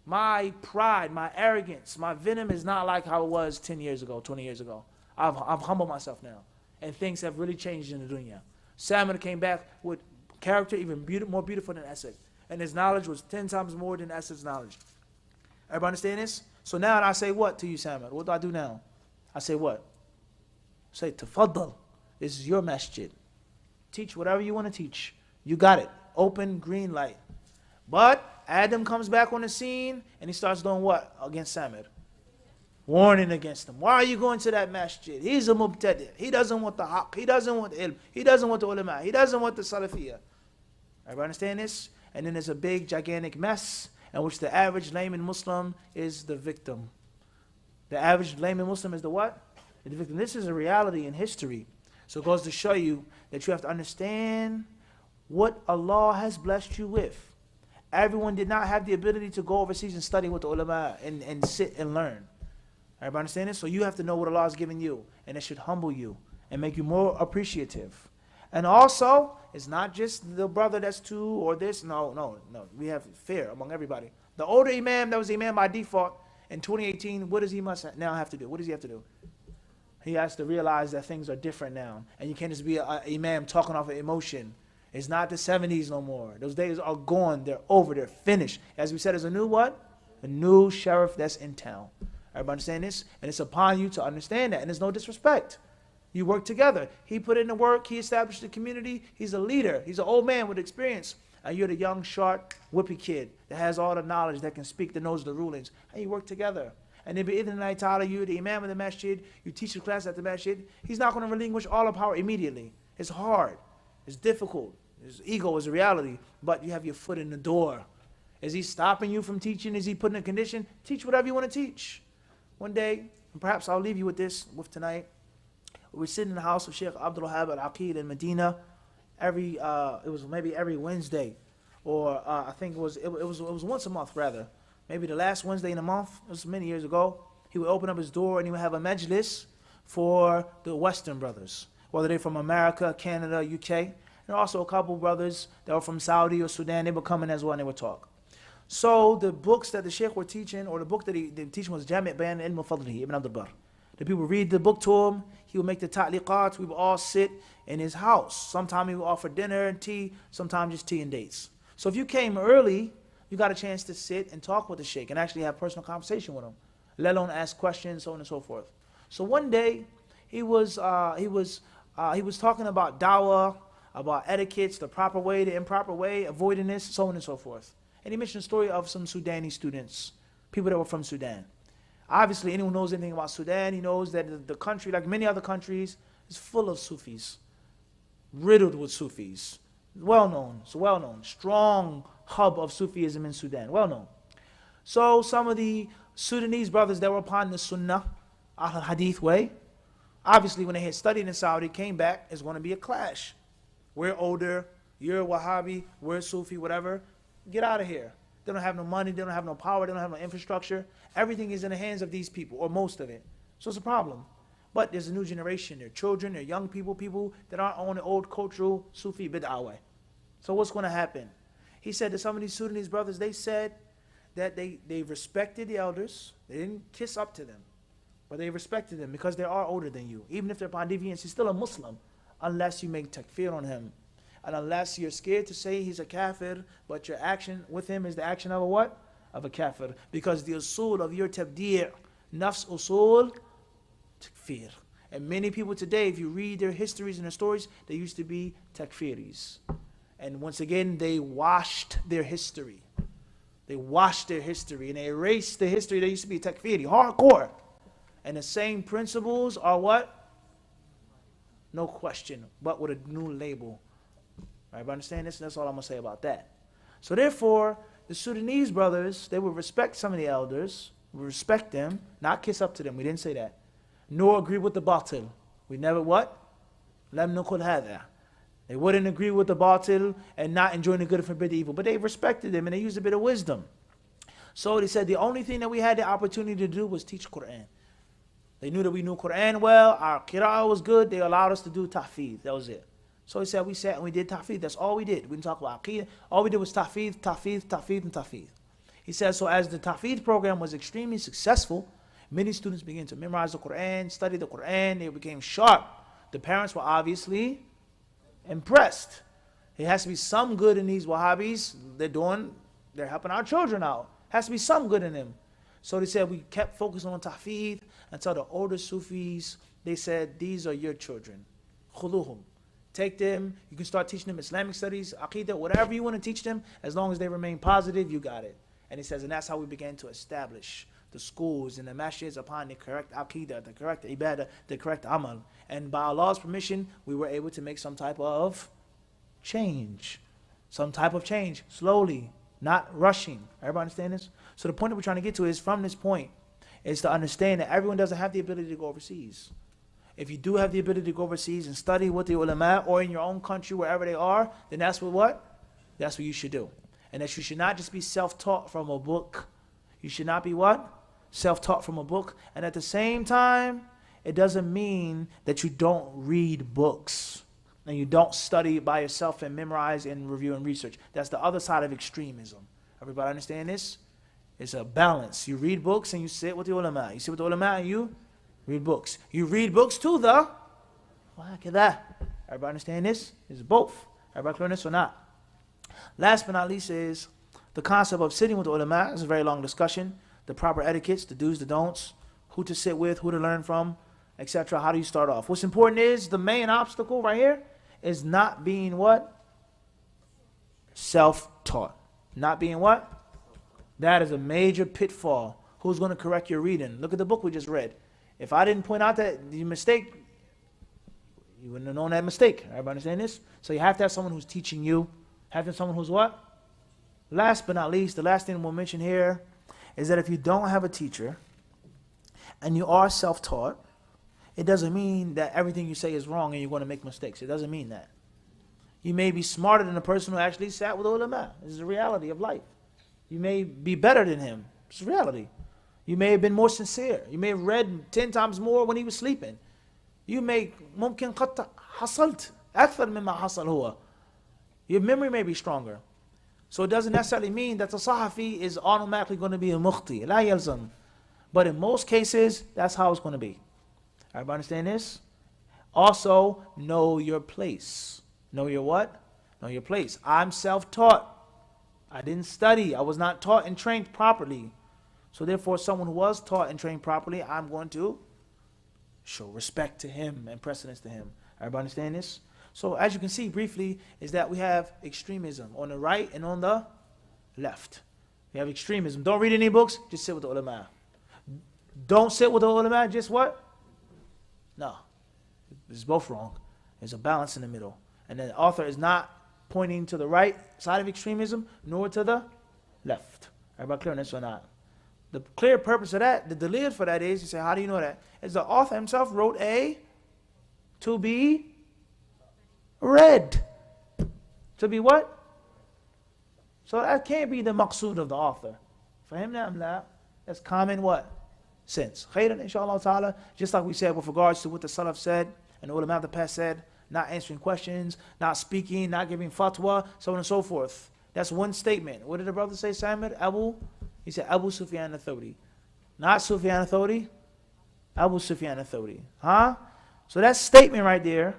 My pride, my arrogance, my venom is not like how it was 10 years ago, 20 years ago. I've humbled myself now. And things have really changed in the dunya. Salmon came back with character even more beautiful than Asad. And his knowledge was 10 times more than Asad's knowledge. Everybody understand this? So now I say what to you, Salmon? What do I do now? I say what? Say, tafaddal. This is your masjid. Teach whatever you want to teach. You got it. Open, green light. But Adam comes back on the scene and he starts doing what against Samir? Warning against him. Why are you going to that masjid? He's a mubtadi'. He doesn't want the haqq. He doesn't want the ilm. He doesn't want the ulama. He doesn't want the salafiyah. Everybody understand this? And then there's a big, gigantic mess in which the average layman Muslim is the victim. The average layman Muslim is the what? The victim. This is a reality in history. So it goes to show you that you have to understand what Allah has blessed you with. Everyone did not have the ability to go overseas and study with the ulama and sit and learn. Everybody understand this? So you have to know what Allah has given you, and it should humble you and make you more appreciative. And also, it's not just the brother that's two or this. No. We have fear among everybody. The older imam that was imam by default in 2018, what does he must now have to do? What does he have to do? He has to realize that things are different now. And you can't just be an imam talking off of emotion. It's not the 70s no more. Those days are gone. They're over. They're finished. As we said, there's a new what? A new sheriff that's in town. Everybody understand this? And it's upon you to understand that. And there's no disrespect. You work together. He put in the work. He established the community. He's a leader. He's an old man with experience. And you're the young, sharp, whippy kid that has all the knowledge, that can speak, that knows the rulings. And you work together. And then bi'idhnillahi ta'ala, you're the imam of the masjid. You teach the class at the masjid. He's not going to relinquish all the power immediately. It's hard. It's difficult. His ego is a reality, but you have your foot in the door. Is he stopping you from teaching? Is he putting a condition? Teach whatever you want to teach. One day, and perhaps I'll leave you with this, with tonight. We sit in the house of Sheikh Abdul Wahab al-Aqid in Medina. It was maybe every Wednesday, or I think it was once a month rather. Maybe the last Wednesday in a month. It was many years ago. He would open up his door and he would have a majlis for the Western brothers, whether they're from America, Canada, UK. And also a couple brothers that were from Saudi or Sudan, they were coming as well and they would talk. So the books that the Sheikh were teaching, or the book that the teaching was Jami' Bayan Ilm Fadlihi, Ibn Abdul Barr. The people read the book to him, he would make the ta'liqat, we would all sit in his house. Sometimes he would offer dinner and tea, sometimes just tea and dates. So if you came early, you got a chance to sit and talk with the Sheikh and actually have personal conversation with him, let alone ask questions, so on and so forth. So one day, he was talking about dawah, about etiquettes, the proper way, the improper way, avoiding this, so on and so forth. And he mentioned the story of some Sudani students, people that were from Sudan. Obviously, anyone who knows anything about Sudan, he knows that the country, like many other countries, is full of Sufis, riddled with Sufis. Well known, it's well known, strong hub of Sufism in Sudan, well known. So some of the Sudanese brothers that were upon the Sunnah, Hadith way, obviously when they had studied in Saudi, came back, it's going to be a clash. We're older, you're a Wahhabi, we're Sufi, whatever. Get out of here. They don't have no money, they don't have no power, they don't have no infrastructure. Everything is in the hands of these people, or most of it. So it's a problem. But there's a new generation, they're children, they're young people, people that aren't on the old cultural Sufi bid'ah way. So what's going to happen? He said that some of these Sudanese brothers, they said that they respected the elders, they didn't kiss up to them, but they respected them because they are older than you. Even if they're upon deviance, he's still a Muslim, unless you make takfir on him. And unless you're scared to say he's a kafir, but your action with him is the action of a what? Of a kafir. Because the usul of your tabdi', nafs usul, takfir. And many people today, if you read their histories and their stories, they used to be takfiris. And once again, they washed their history. They washed their history and they erased the history. They used to be takfiri, hardcore. And the same principles are what? No question, but with a new label. All right, but understand this, and that's all I'm going to say about that. So therefore, the Sudanese brothers, they would respect some of the elders, we respect them, not kiss up to them, we didn't say that. Nor agree with the batil. We never what? Lam nuqul hadha. They wouldn't agree with the batil and not enjoy the good and forbid the evil. But they respected them and they used a bit of wisdom. So they said the only thing that we had the opportunity to do was teach Quran. They knew that we knew Quran well, our qira'ah was good, they allowed us to do tahfidh, that was it. So he said we sat and we did tahfidh, that's all we did. We didn't talk about aqeedah, all we did was tahfidh, tahfidh, tahfidh, and tahfidh. He says, so as the tahfidh program was extremely successful, many students began to memorize the Quran, study the Quran, they became sharp. The parents were obviously impressed. There has to be some good in these Wahhabis. They're helping our children out. Has to be some good in them. So they said we kept focusing on tahfidh until the older Sufis, they said, these are your children. Khuluhum. Take them, you can start teaching them Islamic studies, Aqidah, whatever you want to teach them, as long as they remain positive, you got it. And he says, and that's how we began to establish the schools and the masjids upon the correct Aqidah, the correct Ibadah, the correct Amal. And by Allah's permission, we were able to make some type of change. Some type of change, slowly, not rushing. Everybody understand this? So the point that we're trying to get to is, from this point, is to understand that everyone doesn't have the ability to go overseas. If you do have the ability to go overseas and study with the ulama or in your own country, wherever they are, then that's what? That's what you should do. And that you should not just be self-taught from a book. You should not be what? Self-taught from a book. And at the same time, it doesn't mean that you don't read books and you don't study by yourself and memorize and review and research. That's the other side of extremism. Everybody understand this? It's a balance. You read books and you sit with the ulama. You sit with the ulama and you read books. You read books to the wahakadha. Everybody understand this? It's both. Everybody clear on this or not? Last but not least is the concept of sitting with the ulama. It's a very long discussion. The proper etiquettes, the do's, the don'ts, who to sit with, who to learn from, etc. How do you start off? What's important is the main obstacle right here is not being what? Self-taught. Not being what? That is a major pitfall. Who's going to correct your reading? Look at the book we just read. If I didn't point out that the mistake, you wouldn't have known that mistake. Everybody understand this? So you have to have someone who's teaching you. Have to have someone who's what? Last but not least, the last thing we'll mention here is that if you don't have a teacher and you are self-taught, it doesn't mean that everything you say is wrong and you're going to make mistakes. It doesn't mean that. You may be smarter than the person who actually sat with ulama. This is the reality of life. You may be better than him. It's reality. You may have been more sincere. You may have read 10 times more when he was sleeping. You may ممكن قد حصلت أكثر مما حصل هو. Your memory may be stronger. So it doesn't necessarily mean that the Sahafi is automatically going to be a Mufti. La yalzam. But in most cases, that's how it's going to be. Everybody understand this? Also, know your place. Know your what? Know your place. I'm self-taught. I didn't study. I was not taught and trained properly. So therefore, someone who was taught and trained properly, I'm going to show respect to him and precedence to him. Everybody understand this? So as you can see briefly, is that we have extremism on the right and on the left. We have extremism. Don't read any books, just sit with the ulama. Don't sit with the ulama, just what? No. It's both wrong. There's a balance in the middle. And the author is not pointing to the right side of extremism, nor to the left. Everybody clear on this or not? The clear purpose of that, the dalil for that is, you say, how do you know that? Is the author himself wrote a to be read. To be what? So that can't be the maqsood of the author. For him, that's common what? Sense. Khairan, inshallah ta'ala, just like we said with regards to what the Salaf said, and the ulama of the past said, not answering questions, not speaking, not giving fatwa, so on and so forth. That's one statement. What did the brother say, Samir? He said Abu Sufyan al-Thawri. Not Sufyan al-Thawri, Abu Sufyan al-Thawri. Huh? So that statement right there,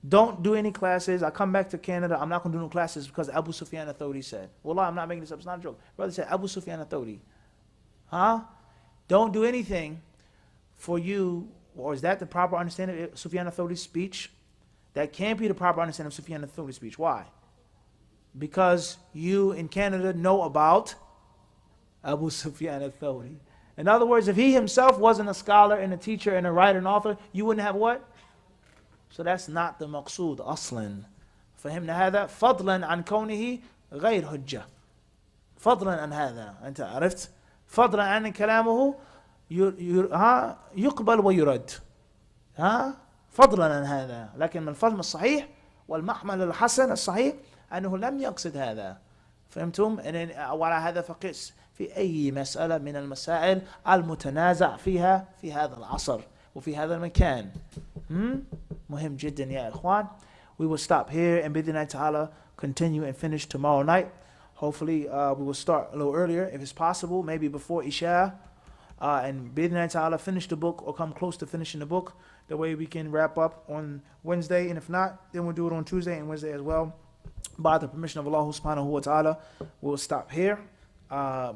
don't do any classes. I come back to Canada, I'm not going to do no classes because Abu Sufyan al-Thawri said. Wallah, I'm not making this up, it's not a joke. Brother said Abu Sufyan al-Thawri. Huh? Don't do anything for you, or is that the proper understanding of Sufyan al-Thawri's speech? That can't be the proper understanding of Sufyan al-Thawri's speech. Why? Because you in Canada know about Abu Sufyan al-Thawri. In other words, if he himself wasn't a scholar and a teacher and a writer and author, you wouldn't have what? So that's not the maqsood, aslan. فهمنا هذا فضلا عن كونه غير حجة. فضلا عن هذا. أنت عرفت؟ فضلا عن كلامه يقبل ويرد. فضلا عن هذا. لكن من الفهم الصحيح والمحمل الحسن الصحيح أنه لم يقصد هذا. فهمتم؟ وعلى هذا فقس في أي مسألة من المسائل المتنازع فيها في هذا العصر وفي هذا المكان. مهم جدا يا إخوان. We will stop here and بإذن الله continue and finish tomorrow night. Hopefully we will start a little earlier if it's possible, maybe before Isha, and بإذن الله finish the book or come close to finishing the book. The way we can wrap up on Wednesday, and if not, then we'll do it on Tuesday and Wednesday as well. By the permission of Allah subhanahu wa ta'ala, we'll stop here.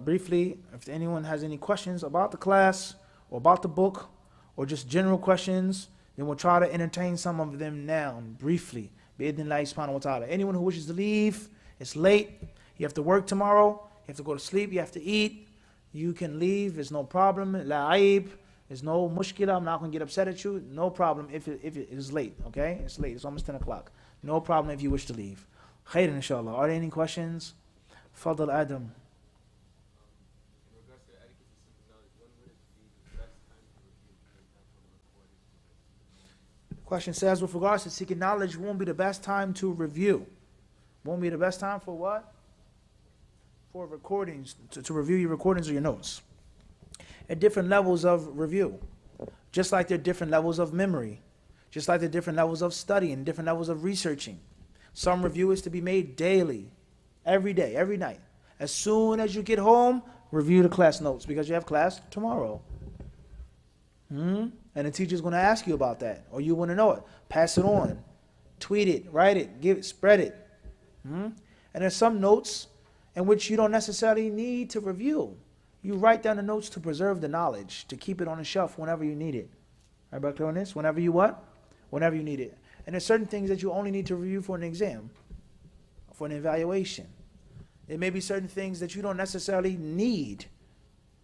Briefly, if anyone has any questions about the class or about the book or just general questions, then we'll try to entertain some of them now, briefly. Bi-idhnillahi subhanahu wa ta'ala. Anyone who wishes to leave, it's late, you have to work tomorrow, you have to go to sleep, you have to eat, you can leave, it's no problem. La aib, there's no mushkila, I'm not going to get upset at you, no problem if it is late, okay? It's late, it's almost 10 o'clock. No problem if you wish to leave. Khairan inshallah. Are there any questions? Fadl Adam. Question says, with regards to seeking knowledge, won't be the best time to review. Won't be the best time for what? For recordings, to review your recordings or your notes. At different levels of review. Just like there are different levels of memory. Just like there are different levels of studying, different levels of researching. Some review is to be made daily, every day, every night. As soon as you get home, review the class notes because you have class tomorrow. And the teacher's going to ask you about that, or you want to know it. Pass it on, tweet it, write it, give it, spread it. And there's some notes in which you don't necessarily need to review. You write down the notes to preserve the knowledge, to keep it on the shelf whenever you need it. Everybody clear on this? Whenever you what? Whenever you need it. And there's certain things that you only need to review for an exam, for an evaluation. There may be certain things that you don't necessarily need.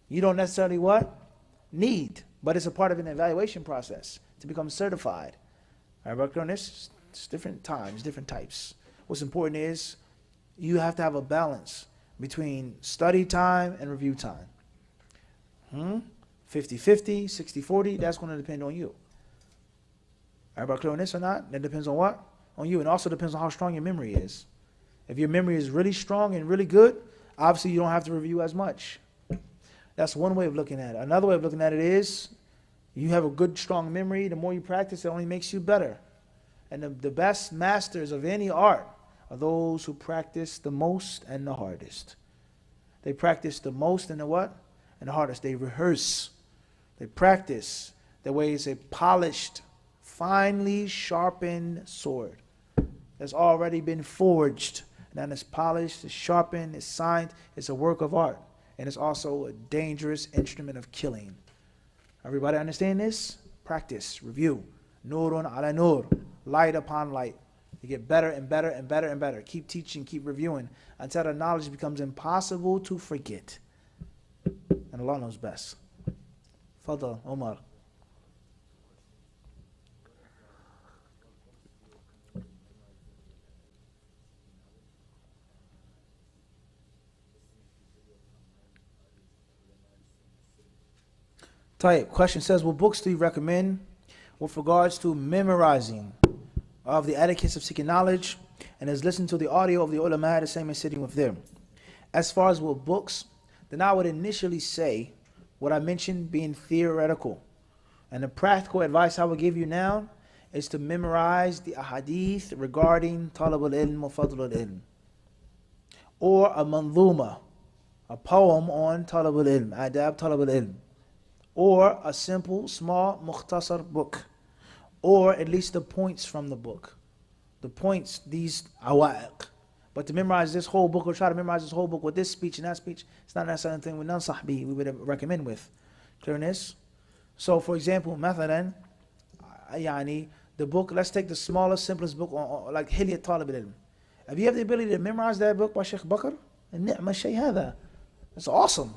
You don't necessarily what? Need. But it's a part of an evaluation process to become certified. I worked on this. It's different times, different types. What's important is you have to have a balance between study time and review time. 50-50, 60-40, that's going to depend on you. Everybody clear on this or not? That depends on what? On you. And also depends on how strong your memory is. If your memory is really strong and really good, obviously you don't have to review as much. That's one way of looking at it. Another way of looking at it is you have a good, strong memory. The more you practice, it only makes you better. And the best masters of any art are those who practice the most and the hardest. They practice the most and the what? And the hardest. They rehearse. They practice. The way it's a polished, finely sharpened sword that's already been forged. And then it's polished, it's sharpened, it's signed. It's a work of art. And it's also a dangerous instrument of killing. Everybody understand this? Practice, review. Nurun ala nur. Light upon light. You get better and better and better and better. Keep teaching, keep reviewing until the knowledge becomes impossible to forget. And Allah knows best. Fadal, Omar. Type question says, what books do you recommend with regards to memorizing of the etiquettes of seeking knowledge, and is listening to the audio of the ulama the same as sitting with them? As far as what books, then I would initially say what I mentioned being theoretical. And the practical advice I would give you now is to memorize the ahadith regarding talab al-ilm wa fadl al-ilm. Or a manzuma, a poem on talab al-ilm, adab talab al-ilm. Or a simple, small, mukhtasar book. Or at least the points from the book. The points, these awaiq. But to memorize this whole book or try to memorize this whole book with this speech and that speech, it's not necessarily something we non-sahbi we would recommend with. Clearness? So for example, مثلا, the book, let's take the smallest, simplest book, like Hilyat Talib al-Ilm. If you have the ability to memorize that book by Sheikh Bakr, ni'ma shay hada. It's awesome.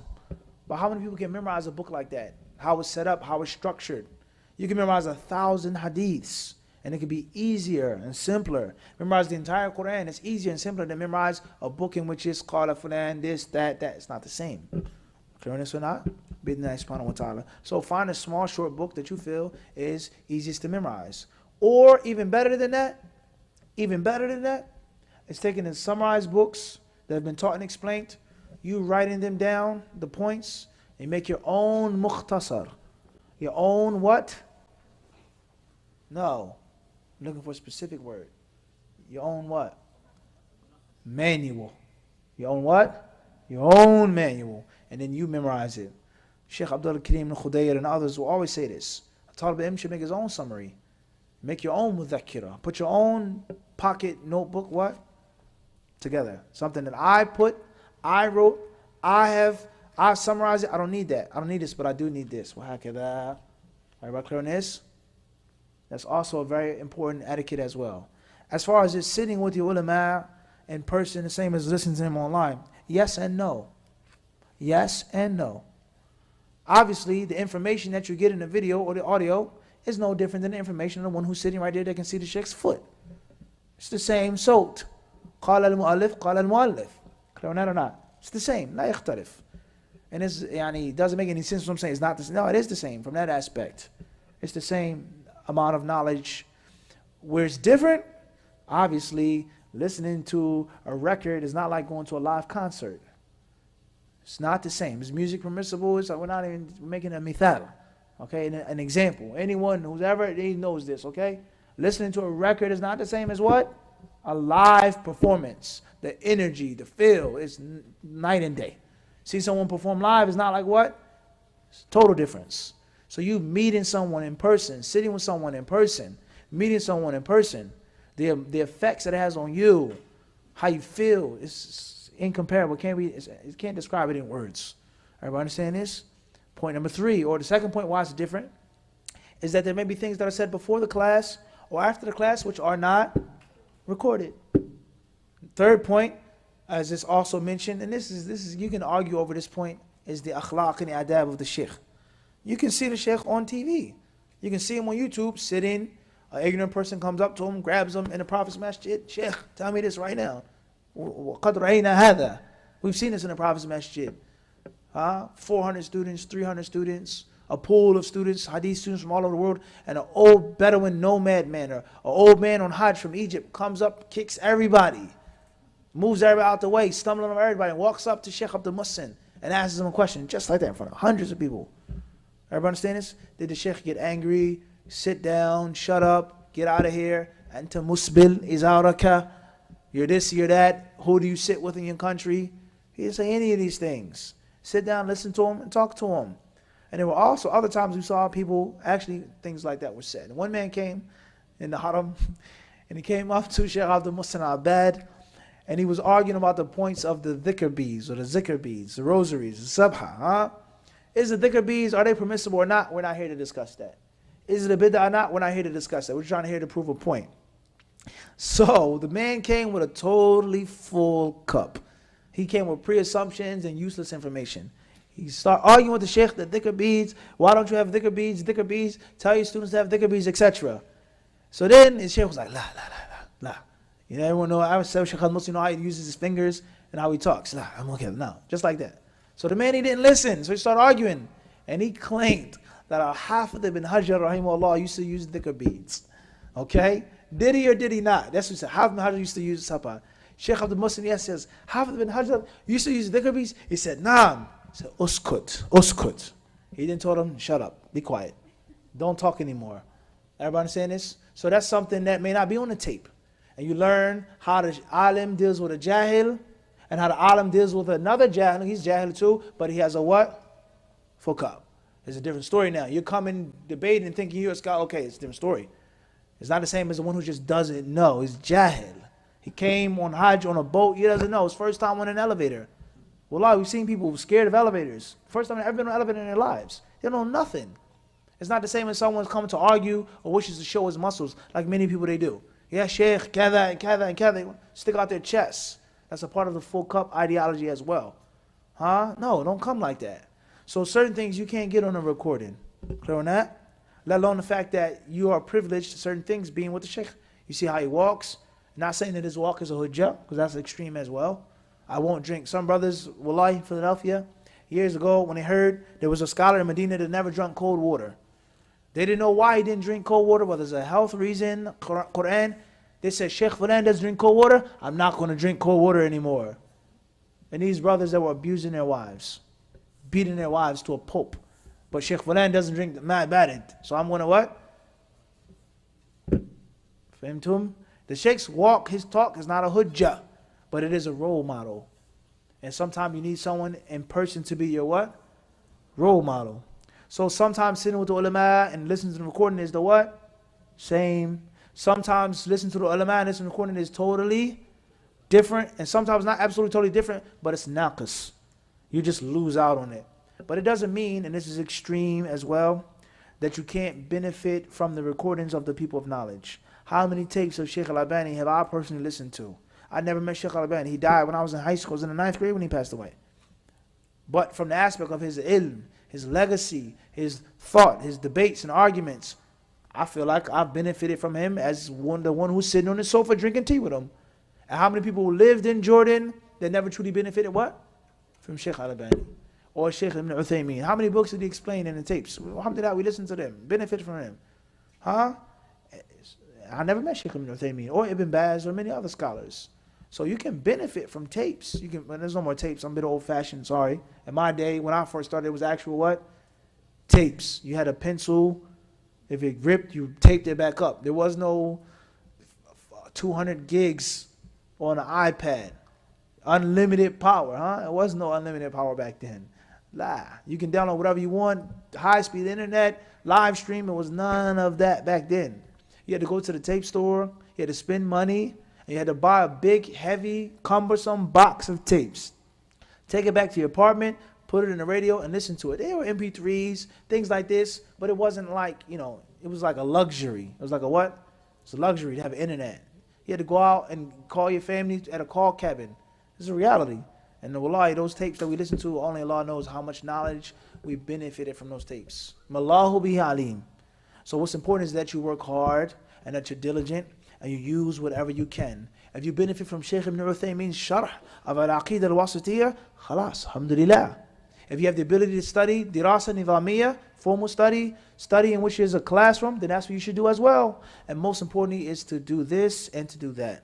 But how many people can memorize a book like that? How it's set up, how it's structured. You can memorize 1,000 hadiths, and it can be easier and simpler. Memorize the entire Quran. It's easier and simpler than memorize a book in which it's qala fulan, this, that. It's not the same. Clear on this or not? Bidna subhanahu wa ta'ala. So find a small, short book that you feel is easiest to memorize. Or even better than that, it's taking the summarized books that have been taught and explained, you writing them down, the points, and make your own mukhtasar. Your own what? No. I'm looking for a specific word. Your own what? Manual. Your own what? Your own manual. And then you memorize it. Sheikh Abdul Karim al-Khudayr and others will always say this. A Talib al-Ilm should make his own summary. Make your own mudhakkira. Put your own pocket notebook, what? Together. Something that I put, I wrote, I summarize it. I don't need that. I don't need this, but I do need this. Everybody clear on this? That's also a very important etiquette as well. As far as just sitting with the ulama in person, the same as listening to them online. Yes and no. Yes and no. Obviously, the information that you get in the video or the audio is no different than the information of the one who's sitting right there that can see the sheikh's foot. It's the same sawt. قال المؤلف قال المؤلف. Clear on that or not? It's the same. لا يختلف. And it doesn't make any sense what I'm saying. It's not the same. No, it is the same from that aspect. It's the same amount of knowledge. Where it's different, obviously, listening to a record is not like going to a live concert. It's not the same. Is music permissible? We're not even making a mithal. Okay, an example. Anyone who's ever, he knows this, okay? Listening to a record is not the same as what? A live performance. The energy, the feel is night and day. See someone perform live is not like what? It's total difference. So you meeting someone in person, sitting with someone in person, meeting someone in person, the effects that it has on you, how you feel, it's incomparable. It can't describe it in words. Everybody understand this? Point number 3, or the second point why it's different, is that there may be things that are said before the class or after the class which are not recorded. Third point, as is also mentioned, and this is you can argue over this point, is the akhlaq and the adab of the sheikh. You can see the sheikh on TV. You can see him on YouTube sitting. An ignorant person comes up to him, grabs him in the Prophet's masjid. Sheikh, tell me this right now. وَقَدْ رَأَيْنَا هَذَا. We've seen this in the Prophet's masjid. 400 students, 300 students, a pool of students, hadith students from all over the world, and an old Bedouin nomad man, or an old man on Hajj from Egypt comes up, kicks everybody, moves everybody out the way, stumbling on everybody, and walks up to Sheikh Abdul Muhsin and asks him a question, just like that, in front of hundreds of people. Everybody understand this? Did the Sheikh get angry, sit down, shut up, get out of here, anta musbil izaraka? You're this, you're that. Who do you sit with in your country? He didn't say any of these things. Sit down, listen to him, and talk to him. And there were also other times we saw people, actually things like that were said. And one man came in the haram, and he came up to Sheikh Abdul Muhsin al-Abbad, and he was arguing about the points of the dhikr beads, or the zikr beads, the rosaries, the sabha. Huh? Is the dhikr beads, are they permissible or not? We're not here to discuss that. Is it a bid'ah or not? We're not here to discuss that. We're trying to here to prove a point. So the man came with a totally full cup. He came with pre-assumptions and useless information. He started arguing with the sheikh, the dhikr beads. Why don't you have dhikr beads? Dhikr beads. Tell your students to have dhikr beads, etc. So then his sheikh was like, la, la, la, la, la. You know, everyone know, I said Sheikh al-Muslim, know how he uses his fingers and how he talks. La, I'm okay, no, just like that. So the man, he didn't listen. So he started arguing. And he claimed that Al-Hafidh ibn Hajar, rahimahullah, used to use dhikr beads. Okay? Did he or did he not? That's what he said. Hafidh ibn Hajar used to use sabha. Sheikh Abdul Muslim, yes, says, Hafidh ibn Hajar used to use dhikr beads. He said, naam. He said, uskut, uskut. He didn't tell him, shut up, be quiet. Don't talk anymore. Everybody understand this? So that's something that may not be on the tape. And you learn how the alim deals with a jahil, and how the alim deals with another jahil. He's jahil too, but he has a what? Fuqab. It's a different story now. You come and debate and thinking you're a scholar. Okay, it's a different story. It's not the same as the one who just doesn't know. He's jahil. He came on Hajj on a boat. He doesn't know. It's first time on an elevator. Wallah, we've seen people scared of elevators. First time they've ever been on an elevator in their lives. They don't know nothing. It's not the same as someone's coming to argue or wishes to show his muscles like many people they do. Yeah, Sheikh, kada and kada and kada. They stick out their chests. That's a part of the full cup ideology as well. Huh? No, don't come like that. So certain things you can't get on a recording. Clear on that? Let alone the fact that you are privileged to certain things being with the Sheikh. You see how he walks. Not saying that his walk is a hujjah, because that's extreme as well. I won't drink. Some brothers, wallahi, in Philadelphia, years ago when they heard there was a scholar in Medina that never drank cold water. They didn't know why he didn't drink cold water, whether it's a health reason, Quran. They said, Sheikh Fulan doesn't drink cold water, I'm not going to drink cold water anymore. And these brothers that were abusing their wives, beating their wives to a pulp. But Sheikh Fulan doesn't drink, mad about it. So I'm going to what? Fahimtum? The Sheikh's walk, his talk is not a hujjah, but it is a role model. And sometimes you need someone in person to be your what? Role model. So sometimes sitting with the ulama and listening to the recording is the what? Same. Sometimes listening to the ulama and listening to the recording is totally different. And sometimes not absolutely totally different, but it's naqas. You just lose out on it. But it doesn't mean, and this is extreme as well, that you can't benefit from the recordings of the people of knowledge. How many tapes of Sheikh al-Albani have I personally listened to? I never met Sheikh al-Albani. He died when I was in high school. I was in the 9th grade when he passed away. But from the aspect of his ilm, his legacy, his thought, his debates and arguments, I feel like I've benefited from him as the one who's sitting on the sofa drinking tea with him. And how many people who lived in Jordan that never truly benefited what? From Sheikh al-Albani. Or Sheikh ibn Uthaymeen. How many books did he explain in the tapes? Alhamdulillah, we listened to them. Benefit from him. Huh? I never met Sheikh ibn Uthaymeen or Ibn Baz or many other scholars. So you can benefit from tapes. You can. There's no more tapes. I'm a bit old-fashioned, sorry. In my day, when I first started, it was actual what? Tapes. You had a pencil. If it ripped, you taped it back up. There was no 200 gigs on an iPad. Unlimited power, huh? There was no unlimited power back then. Lie. You can download whatever you want. High-speed internet, live stream. It was none of that back then. You had to go to the tape store. You had to spend money. And you had to buy a big, heavy, cumbersome box of tapes. Take it back to your apartment, put it in the radio, and listen to it. They were MP3s, things like this, but it wasn't like, you know, it was like a luxury. It was like a what? It's a luxury to have internet. You had to go out and call your family at a call cabin. It's a reality. And wallahi, those tapes that we listen to, only Allah knows how much knowledge we benefited from those tapes. Mallahu bihi alim. So what's important is that you work hard and that you're diligent and you use whatever you can. If you benefit from Sheikh ibn Uthaymeen's sharh of al-Aqidah al-Wasitiyah, khalas, alhamdulillah. If you have the ability to study dirasa nizamiyah, formal study in which is a classroom, then that's what you should do as well. And most importantly is to do this and to do that.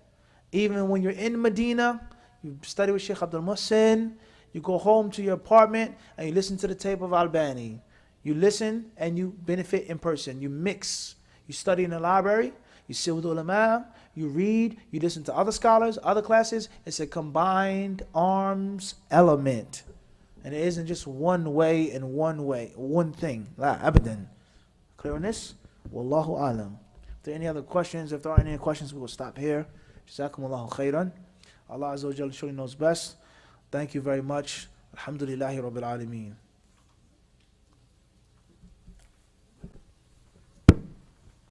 Even when you're in Medina, you study with Sheikh Abdul Muhsin, you go home to your apartment and you listen to the tape of Albani. You listen and you benefit in person. You mix. You study in the library, you sit with ulama, you read, you listen to other scholars, other classes. It's a combined arms element. And it isn't just one way and one thing. La abadan. Clear on this? Wallahu alam. If there are any other questions, if there are any questions, we will stop here. Jazakumullahu khairan. Allah Azza wa Jalla surely knows best. Thank you very much. Alhamdulillahi Rabbil Alameen.